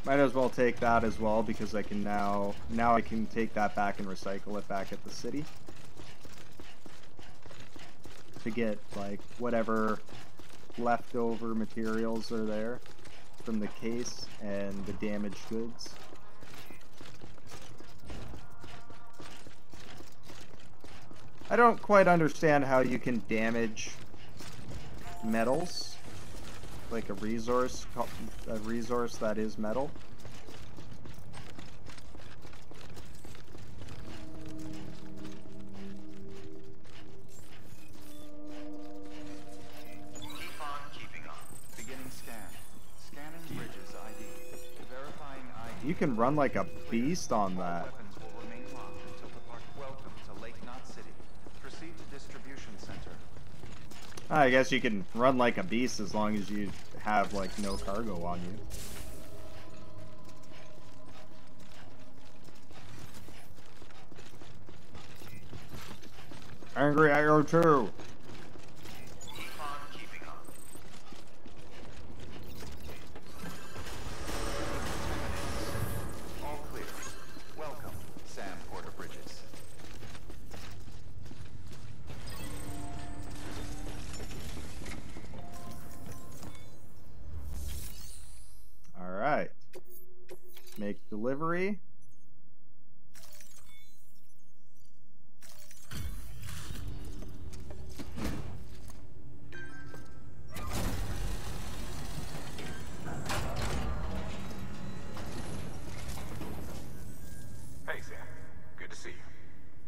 Speaker 4: Might as well take that as well, because I can now I can take that back and recycle it back at the city to get like whatever leftover materials are there from the case and the damaged goods. I don't quite understand how you can damage metals, like a resource that is metal.
Speaker 11: Keep on keeping on. Beginning scan. Scanning bridges ID. Verifying ID.
Speaker 4: You can run like a beast on that.
Speaker 11: Weapons will remain locked until depart. Welcome to Lake Knot City. Proceed to distribution center.
Speaker 4: I guess you can run like a beast as long as you have like no cargo on you. Angry IO2.
Speaker 11: Keep on keeping on. All clear. Welcome, Sam Porter Bridges.
Speaker 4: All right. Make delivery.
Speaker 10: Hey, Sam. Good to see you.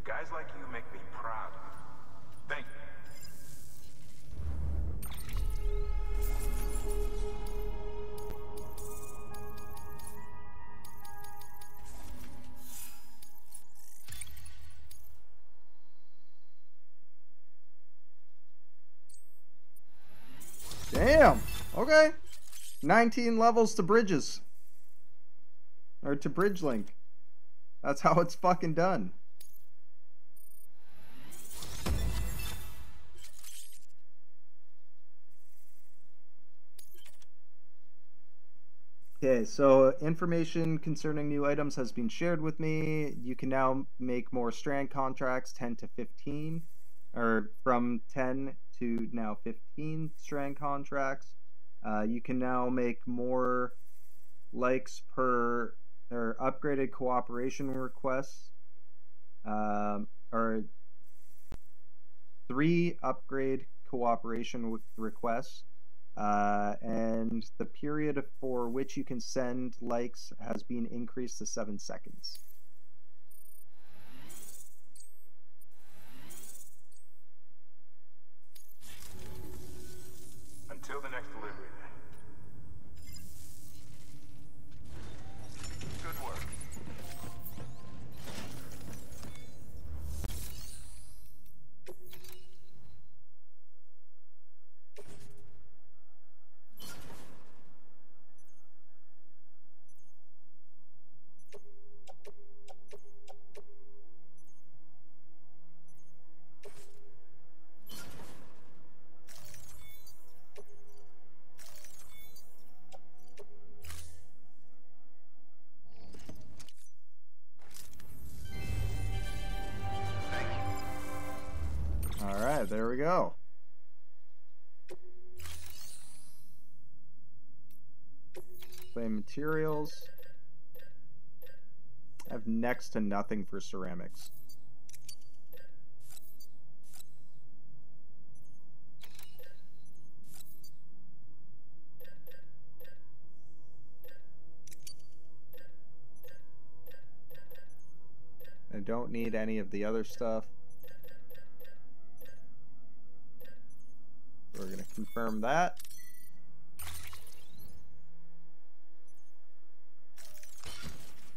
Speaker 10: Guys like you make me proud. Thank you.
Speaker 4: Damn. Okay. 19 levels to bridges. Or to bridge link. That's how it's fucking done. Okay, so information concerning new items has been shared with me. You can now make more strand contracts, 10 to 15, or from 10 to now 15 strand contracts. You can now make more likes per or upgraded cooperation requests, or 3 upgrade cooperation requests. And the period for which you can send likes has been increased to 7 seconds.
Speaker 10: Until the next delivery, then.
Speaker 11: Good work.
Speaker 4: go. Clay materials. I have next to nothing for ceramics. I don't need any of the other stuff. We're going to confirm that.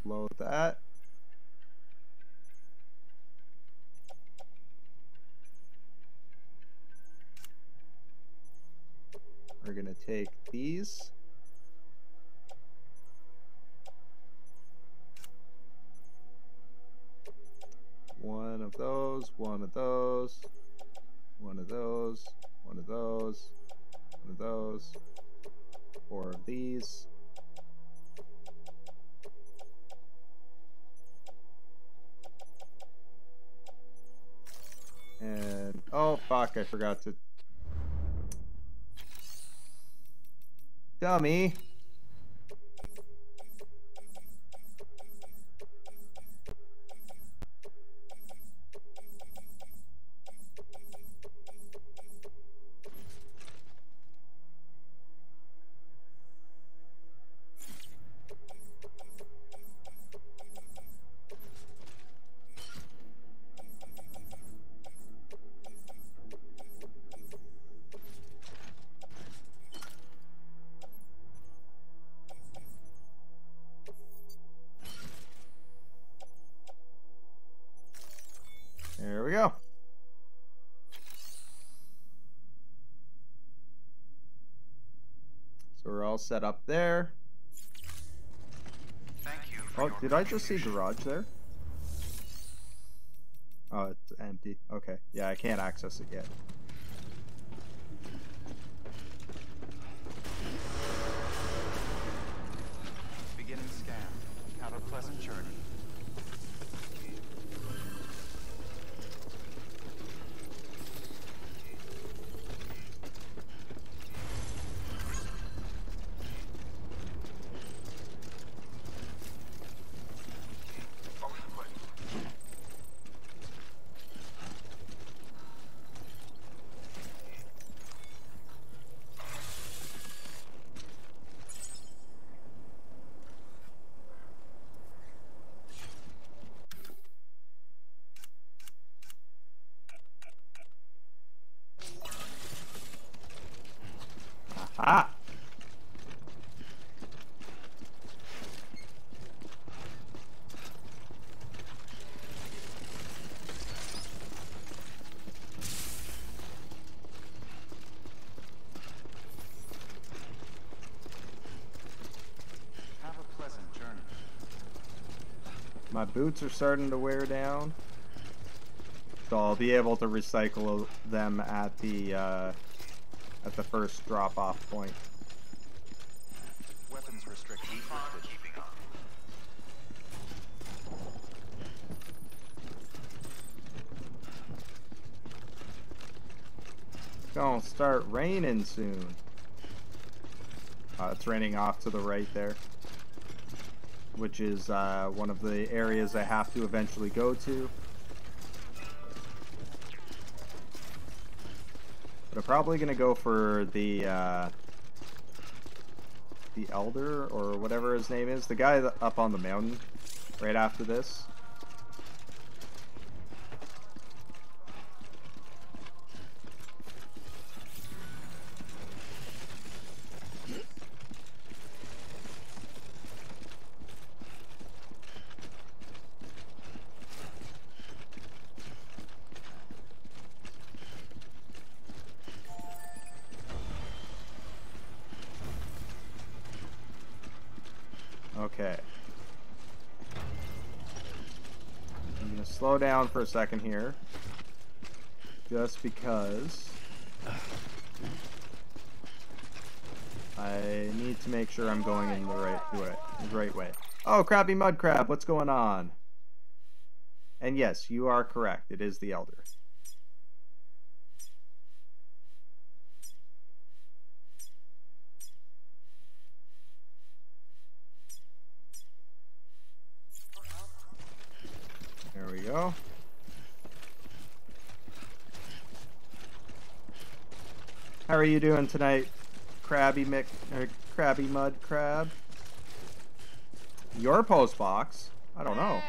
Speaker 4: Load that. We're going to take these. One of those, one of those, one of those, one of those, one of those, 4 of these. And, oh fuck, I forgot to... Dummy! There we go. So we're all set up there.
Speaker 11: Thank you.
Speaker 4: Oh, did I just see garage there? Oh, it's empty. Okay. Yeah, I can't access it yet.
Speaker 11: Beginning scan. Have a pleasant journey.
Speaker 4: Ah!
Speaker 11: Have a pleasant journey.
Speaker 4: My boots are starting to wear down. So I'll be able to recycle them at the first drop-off point.
Speaker 11: Weapons restriction lifted. Keeping up.
Speaker 4: It's gonna start raining soon. It's raining off to the right there, which is one of the areas I have to eventually go to. But I'm probably gonna go for the elder or whatever his name is, the guy up on the mountain right after this. Okay. I'm gonna slow down for a second here, just because I need to make sure I'm going in the right way. Oh, crappy mud crab, what's going on? And yes, you are correct. It is the elder. go. How are you doing tonight, Krabby Mud Crab? Your post box? I don't know.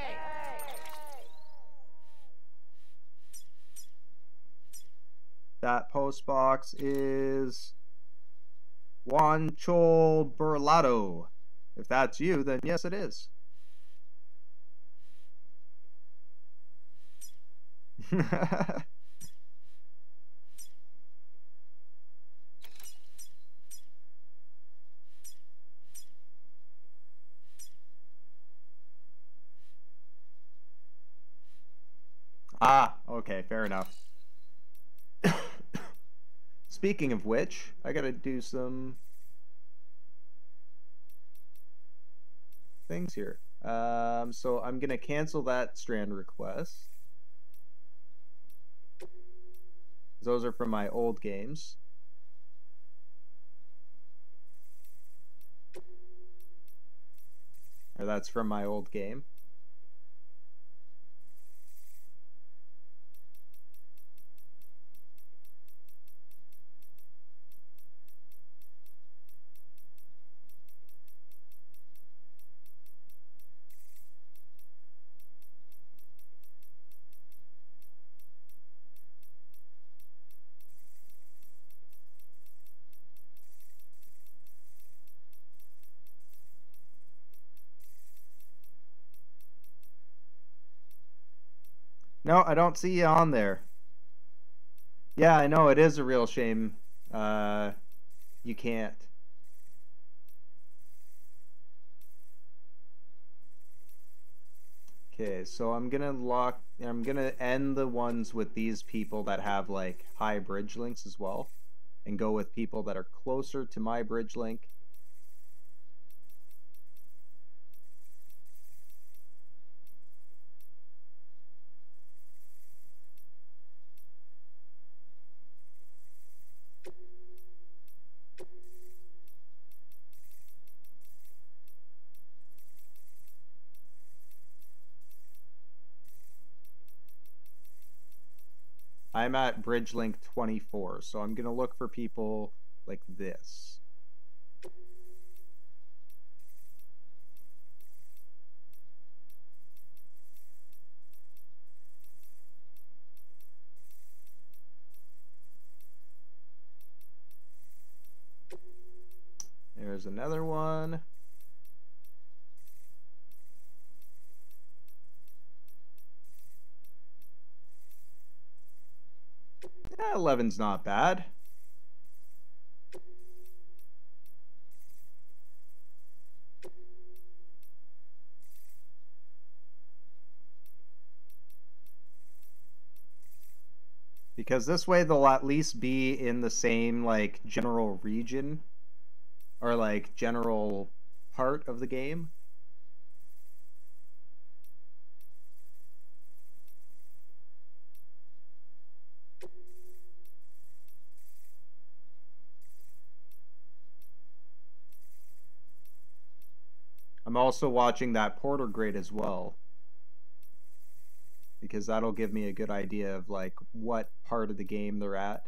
Speaker 4: That post box is Juancho Burlado. If that's you, then yes, it is. Ah, okay, fair enough. Speaking of which, I gotta do some things here. So I'm gonna cancel that strand request. Those are from my old games. Or that's from my old game. No, I don't see you on there. Yeah, I know, it is a real shame. You can't. Okay, so I'm gonna end the ones with these people that have like high bridge links as well, and go with people that are closer to my bridge link. I'm at bridge link 24, so I'm gonna look for people like this. There's another one. Yeah, 11's not bad. Because this way they'll at least be in the same like general region or like general part of the game. I'm also watching that Porter grade as well, because that'll give me a good idea of like what part of the game they're at.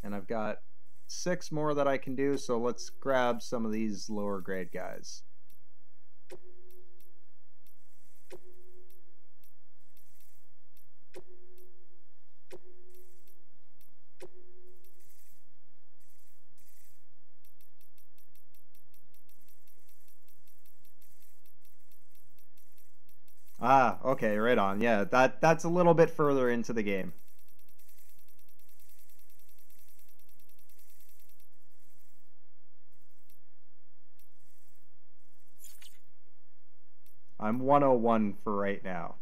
Speaker 4: And I've got 6 more that I can do, so let's grab some of these lower grade guys. Ah, okay, right on. Yeah, that's a little bit further into the game. I'm 101 for right now.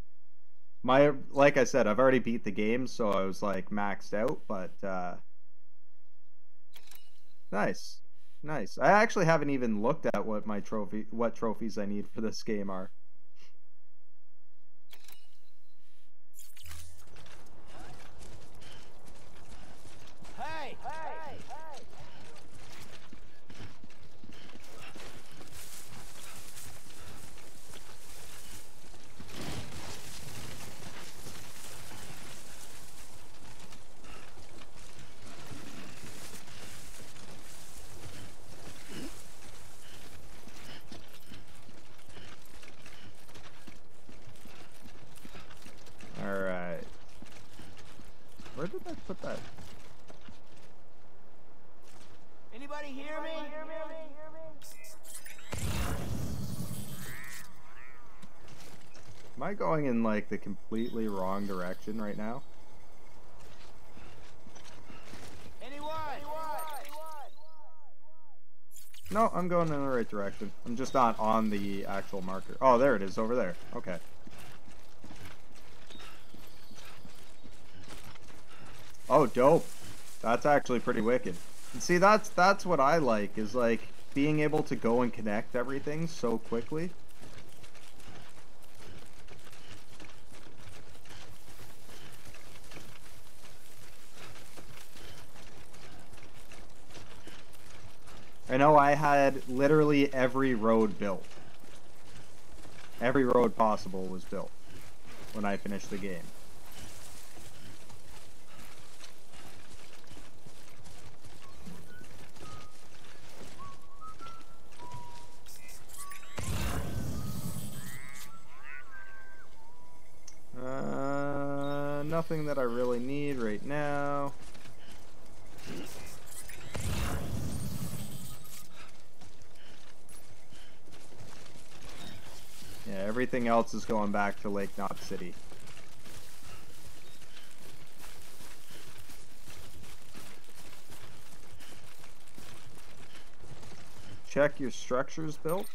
Speaker 4: like I said, I've already beat the game, so I was like maxed out, but nice. Nice. I actually haven't even looked at what trophies I need for this game are.
Speaker 12: Hey! Hey! Hey!
Speaker 4: Alright. Where did I put that?
Speaker 12: Anybody hear me?
Speaker 4: Am I going in like the completely wrong direction right now?
Speaker 12: Anyone?
Speaker 4: No, I'm going in the right direction. I'm just not on the actual marker. Oh, there it is, over there. Okay. Oh, dope. That's actually pretty wicked. And see, that's what I like, is like being able to go and connect everything so quickly. I know I had literally every road built. Every road possible was built when I finished the game. Nothing that I really need right now. Yeah, everything else is going back to Lake Knot City. Check your structures built.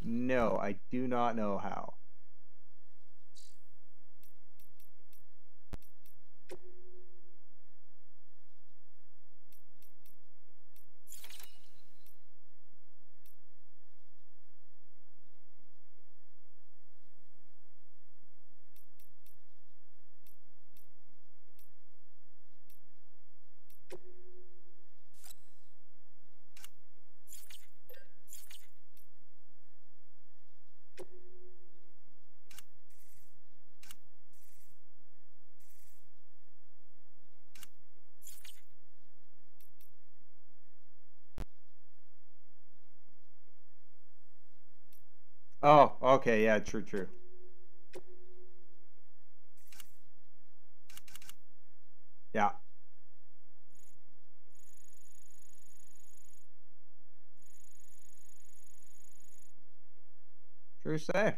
Speaker 4: No, I do not know how. Oh, okay, yeah, true. Yeah. True say.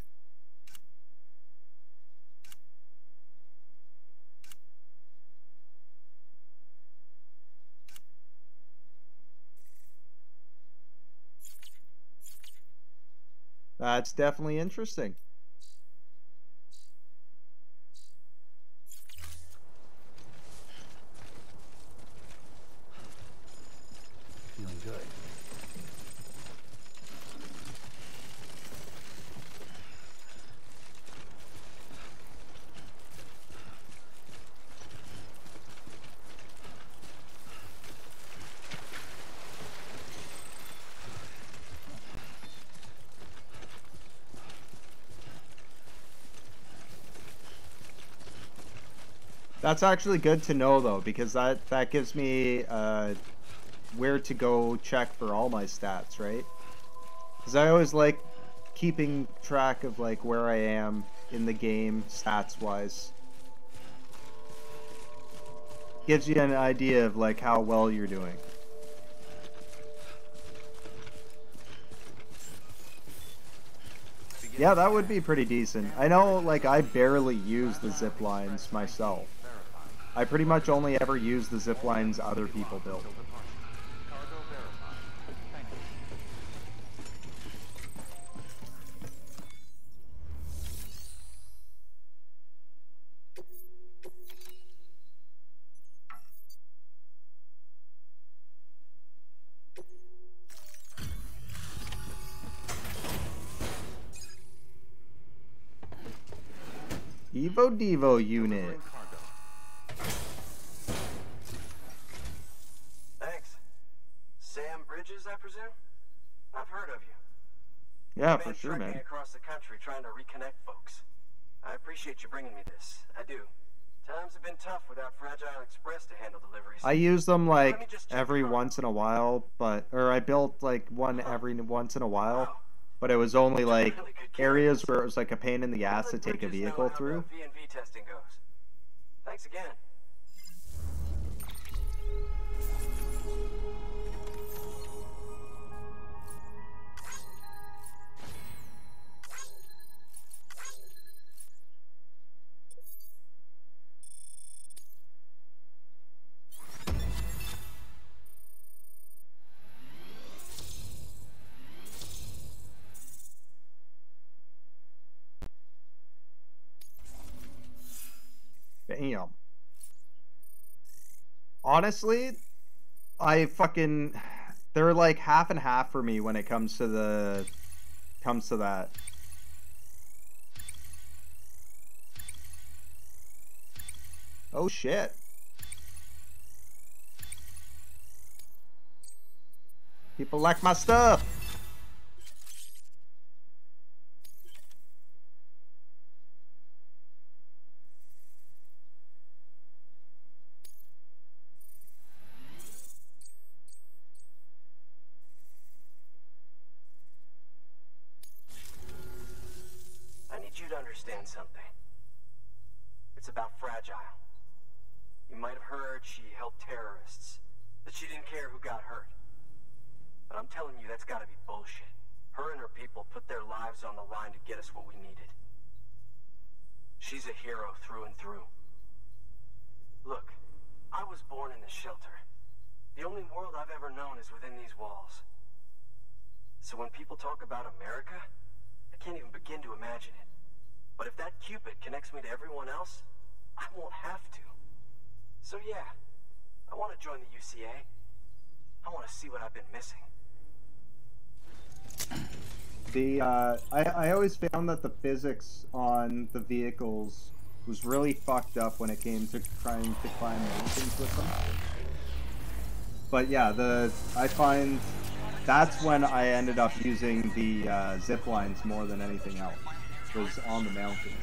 Speaker 4: That's definitely interesting.
Speaker 6: Feeling good.
Speaker 4: That's actually good to know though, because that gives me where to go check for all my stats, right? Because I always like keeping track of like where I am in the game stats wise. Gives you an idea of like how well you're doing. Yeah, that would be pretty decent. I know, like, I barely use the zip lines myself. I pretty much only ever use the zip lines other people build. Evo Devo unit.
Speaker 13: Thanks. Sam Bridges, I presume? I've heard of you.
Speaker 4: Yeah,
Speaker 13: You've
Speaker 4: for
Speaker 13: been
Speaker 4: sure,
Speaker 13: trekking
Speaker 4: man.
Speaker 13: across the country trying to reconnect folks. I appreciate you bringing me this. I do. Times have been tough without Fragile Express to handle deliveries.
Speaker 4: I use them
Speaker 13: Let me
Speaker 4: like
Speaker 13: just check
Speaker 4: every
Speaker 13: the cargo.
Speaker 4: once in a while, or I built like one every once in a while, but it was only like areas where it was like a pain in the ass to take a vehicle through.
Speaker 13: V&V testing goes. Thanks again.
Speaker 4: Damn. Honestly, they're like half and half for me when it comes to that. Oh shit. People like my stuff.
Speaker 13: I need you to understand something. It's about Fragile. You might have heard she helped terrorists, that she didn't care who got hurt. But I'm telling you, that's gotta be bullshit. Her and her people put their lives on the line to get us what we needed. She's a hero through and through. Look, I was born in this shelter. The only world I've ever known is within these walls. So when people talk about America, I can't even begin to imagine it. But if that Cupid connects me to everyone else, I won't have to. So yeah, I want to join the UCA. I want to see what I've been missing.
Speaker 4: I always found that the physics on the vehicles was really fucked up when it came to trying to climb mountains with them. But yeah, I find that's when I ended up using the zip lines more than anything else, was on the mountains.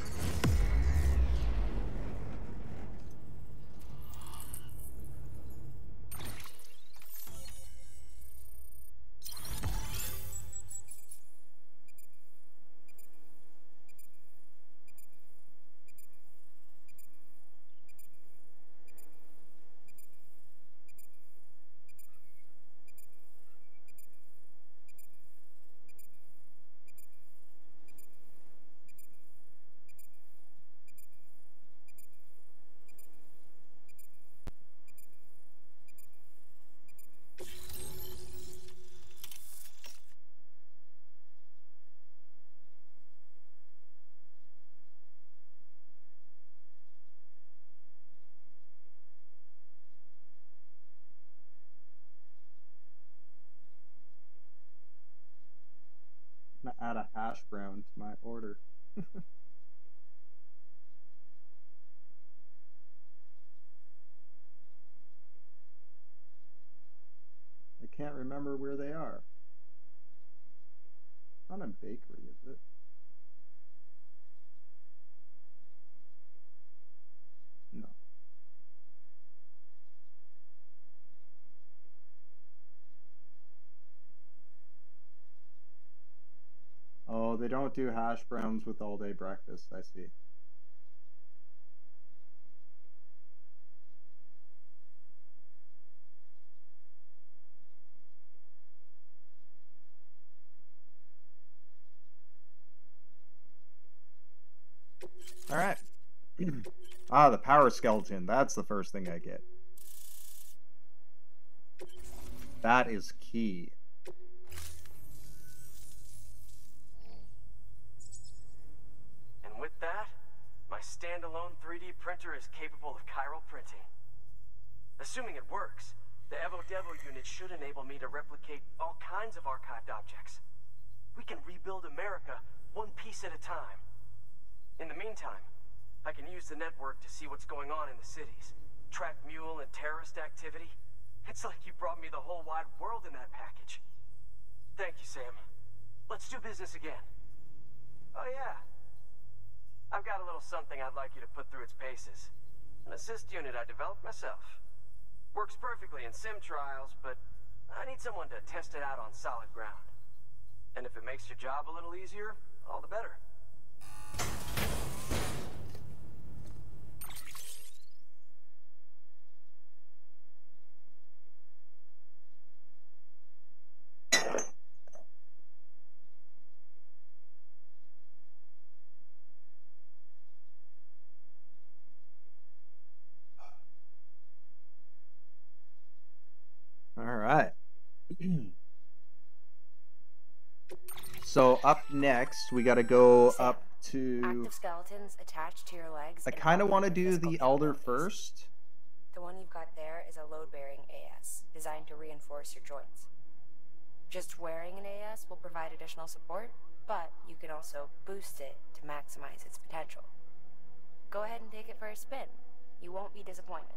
Speaker 4: I'm gonna add a hash brown to my order. I can't remember where they are. Not a bakery, is it? No. Oh, they don't do hash browns with all-day breakfast, I see. Ah, the power skeleton. That's the first thing I get. That is key.
Speaker 13: And with that, my standalone 3D printer is capable of chiral printing. Assuming it works, the Evo-Devo unit should enable me to replicate all kinds of archived objects. We can rebuild America one piece at a time. In the meantime, I can use the network to see what's going on in the cities, track mule and terrorist activity. It's like you brought me the whole wide world in that package. Thank you, Sam. Let's do business again. Oh yeah. I've got a little something I'd like you to put through its paces. An assist unit I developed myself. Works perfectly in sim trials, but I need someone to test it out on solid ground. And if it makes your job a little easier, all the better.
Speaker 4: All right. So up next, we got to go
Speaker 5: Sam,
Speaker 4: up to...
Speaker 5: active skeletons attached to your legs.
Speaker 4: I
Speaker 5: and
Speaker 4: kind of
Speaker 5: up
Speaker 4: want to
Speaker 5: your
Speaker 4: do
Speaker 5: physical
Speaker 4: the Elder
Speaker 5: capabilities.
Speaker 4: first.
Speaker 5: The one you've got there is a load-bearing AS, designed to reinforce your joints. Just wearing an AS will provide additional support, but you can also boost it to maximize its potential. Go ahead and take it for a spin. You won't be disappointed.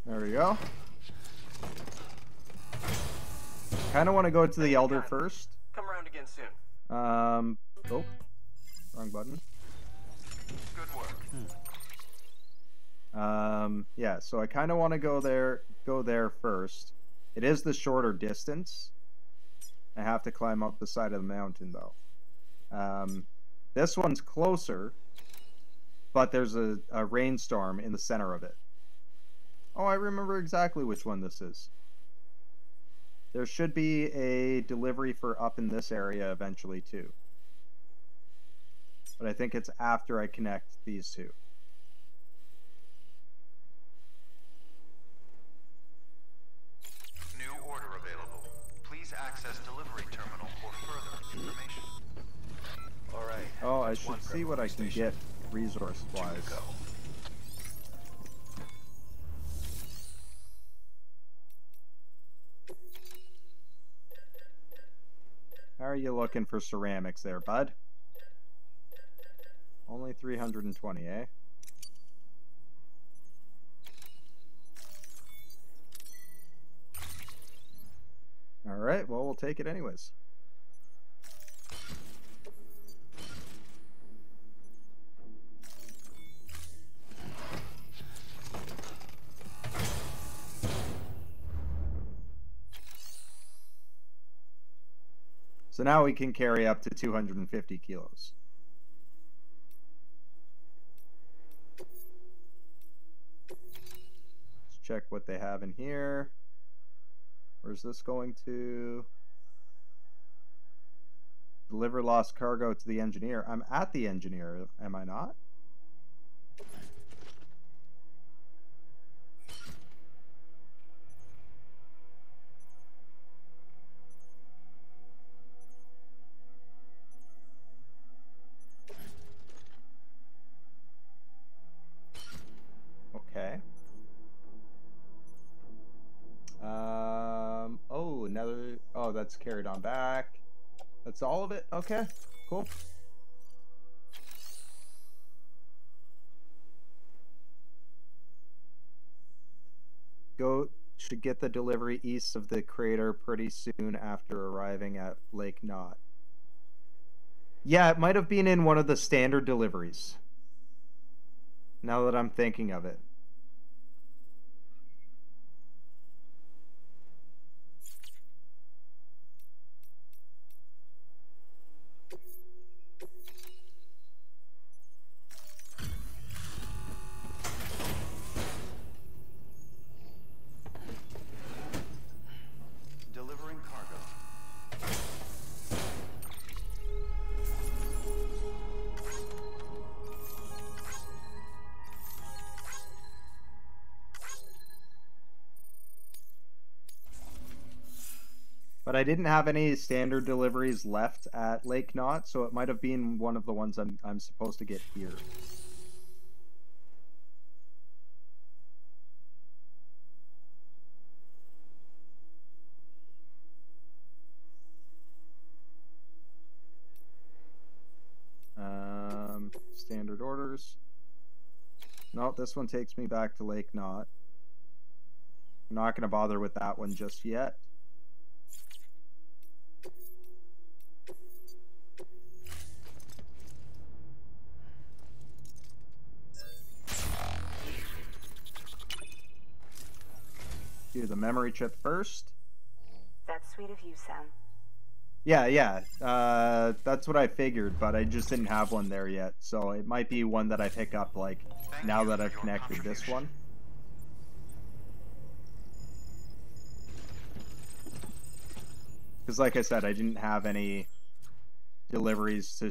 Speaker 4: There we go. Kind of want to go to the Elder first.
Speaker 13: Come around again soon.
Speaker 4: Oh, wrong button.
Speaker 11: Good work.
Speaker 4: Yeah, so I kind of want to go there first. It is the shorter distance. I have to climb up the side of the mountain, though. This one's closer, but there's a rainstorm in the center of it. Oh, I remember exactly which one this is. There should be a delivery for up in this area eventually, too. But I think it's after I connect these two.
Speaker 11: New order available. Please access delivery terminal for further information. All right.
Speaker 4: Oh, I should see what I can get resource-wise. How are you looking for ceramics there, bud? Only 320, eh? Alright, well, we'll take it anyways. So now we can carry up to 250 kilos. Let's check what they have in here. Where's this going to? Deliver lost cargo to the engineer. I'm at the engineer, am I not? Okay. Oh, another. Oh, that's carried on back. That's all of it? Okay, cool. Should get the delivery east of the crater pretty soon after arriving at Lake Knot. Yeah, it might have been in one of the standard deliveries. Now that I'm thinking of it.
Speaker 11: Delivering cargo.
Speaker 4: But I didn't have any standard deliveries left at Lake Knot, so it might have been one of the ones I'm supposed to get here. Standard orders. No, this one takes me back to Lake Knot. I'm not going to bother with that one just yet. Do the memory chip first.
Speaker 8: That's sweet of you, Sam.
Speaker 4: Yeah. That's what I figured, but I just didn't have one there yet. So it might be one that I pick up, like, now that I've connected this one. Because, like I said, I didn't have any deliveries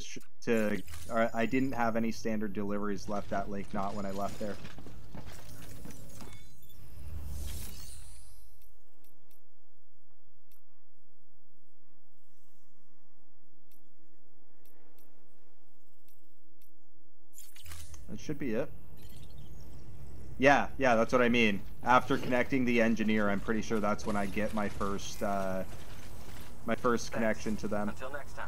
Speaker 4: or I didn't have any standard deliveries left at Lake Knot when I left there. That should be it. Yeah, that's what I mean. After connecting the engineer, I'm pretty sure that's when I get my first connection to them.
Speaker 13: Until next time.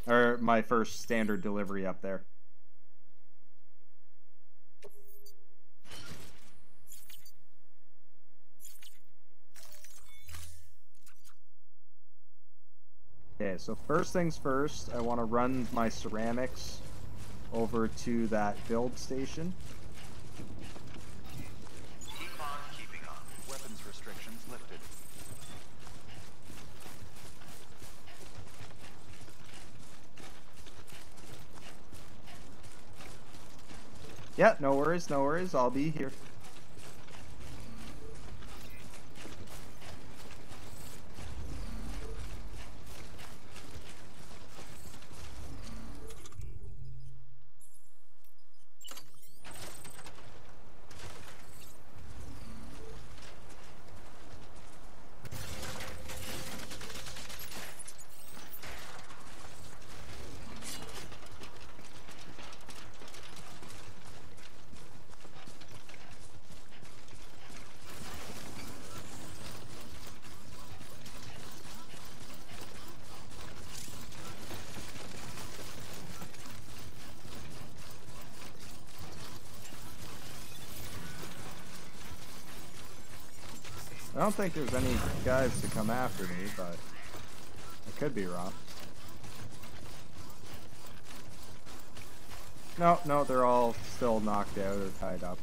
Speaker 4: Or my first standard delivery up there. Okay, so first things first, I want to run my ceramics over to that build station.
Speaker 11: Keep on keeping on. Weapons restrictions lifted.
Speaker 4: Yeah, no worries, I'll be here. I don't think there's any guys to come after me, but I could be wrong. No, they're all still knocked out or tied up.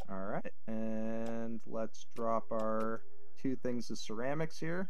Speaker 4: Alright, and let's drop our 2 things of ceramics here.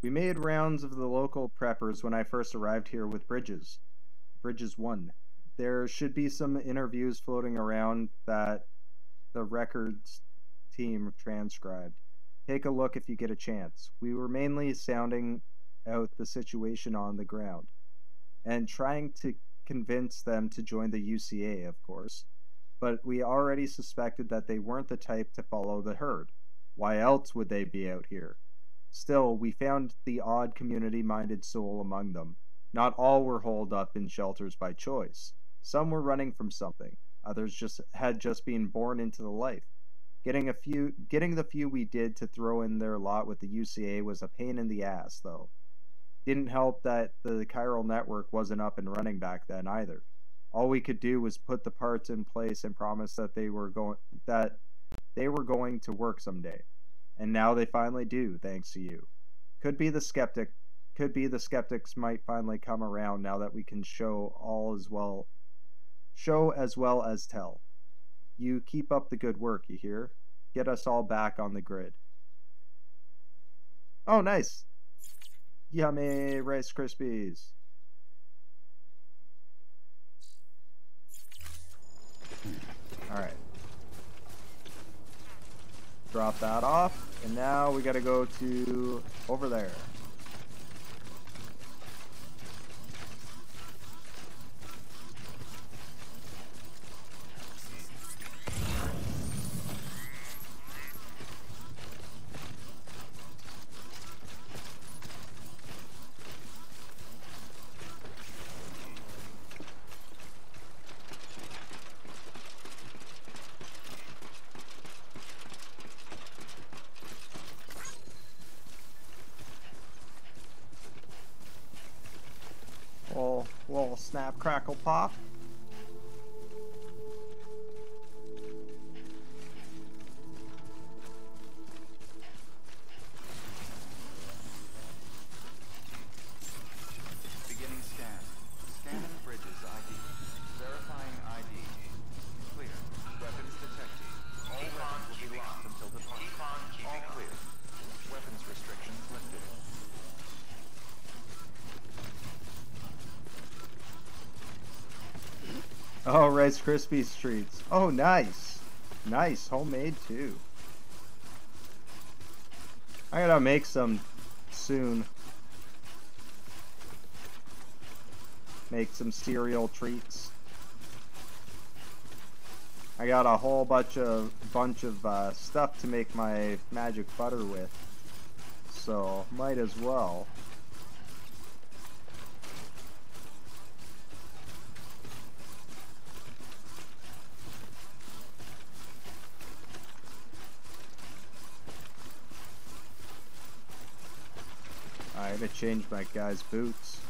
Speaker 4: We made rounds of the local preppers when I first arrived here with Bridges. Bridges 1. There should be some interviews floating around that the records team transcribed. Take a look if you get a chance. We were mainly sounding out the situation on the ground and trying to convince them to join the UCA, of course. But we already suspected that they weren't the type to follow the herd. Why else would they be out here? Still, we found the odd community-minded soul among them. Not all were holed up in shelters by choice. Some were running from something. Others had just been born into the life. Getting the few we did to throw in their lot with the UCA was a pain in the ass, though. Didn't help that the chiral network wasn't up and running back then either. All we could do was put the parts in place and promise that they were going to work someday. And now they finally do, thanks to you. Could be the skeptics might finally come around now that we can show as well as tell. You keep up the good work, you hear? Get us all back on the grid. Oh, nice. Yummy Rice Krispies. Alright. Drop that off, and now we gotta go to over there. Little snap, crackle, pop.
Speaker 11: Beginning scan. Scanning bridges ID. Verifying ID. Clear. Weapons detected. All weapons will be locked until departure. All clear. Weapons restrictions lifted.
Speaker 4: Oh, Rice Krispies treats. Oh, nice. Nice. Homemade, too. I gotta make some soon. Make some cereal treats. I got a whole bunch of stuff to make my magic butter with. So, might as well. I had to change my guy's boots.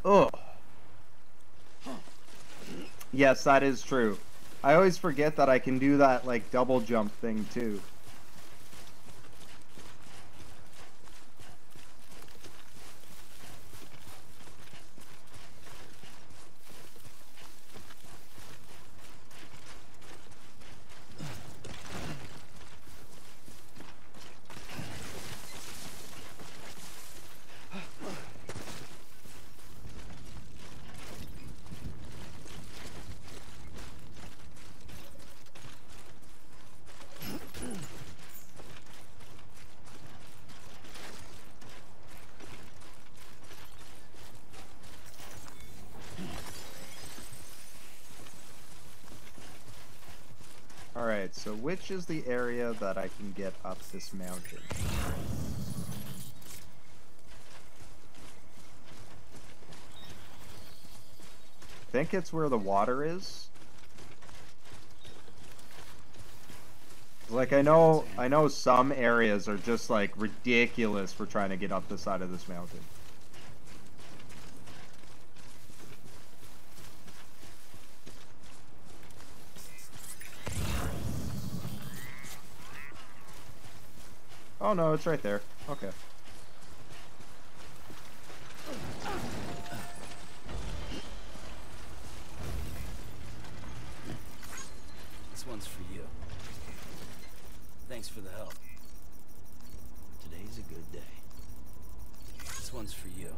Speaker 4: Oh. Yes, that is true. I always forget that I can do that, like, double jump thing, too. Alright, so which is the area that I can get up this mountain? I think it's where the water is. Like, I know some areas are just, like, ridiculous for trying to get up the side of this mountain. Oh no, it's right there. Okay.
Speaker 6: This one's for you. Thanks for the help. Today's a good day. This one's for you.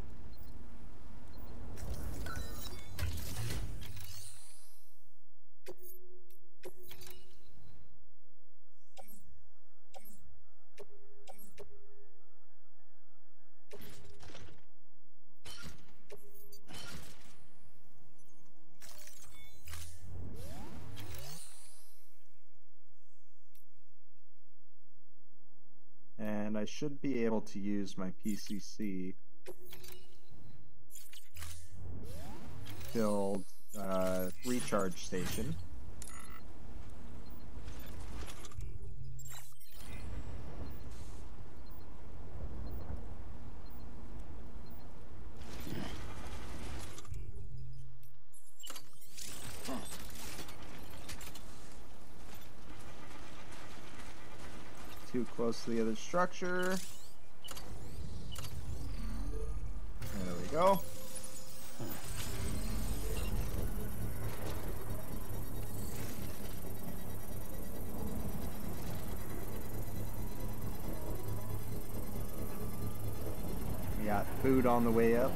Speaker 4: And I should be able to use my PCC build recharge station. Too close to the other structure. There we go. We got food on the way up.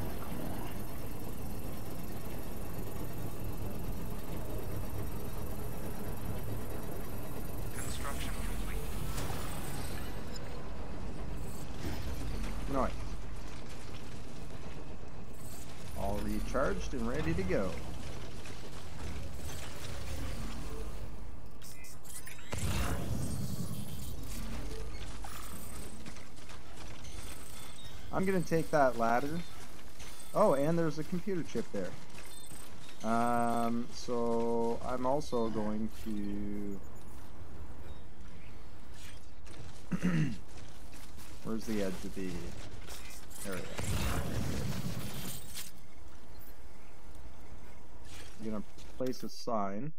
Speaker 11: Construction complete.
Speaker 4: Nice. All recharged and ready to go. I'm gonna take that ladder. Oh, and there's a computer chip there. So I'm also going to... Where's the edge of the area? I'm gonna place a sign.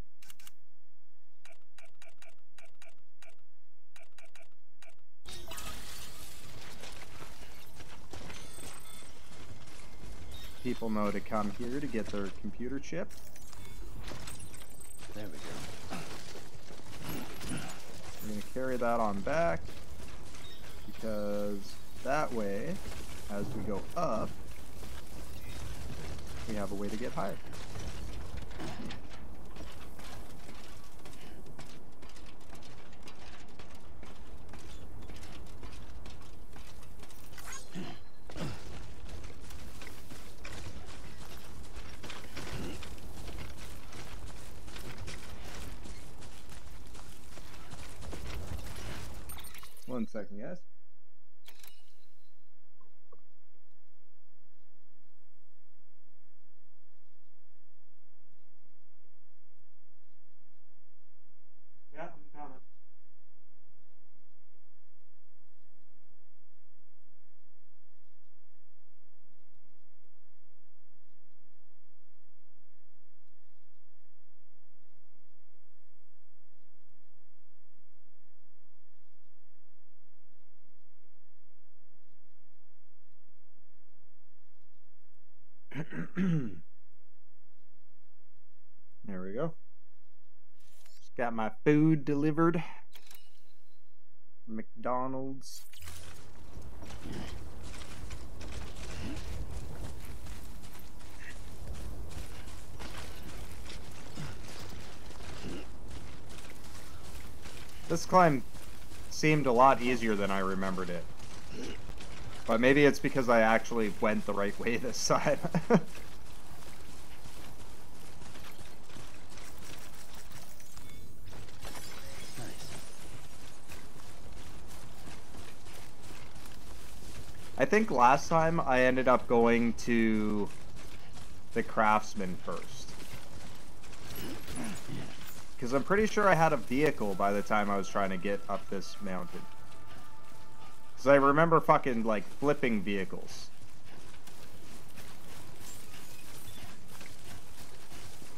Speaker 4: People know to come here to get their computer chip.
Speaker 6: There we go.
Speaker 4: I'm going to carry that on back, because that way, as we go up, we have a way to get higher. One second, yes. Yeah, I'm coming. There we go. Just got my food delivered. McDonald's. This climb seemed a lot easier than I remembered it. But maybe it's because I actually went the right way this time. I think last time I ended up going to the craftsman first. Because I'm pretty sure I had a vehicle by the time I was trying to get up this mountain. Because I remember fucking, like, flipping vehicles.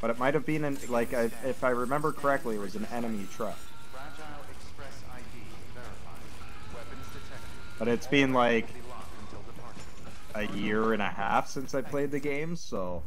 Speaker 4: But it might have been, if I remember correctly, it was an enemy truck.
Speaker 11: Fragile Express ID verified. Weapons detected.
Speaker 4: But it's been, like, a year and a half since I played the game, so...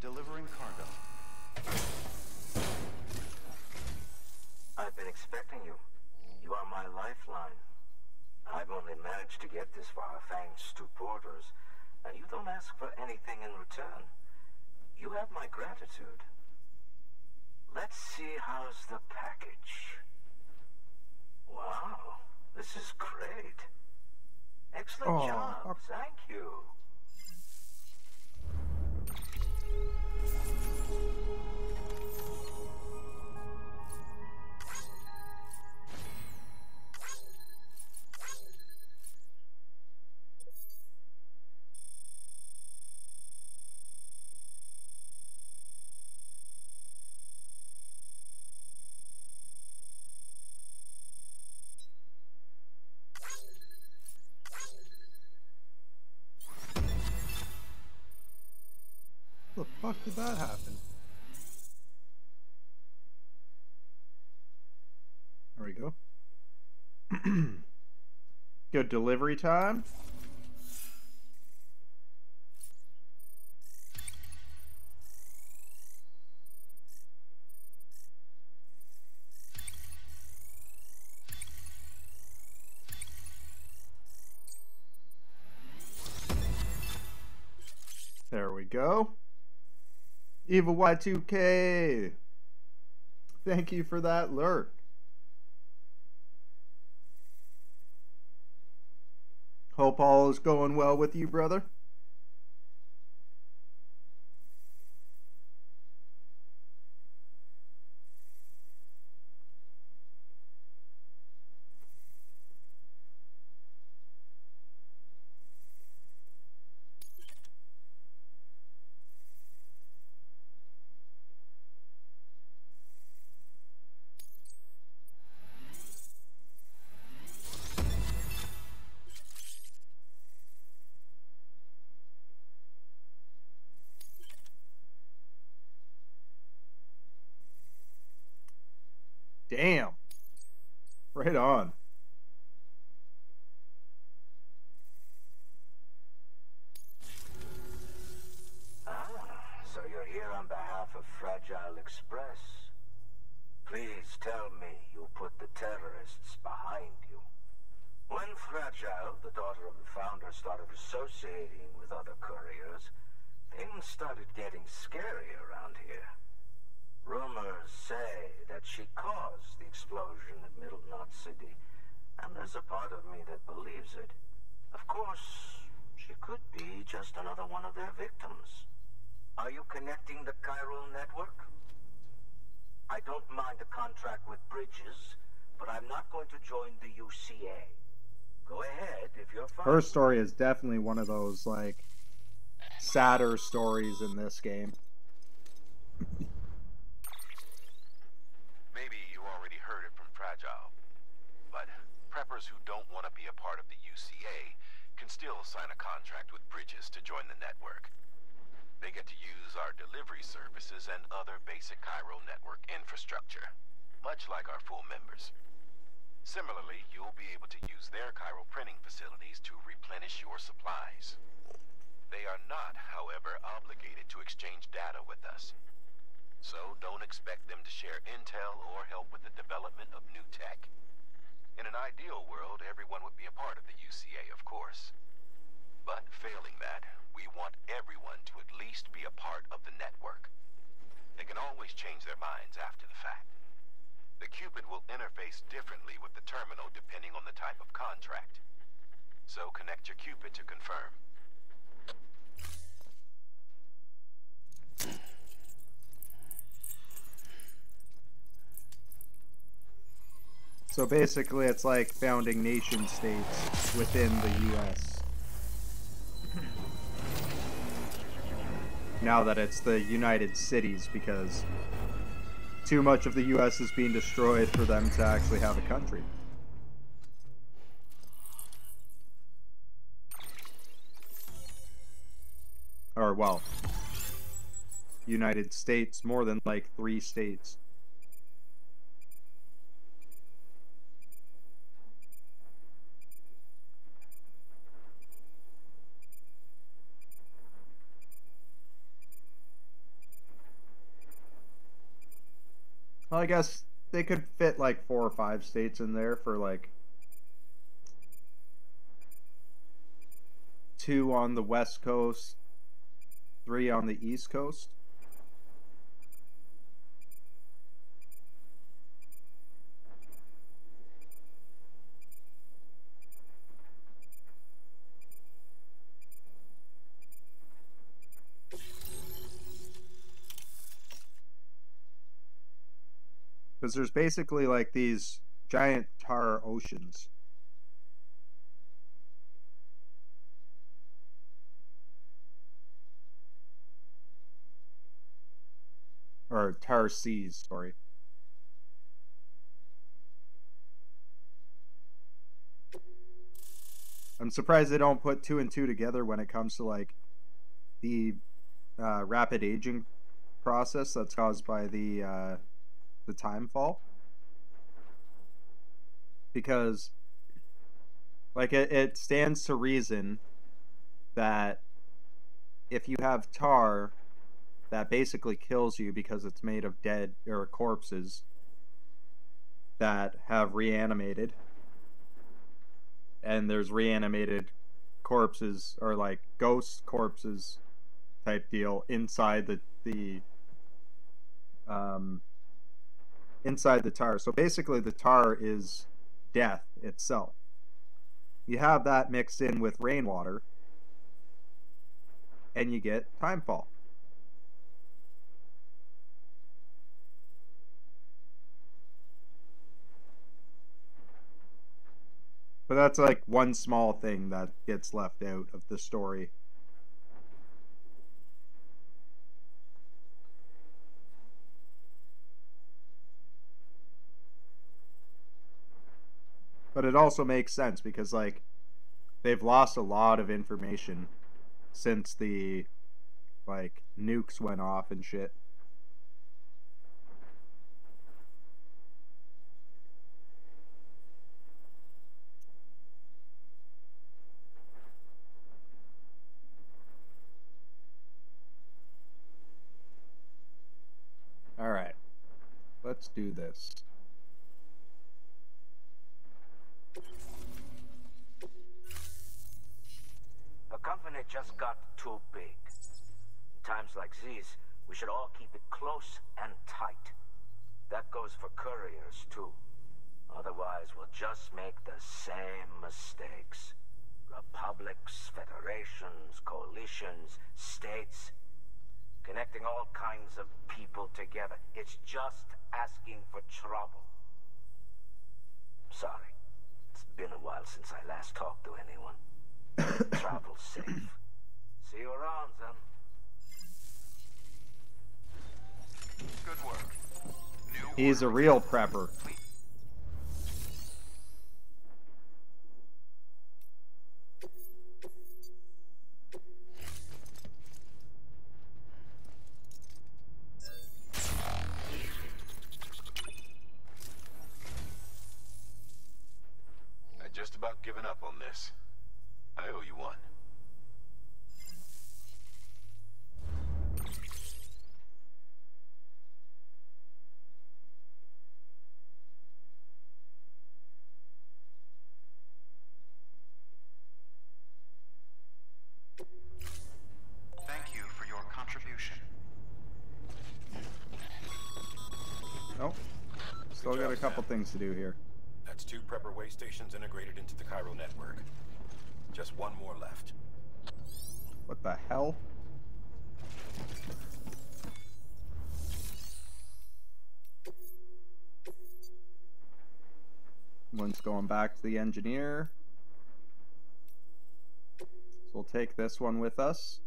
Speaker 11: Delivering cargo.
Speaker 14: I've been expecting you. You are my lifeline. I've only managed to get this far thanks to porters, and you don't ask for anything in return. You have my gratitude. Let's see how's the package. Wow, this is great. Excellent job, thank you.
Speaker 15: The fuck did that happen? There we go.
Speaker 4: Good delivery time. There we go. Evil Y2K. Thank you for that lurk. Hope all is going well with you, brother. Damn. Right on.
Speaker 14: So you're here on behalf of Fragile Express. Please tell me you put the terrorists behind you. When Fragile, the daughter of the founder, started associating with other couriers, things started getting scary around here. Rumors say that she caused the explosion at Middle Knot City, and there's a part of me that believes it. Of course, she could be just another one of their victims. Are you connecting the chiral network? I don't mind a contract with Bridges, but I'm not going to join the UCA. Go ahead if you're fine.
Speaker 4: Her story is definitely one of those, like, sadder stories in this game.
Speaker 16: Maybe you already heard it from Fragile, but preppers who don't want to be a part of the UCA can still sign a contract with Bridges to join the network. They get to use our delivery services and other basic Cairo network infrastructure, much like our full members. Similarly, you'll be able to use their Cairo printing facilities to replenish your supplies. They are not, however, obligated to exchange data with us. So don't expect them to share intel or help with the development of new tech. In an ideal world, everyone would be a part of the UCA, of course. But failing that, we want everyone to at least be a part of the network. They can always change their minds after the fact. The Cupid will interface differently with the terminal depending on the type of contract. So connect your Cupid to confirm.
Speaker 4: So basically, it's like founding nation states within the U.S. Now that it's the United Cities, because too much of the U.S. is being destroyed for them to actually have a country. Or, well, United States, more than like 3 states. Well, I guess they could fit like 4 or 5 states in there for like 2 on the West Coast, 3 on the East Coast. Because there's basically like these giant tar oceans. Or tar seas, sorry. I'm surprised they don't put 2 and 2 together when it comes to like the rapid aging process that's caused by the time fall, because like it stands to reason that if you have tar that basically kills you because it's made of dead or corpses that have reanimated, and there's reanimated corpses or like ghost corpses type deal inside the inside the tar. So basically the tar is death itself. You have that mixed in with rainwater and you get timefall. But that's like one small thing that gets left out of the story. But it also makes sense because like they've lost a lot of information since the like nukes went off and shit. All right. Let's do this.
Speaker 14: The company just got too big. In times like these, we should all keep it close and tight. That goes for couriers, too. Otherwise, we'll just make the same mistakes. Republics, federations, coalitions, states. Connecting all kinds of people together. It's just asking for trouble. Sorry. It's been a while since I last talked to anyone. Travel safe. See you around, then.
Speaker 11: Good work.
Speaker 4: He's a real prepper.
Speaker 16: giving up on this. I owe you one.
Speaker 11: Thank you for your contribution.
Speaker 4: Nope. Still got a couple things to do here.
Speaker 10: That's 2 prepper way stations integrated into the Cairo network. Just 1 more left.
Speaker 4: What the hell? One's going back to the engineer. So we'll take this one with us.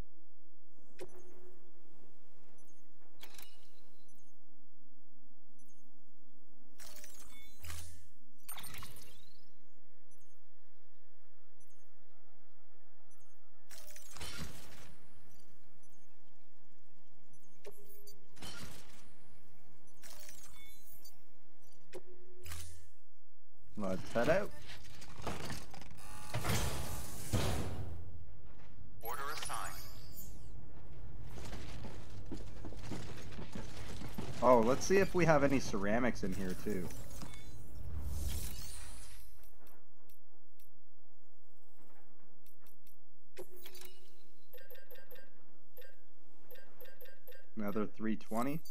Speaker 4: Let's head out.
Speaker 11: Order assigned.
Speaker 4: Oh, let's see if we have any ceramics in here too. Another 320.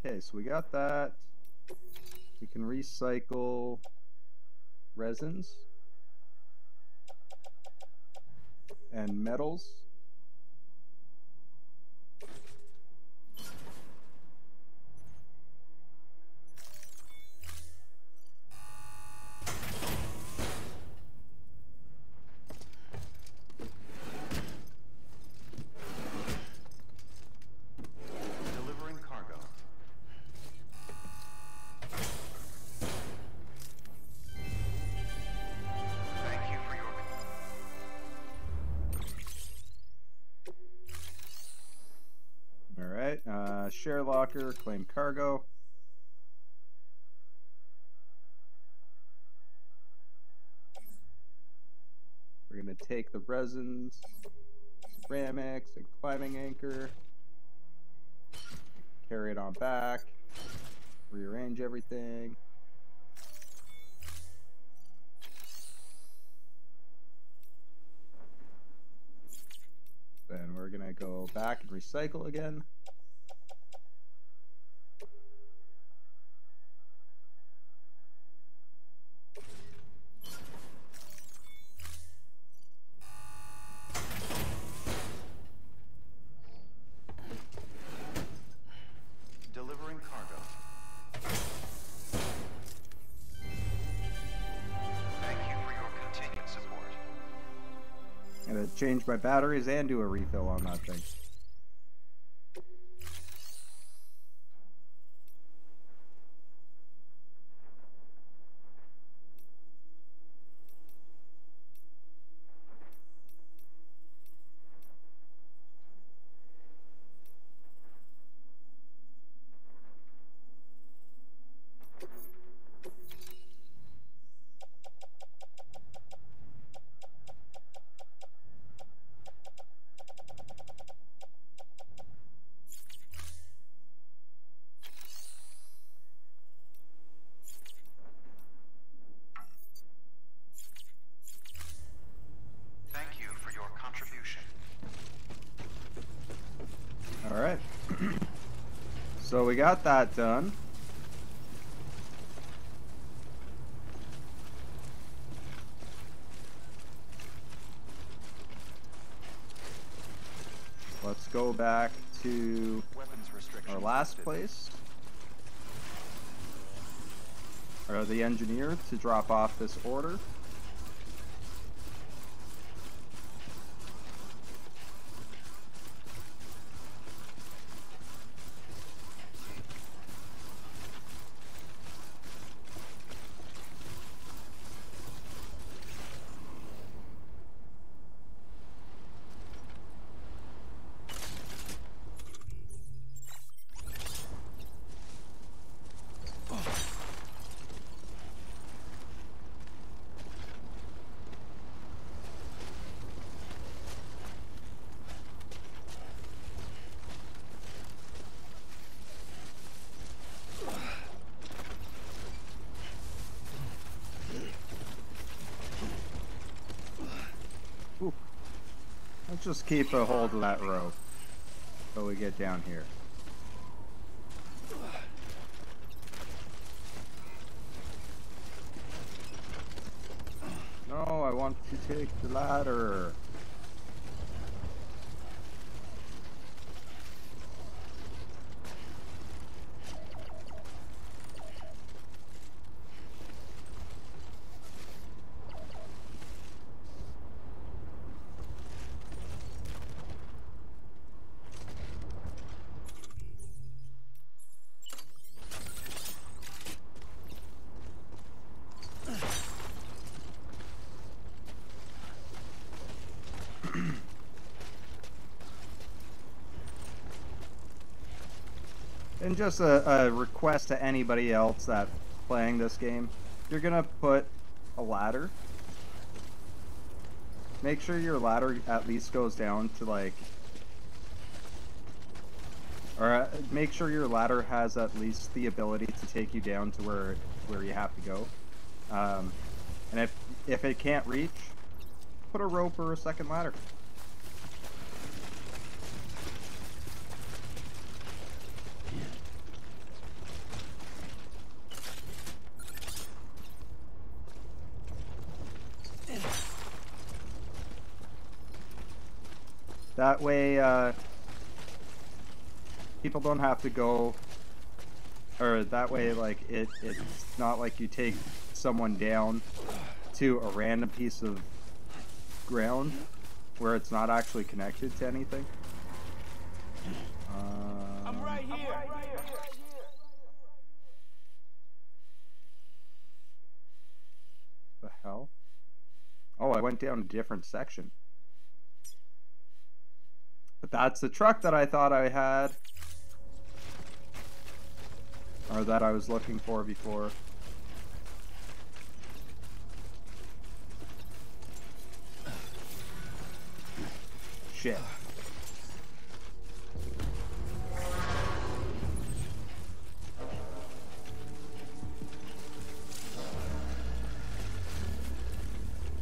Speaker 4: Okay, so we got that. We can recycle resins and metals.
Speaker 11: Delivering cargo. Thank you for your...
Speaker 4: Alright, share locker, claim cargo. We're gonna take the resins, ceramics, and climbing anchor. Carry it on back. Rearrange everything. Then we're gonna go back and recycle again.
Speaker 11: Delivering cargo. Thank you for your continued support.
Speaker 4: Gonna change my batteries and do a refill on that thing.
Speaker 11: Thank you for your contribution.
Speaker 4: Alright. So we got that done. Let's go back to our last place. Or the engineer to drop off this order. just keep a hold of that rope till we get down here. No, I want to take the ladder. And just a request to anybody else that's playing this game. If you're gonna put a ladder, make sure your ladder at least goes down to like, or make sure your ladder has at least the ability to take you down to where you have to go. And if it can't reach, put a rope or a second ladder. That way, people don't have to go, or that way, like, it's not like you take someone down to a random piece of ground where it's not actually connected to anything.
Speaker 12: I'm right here.
Speaker 4: The hell? Oh, I went down a different section. But that's the truck that I thought I had. Or that I was looking for before. Shit.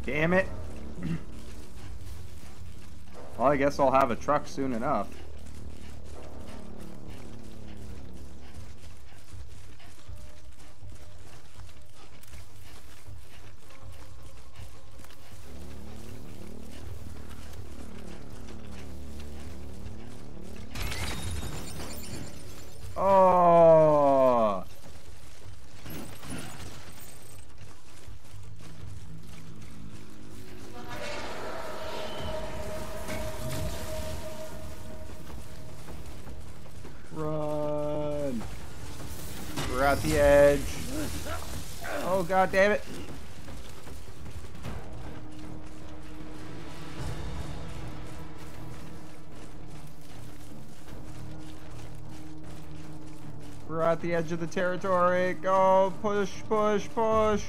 Speaker 4: Damn it. Well, I guess I'll have a truck soon enough. Oh! Run! We're at the edge. Oh, god damn it. We're at the edge of the territory. Go, push, push, push.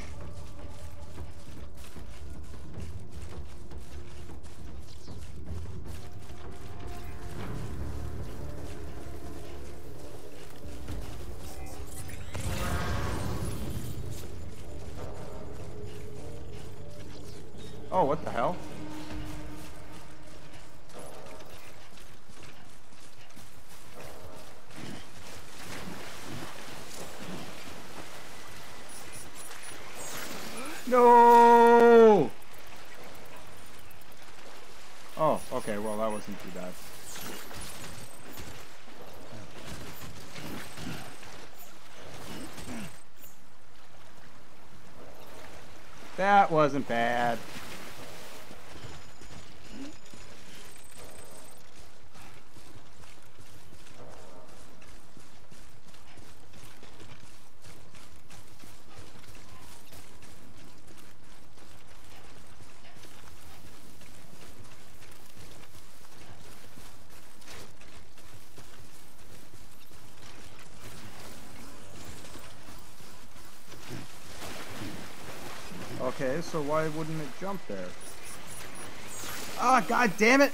Speaker 4: Oh, what the hell? No! Oh, okay, well that wasn't too bad. That wasn't bad. Okay, so why wouldn't it jump there? Ah, god damn it!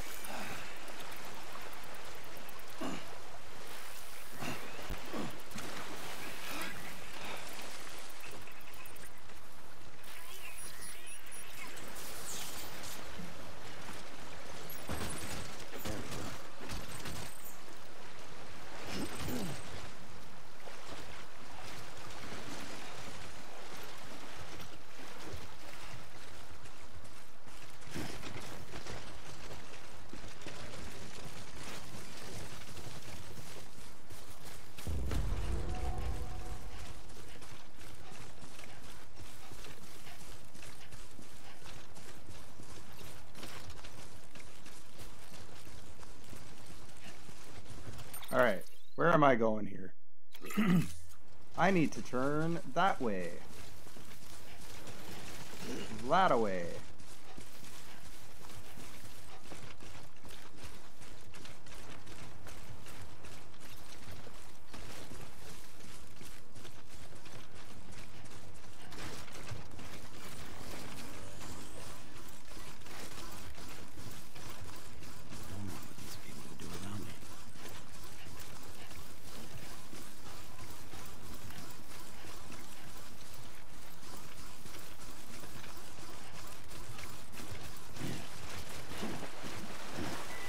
Speaker 4: am I going here? I need to turn that way. That away.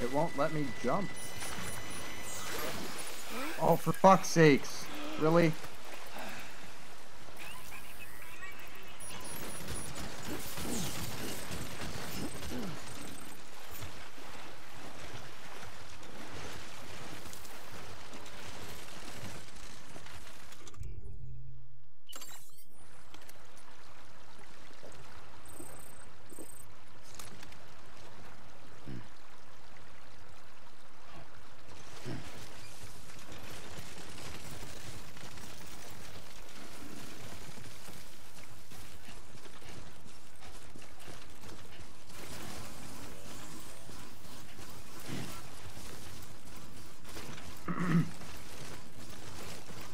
Speaker 4: It won't let me jump. Oh, for fuck's sakes. Really?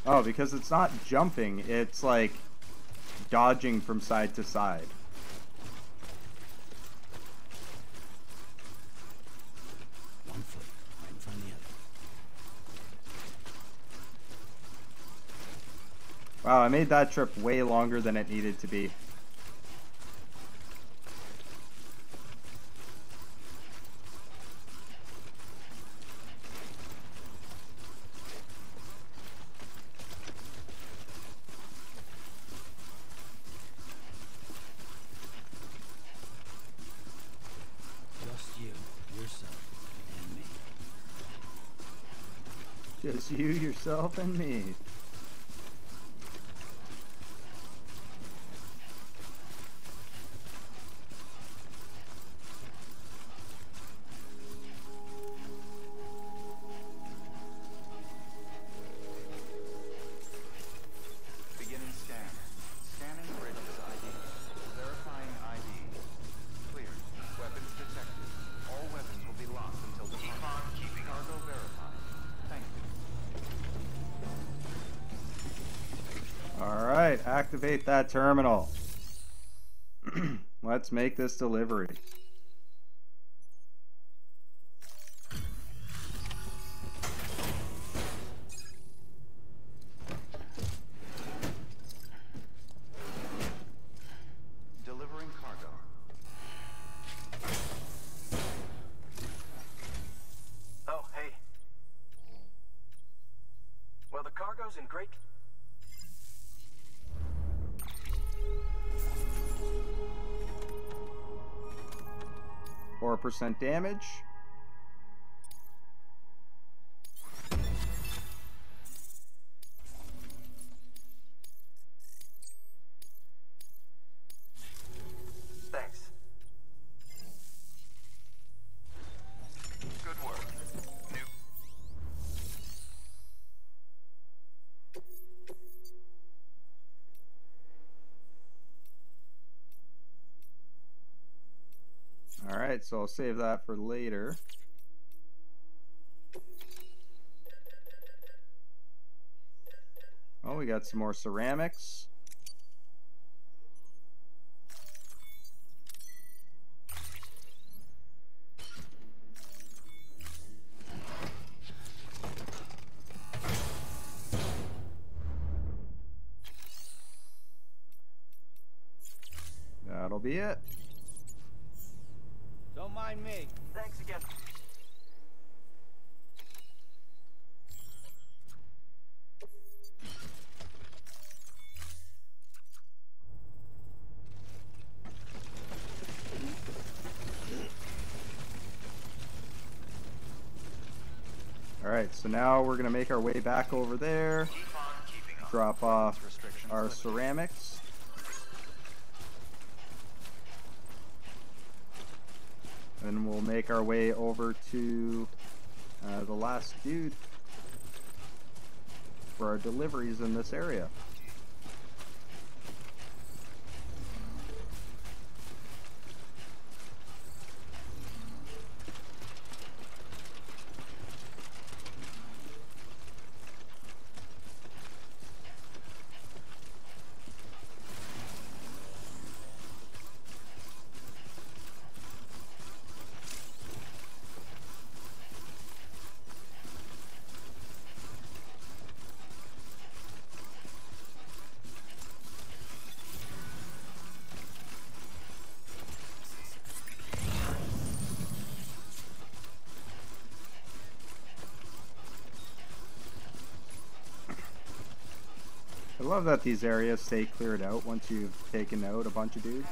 Speaker 4: Oh, because it's not jumping, it's like dodging from side to side.
Speaker 6: One foot right in front of the other.
Speaker 4: Wow, I made that trip way longer than it needed to be. Just you, yourself, and me.
Speaker 11: Beginning scan. Scanning bridges ID. Verifying ID. Clear. Weapons detected. All weapons will be locked until the cargo verified. Thank you.
Speaker 4: Alright, activate that terminal. Let's make this delivery.
Speaker 11: Delivering cargo.
Speaker 13: Oh, hey. Well, the cargo's in great...
Speaker 4: 4% damage.
Speaker 13: Thanks.
Speaker 11: Good work. New.
Speaker 4: Alright, so I'll save that for later. Oh, we got some more ceramics. That'll be it.
Speaker 12: Don't mind me.
Speaker 13: Thanks again.
Speaker 4: Alright, so now we're going to make our way back over there. Drop off our ceramics. And we'll make our way over to the last dude. for our deliveries in this area. I love that these areas stay cleared out once you've taken out a bunch of dudes.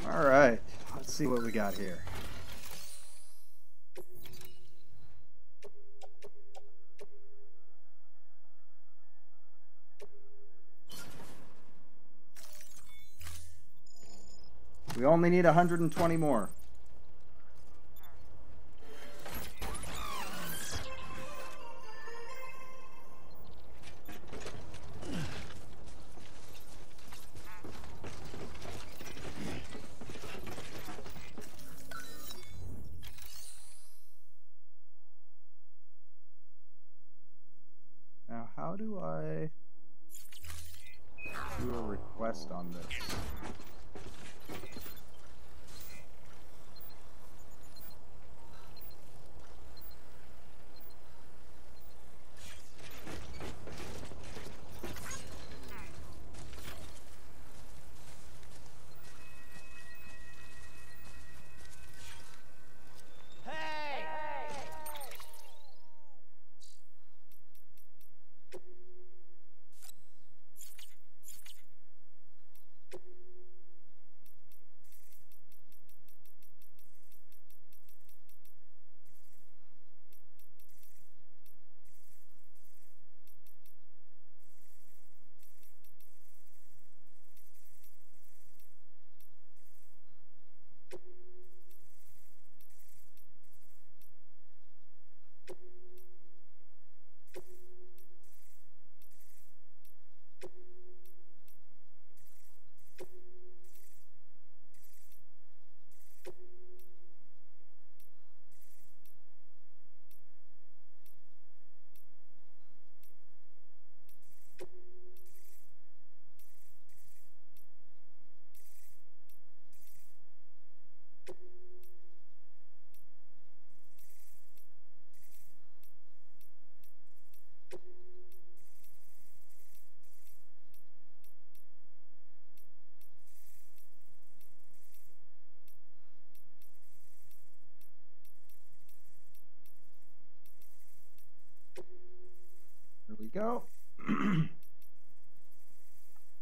Speaker 4: Alright, let's see what we got here. We only need 120 more. Now, how do I do a request on this? There we go.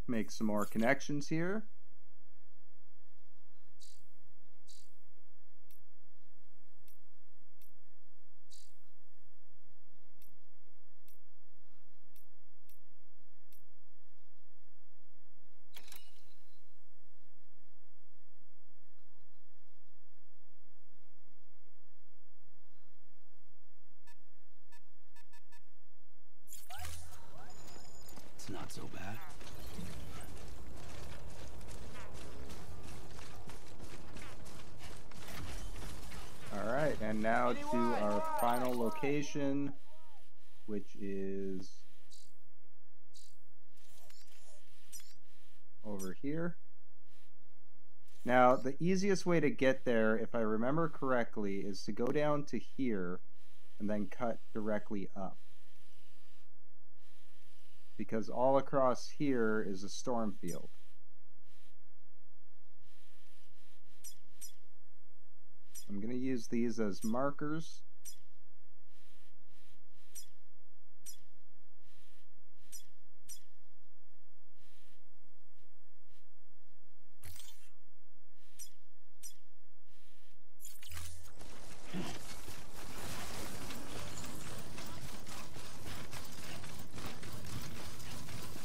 Speaker 4: Make some more connections here.
Speaker 6: It's not so bad.
Speaker 4: Alright, and now to our final location, which is over here. Now, the easiest way to get there, if I remember correctly, is to go down to here and then cut directly up. Because all across here is a storm field. I'm going to use these as markers.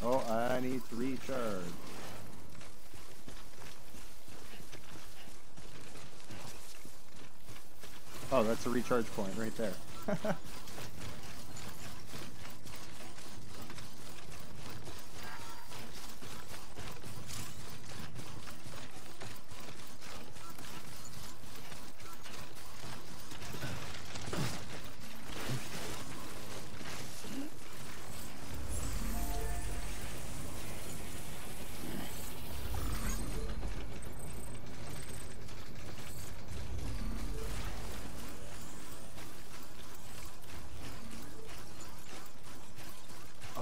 Speaker 4: Oh, I need to recharge. Oh, that's a recharge point right there.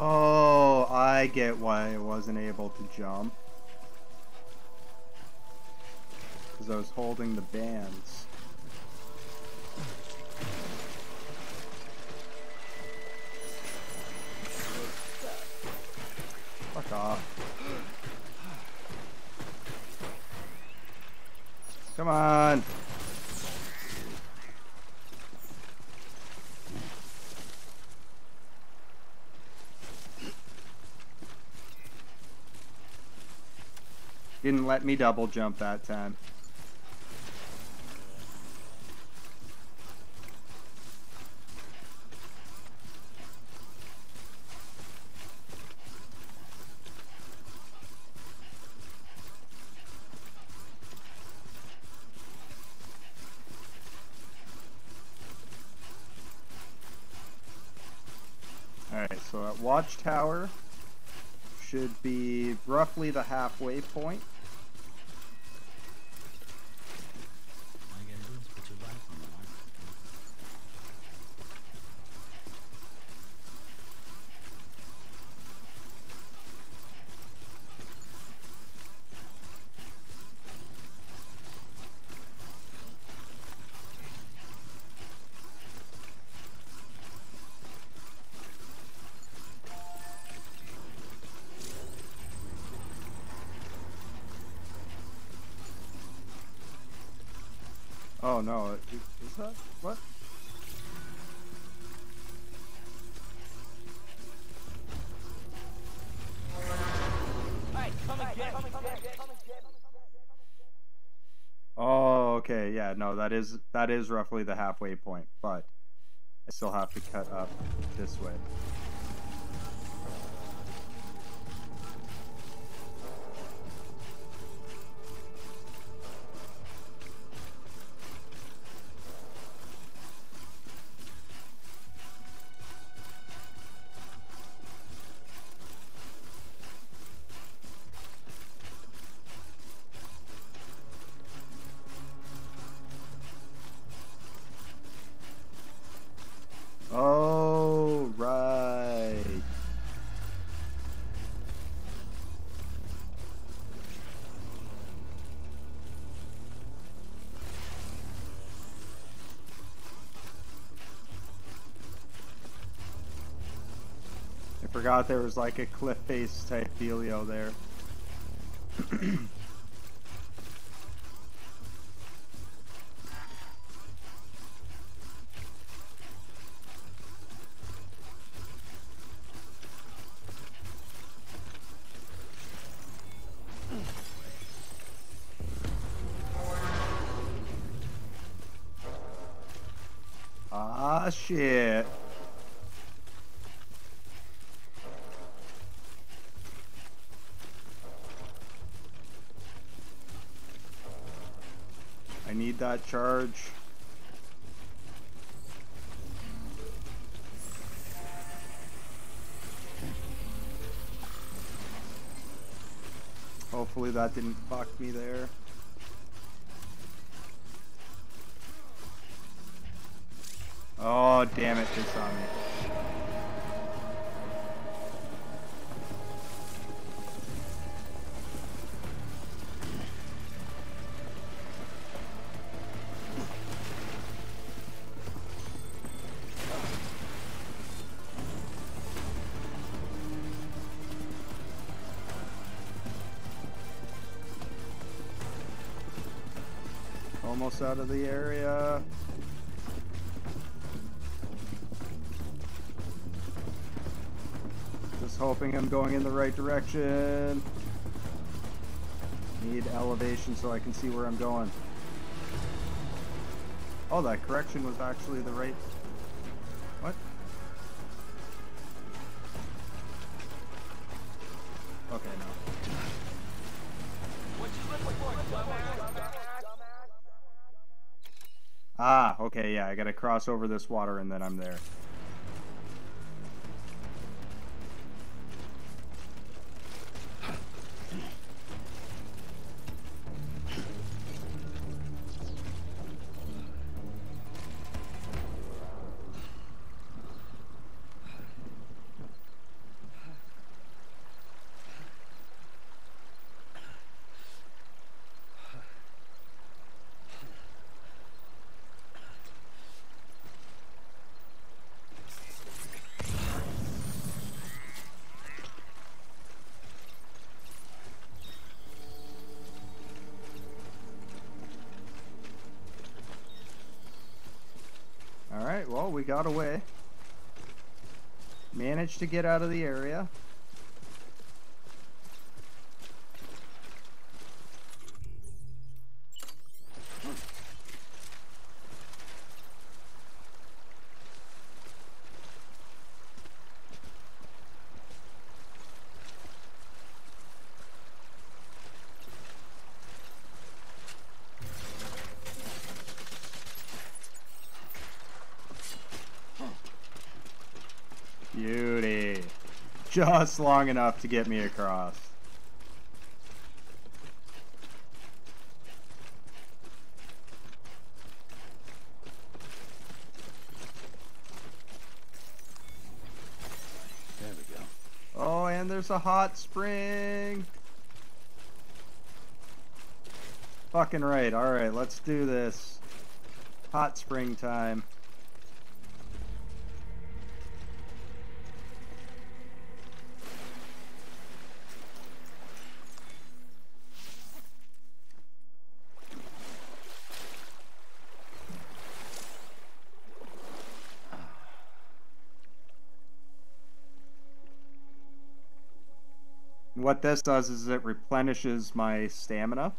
Speaker 4: Oh, I get why I wasn't able to jump. Because I was holding the bands. Fuck off. Come on. Didn't let me double jump that time. Alright, so that watchtower should be roughly the halfway point. Oh no, is that? What? Oh, okay, yeah, no, that is roughly the halfway point, but I still have to cut up this way. Oh, right. I forgot there was like a cliff face type dealio there. Ah, shit. I need that charge. Hopefully that didn't fuck me there. Oh, damn it, they saw me. Almost out of the area. Just hoping I'm going in the right direction. Need elevation so I can see where I'm going. Oh, that correction was actually the right... What? Okay, no. Ah, okay, yeah, I gotta cross over this water and then I'm there. Alright, well, we got away. Managed to get out of the area. Beauty. Just long enough to get me across.
Speaker 6: There we go.
Speaker 4: Oh, and there's a hot spring. Fucking right. Alright, let's do this. Hot spring time. What this does is it replenishes my stamina.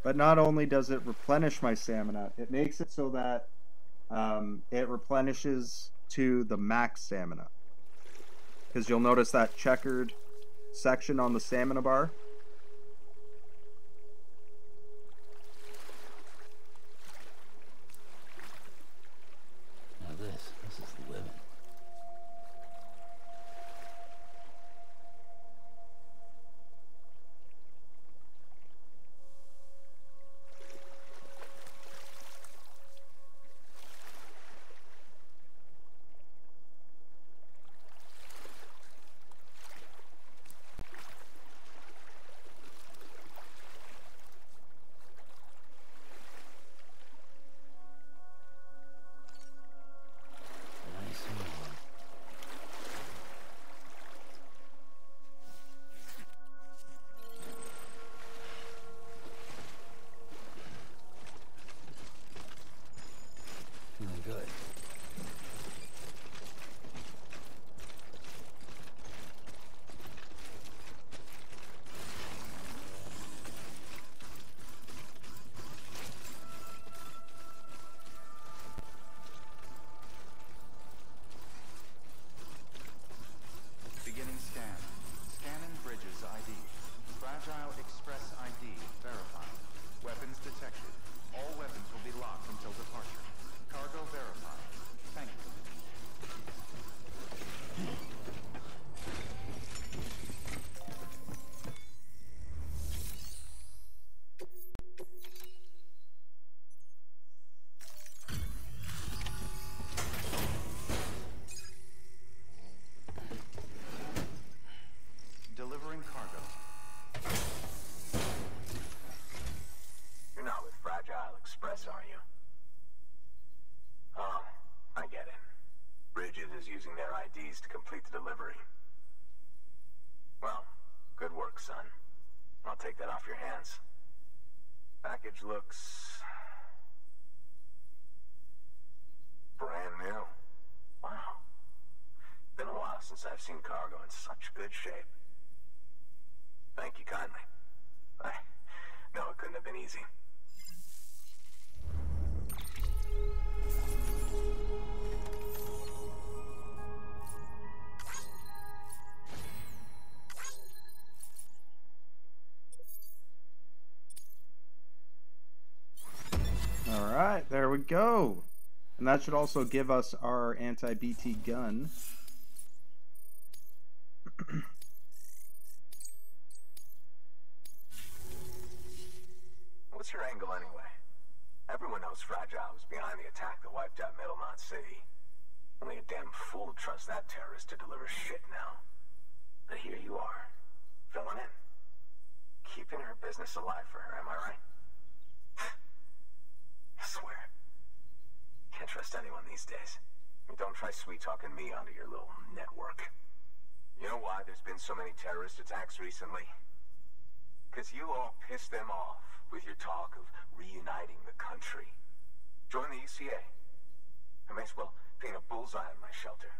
Speaker 4: But not only does it replenish my stamina, it makes it so that it replenishes to the max stamina. Because you'll notice that checkered section on the stamina bar.
Speaker 6: Now this is the living.
Speaker 10: take that off your hands. Package looks brand new. Wow. Been a while since I've seen cargo in such good shape. Thank you kindly. I know it couldn't have been easy.
Speaker 4: Alright, there we go. And that should also give us our anti-BT gun.
Speaker 10: What's your angle anyway? Everyone knows Fragile was behind the attack that wiped out Middlemont City. Only a damn fool would trust that terrorist to deliver shit now. But here you are, filling in. Keeping her business alive for her, am I right? I swear. Can't trust anyone these days. And don't try sweet-talking me onto your little network. You know why there's been so many terrorist attacks recently? Because you all pissed them off with your talk of reuniting the country. Join the UCA. I may as well paint a bullseye on my shelter.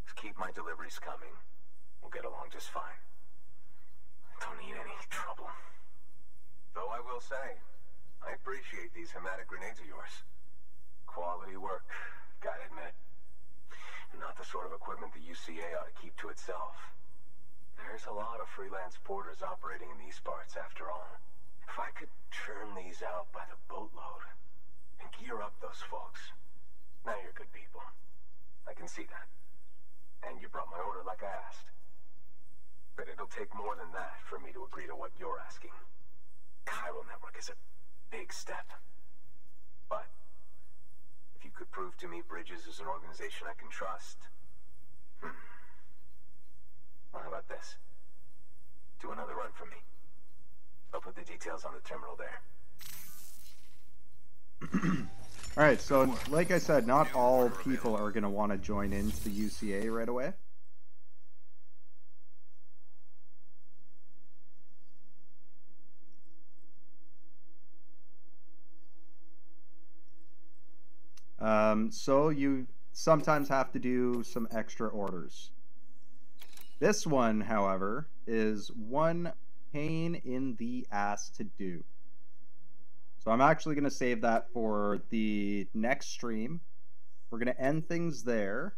Speaker 10: Just keep my deliveries coming. We'll get along just fine. Don't need any trouble. Though I will say, I appreciate these hematic grenades of yours. Quality work, gotta admit. Not the sort of equipment the UCA ought to keep to itself. There's a lot of freelance porters operating in these parts after all. If I could churn these out by the boatload and gear up those folks. Now you're good people. I can see that. And you brought my order like I asked. But it'll take more than that for me to agree to what you're asking. Chiral Network is a big step. But if you could prove to me Bridges is an organization I can trust, well, how about this? Do another run for me. I'll put the details on the terminal there.
Speaker 4: Alright, so like I said, not all people are going to want to join into the UCA right away. So you sometimes have to do some extra orders. This one, however, is one pain in the ass to do. So I'm actually going to save that for the next stream. We're going to end things there.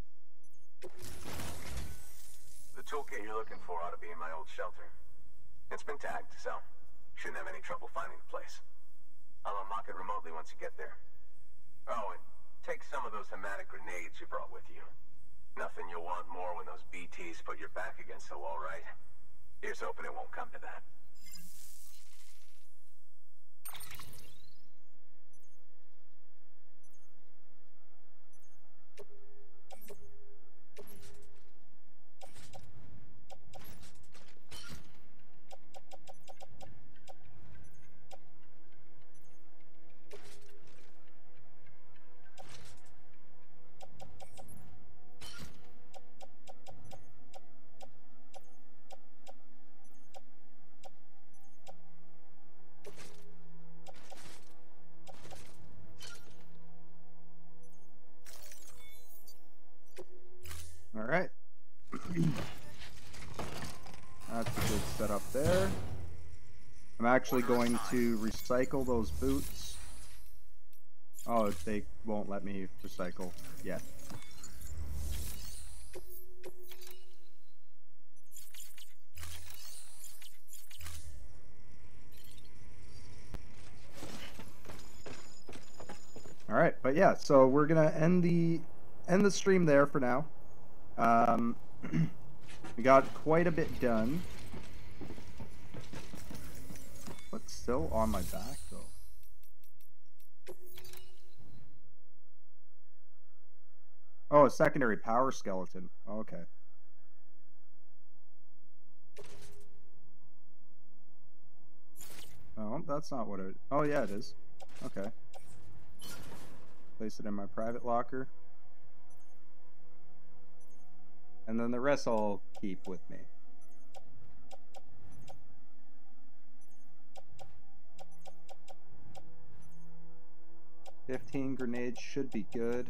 Speaker 10: The toolkit you're looking for ought to be in my old shelter. It's been tagged, so shouldn't have any trouble finding the place. I'll unlock it remotely once you get there. Oh, and take some of those hematic grenades you brought with you. Nothing you'll want more when those BTs put your back against the wall, right? Here's hoping it won't come to that.
Speaker 4: Alright. That's a good setup there. I'm actually going to recycle those boots. Oh, they won't let me recycle yet. Alright, but yeah, so we're gonna end the stream there for now. We got quite a bit done. What's still on my back though? Oh, a secondary power skeleton. Oh, okay. Oh, that's not what it... Oh, yeah, it is. Okay. Place it in my private locker. And then the rest I'll keep with me. 15 grenades should be good.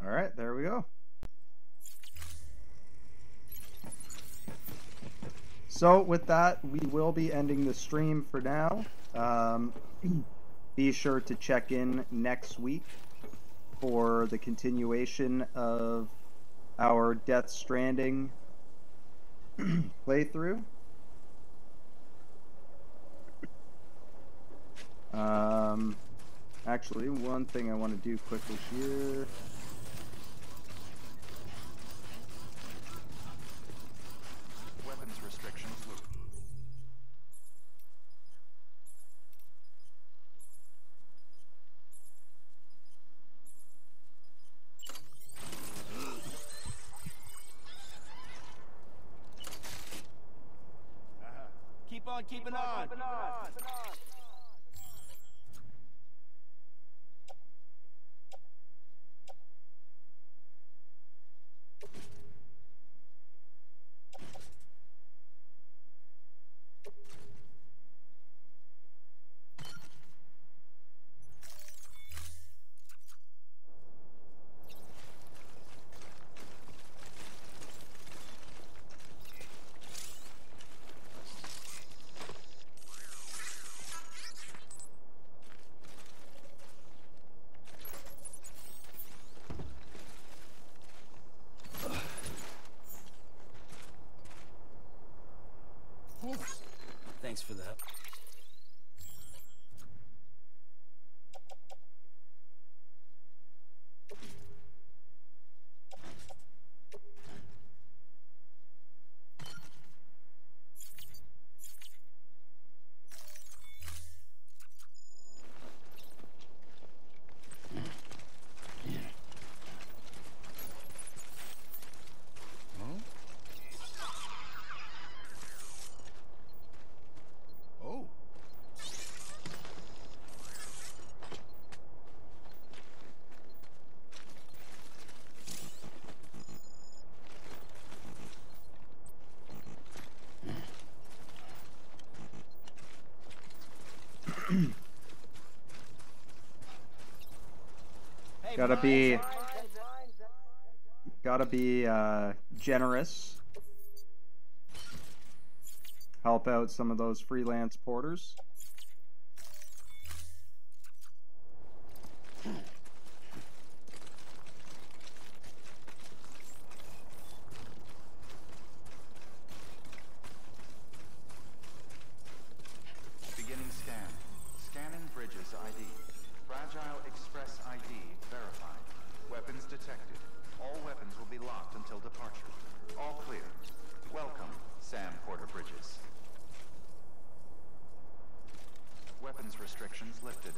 Speaker 4: All right, there we go. So with that, we will be ending the stream for now. Be sure to check in next week for the continuation of our Death Stranding playthrough. Actually, one thing I want to do quickly here.
Speaker 11: Weapons restrictions.
Speaker 12: Keep on keeping on.
Speaker 6: Thanks for that.
Speaker 4: Gotta be generous. Help out some of those freelance porters.
Speaker 11: Beginning scan. Scanning bridges ID. Fragile Express ID verified. Weapons detected. All weapons will be locked until departure. All clear. Welcome, Sam Porter Bridges. Weapons restrictions lifted.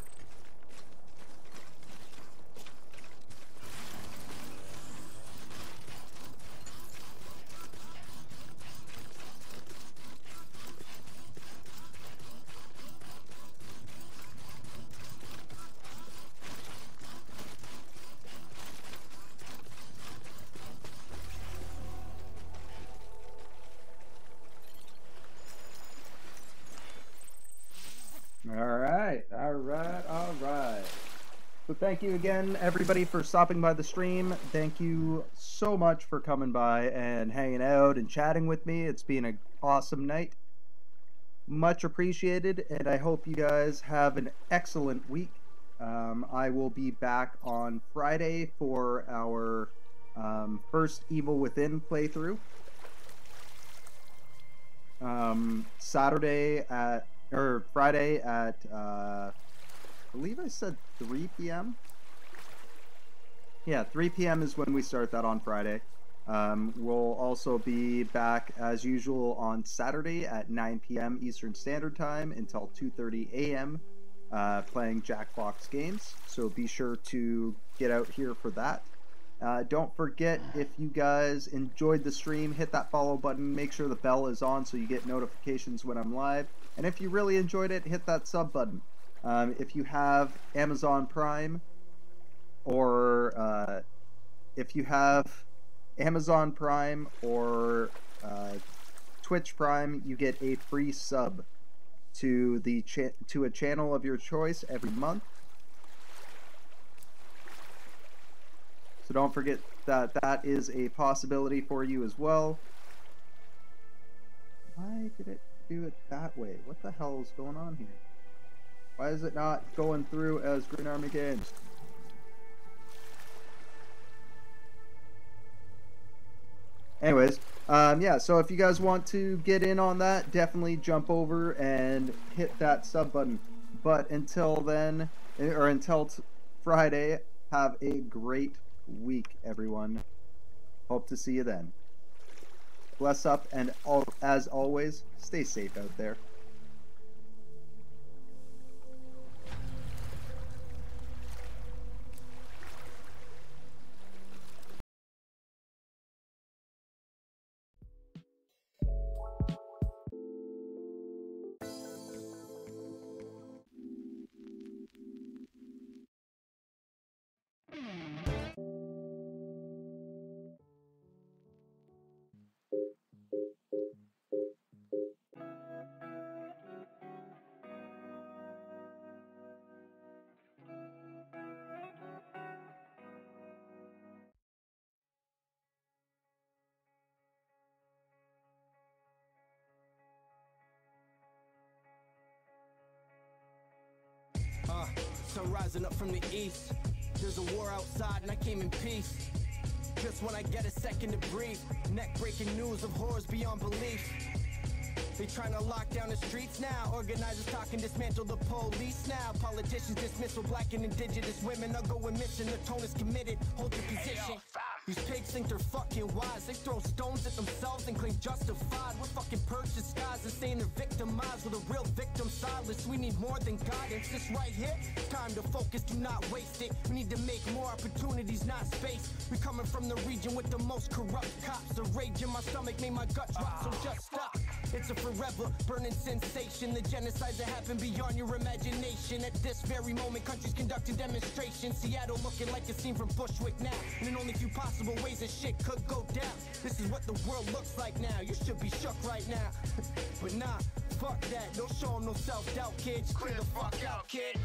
Speaker 4: Alright. So thank you again, everybody, for stopping by the stream. Thank you so much for coming by and hanging out and chatting with me. It's been an awesome night. Much appreciated, and I hope you guys have an excellent week. I will be back on Friday for our first Evil Within playthrough. Friday at, I believe I said 3 p.m. Yeah, 3 p.m. is when we start that on Friday. We'll also be back as usual on Saturday at 9 p.m. Eastern Standard Time until 2:30 a.m. Playing Jackbox games. So be sure to get out here for that. Don't forget, if you guys enjoyed the stream, hit that follow button. Make sure the bell is on so you get notifications when I'm live. And if you really enjoyed it, hit that sub button. If you have Amazon Prime, or if you have Amazon Prime or Twitch Prime, you get a free sub to a channel of your choice every month. So don't forget that that is a possibility for you as well. Why did it do it that way? What the hell is going on here? Why is it not going through as Green Army Games? Anyways, yeah, so if you guys want to get in on that, definitely jump over and hit that sub button. But until then, or until Friday, have a great week, everyone. Hope to see you then. Bless up, and as always, stay safe out there.
Speaker 1: Sun rising up from the east. There's a war outside and I came in peace. Just when I get a second to breathe. Neck-breaking news of horrors beyond belief. They trying to lock down the streets now. Organizers talking dismantle the police now. Politicians dismissal black and indigenous women are going missing. The tone is committed. Hold your position. These pigs think they're fucking wise. They throw stones at themselves and claim justified. We're fucking purged disguised and saying they're victimized with a real victim silence. We need more than guidance. This right here, time to focus, do not waste it. We need to make more opportunities, not space. We coming from the region with the most corrupt cops. The rage in my stomach made my gut drop, so just stop. It's a forever burning sensation. The genocides that happen beyond your imagination. At this very moment, countries conducting demonstrations. Seattle looking like a scene from Bushwick now. And in only few possible ways that shit could go down. This is what the world looks like now. You should be shook right now. But nah, fuck that. Don't show them no self-doubt, kids. Clear the fuck out, kid.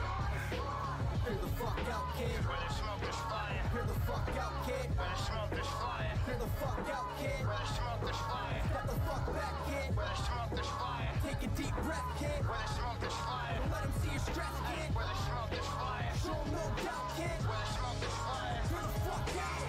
Speaker 1: Clear the fuck out, kid. Where the smoke is fire. Clear the fuck out, kid. Where the smoke is fire. Clear the fuck out, kid. Where the smoke is fire. Step the fuck back, kid. Where the smoke is fire. Take a deep breath, kid. Where the smoke is fire. Don't let them see you stress, kid. Where the smoke is fire. Show them no doubt, kid. Where the smoke is fire. Clear the fuck out.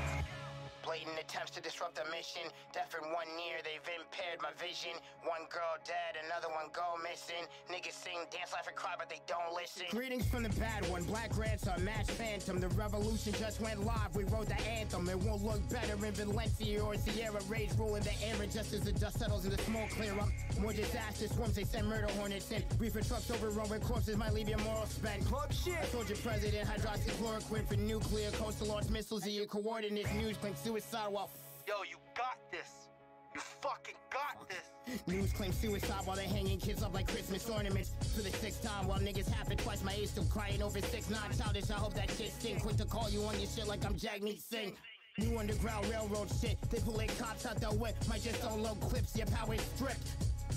Speaker 2: Blatant attempts to disrupt the mission. Deaf in one ear, they've impaired my vision. One girl dead, another one go missing. Niggas sing, dance, laugh, and cry, but they don't listen. Greetings from the bad one, Black Ransom, Match Phantom. The revolution just went live, we wrote the anthem. It won't look better in Valencia or Sierra. Rage ruling the air, and just as the dust settles and the smoke clear up. More disaster swarms, they send murder hornets in. Reefer trucks overrun with corpses might leave your morals spent. Plug shit. I told your president, hydroxychloroquine for nuclear. Coastal launch missiles at your coordinates. News claim suicide while
Speaker 1: Yo, you got this. You fucking got this.
Speaker 2: News claim suicide while they're hanging kids up like Christmas ornaments. For the 6th time while niggas happen twice. My age still crying over 6'9". Childish, I hope that shit sting. Quick to call you on your shit like I'm Jagmeet Singh. New underground railroad shit. They pulling cops out the whip. Might just unload clips, your power is stripped.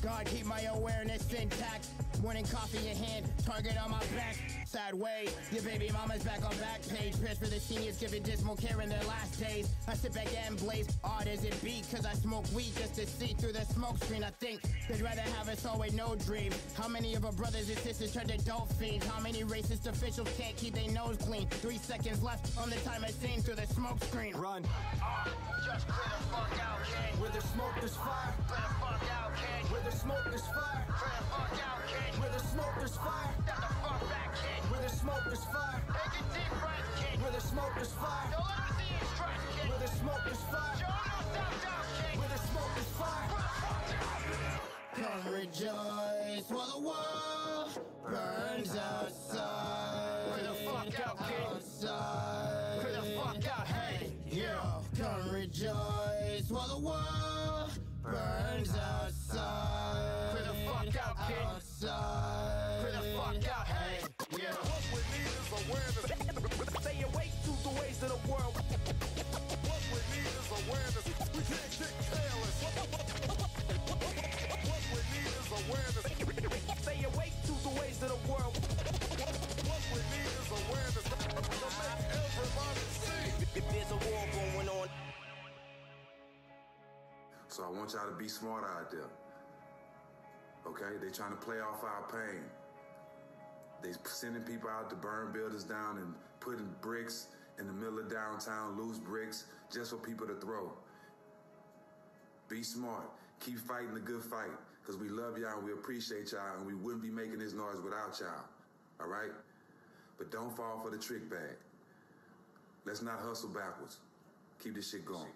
Speaker 2: God, keep my awareness intact. Morning coffee in hand, target on my back. Sad way, your baby mama's back on back page. Prayers for the seniors giving dismal care in their last days. I sit back and blaze, odd as it be, cause I smoke weed just to see through the smoke screen. I think they'd rather have us all with no dream. How many of our brothers and sisters turned to dope fiends? How many racist officials can't keep their nose clean? 3 seconds left on the timer seen through the smoke screen.
Speaker 1: Run.
Speaker 2: Just clear the fuck out, kid.
Speaker 1: Where there's smoke, there's fire.
Speaker 2: Clear the fuck out, kid.
Speaker 1: Where there's smoke, there's fire.
Speaker 2: Clear the fuck out, kid.
Speaker 1: Where there's smoke, there's fire.
Speaker 2: Step the fuck back, kid.
Speaker 1: Where there's smoke, there's fire.
Speaker 2: Take a deep breath, kid.
Speaker 1: Where there's smoke, there's fire.
Speaker 2: Don't let them see you stress, kid.
Speaker 1: Where there's smoke, there's fire.
Speaker 2: Show no self-doubt, kid.
Speaker 1: Where there's smoke, there's fire.
Speaker 2: Come rejoice while the world burns outside.
Speaker 1: Clear the fuck out, kid.
Speaker 2: Outside.
Speaker 1: Clear the fuck out, hey.
Speaker 2: Yeah. Come rejoice while the world burns outside.
Speaker 1: Clear the fuck out, kid.
Speaker 2: Outside.
Speaker 1: Clear the fuck out, hey. Yeah.
Speaker 3: What we need is awareness.
Speaker 1: Stay awake to the ways of the world.
Speaker 3: What we need is awareness.
Speaker 17: want y'all to be smart out there. Okay? They trying to play off our pain. They sending people out to burn buildings down and putting bricks in the middle of downtown, loose bricks, just for people to throw. Be smart. Keep fighting the good fight, because we love y'all and we appreciate y'all, and we wouldn't be making this noise without y'all. All right? But don't fall for the trick bag. Let's not hustle backwards. Keep this shit going.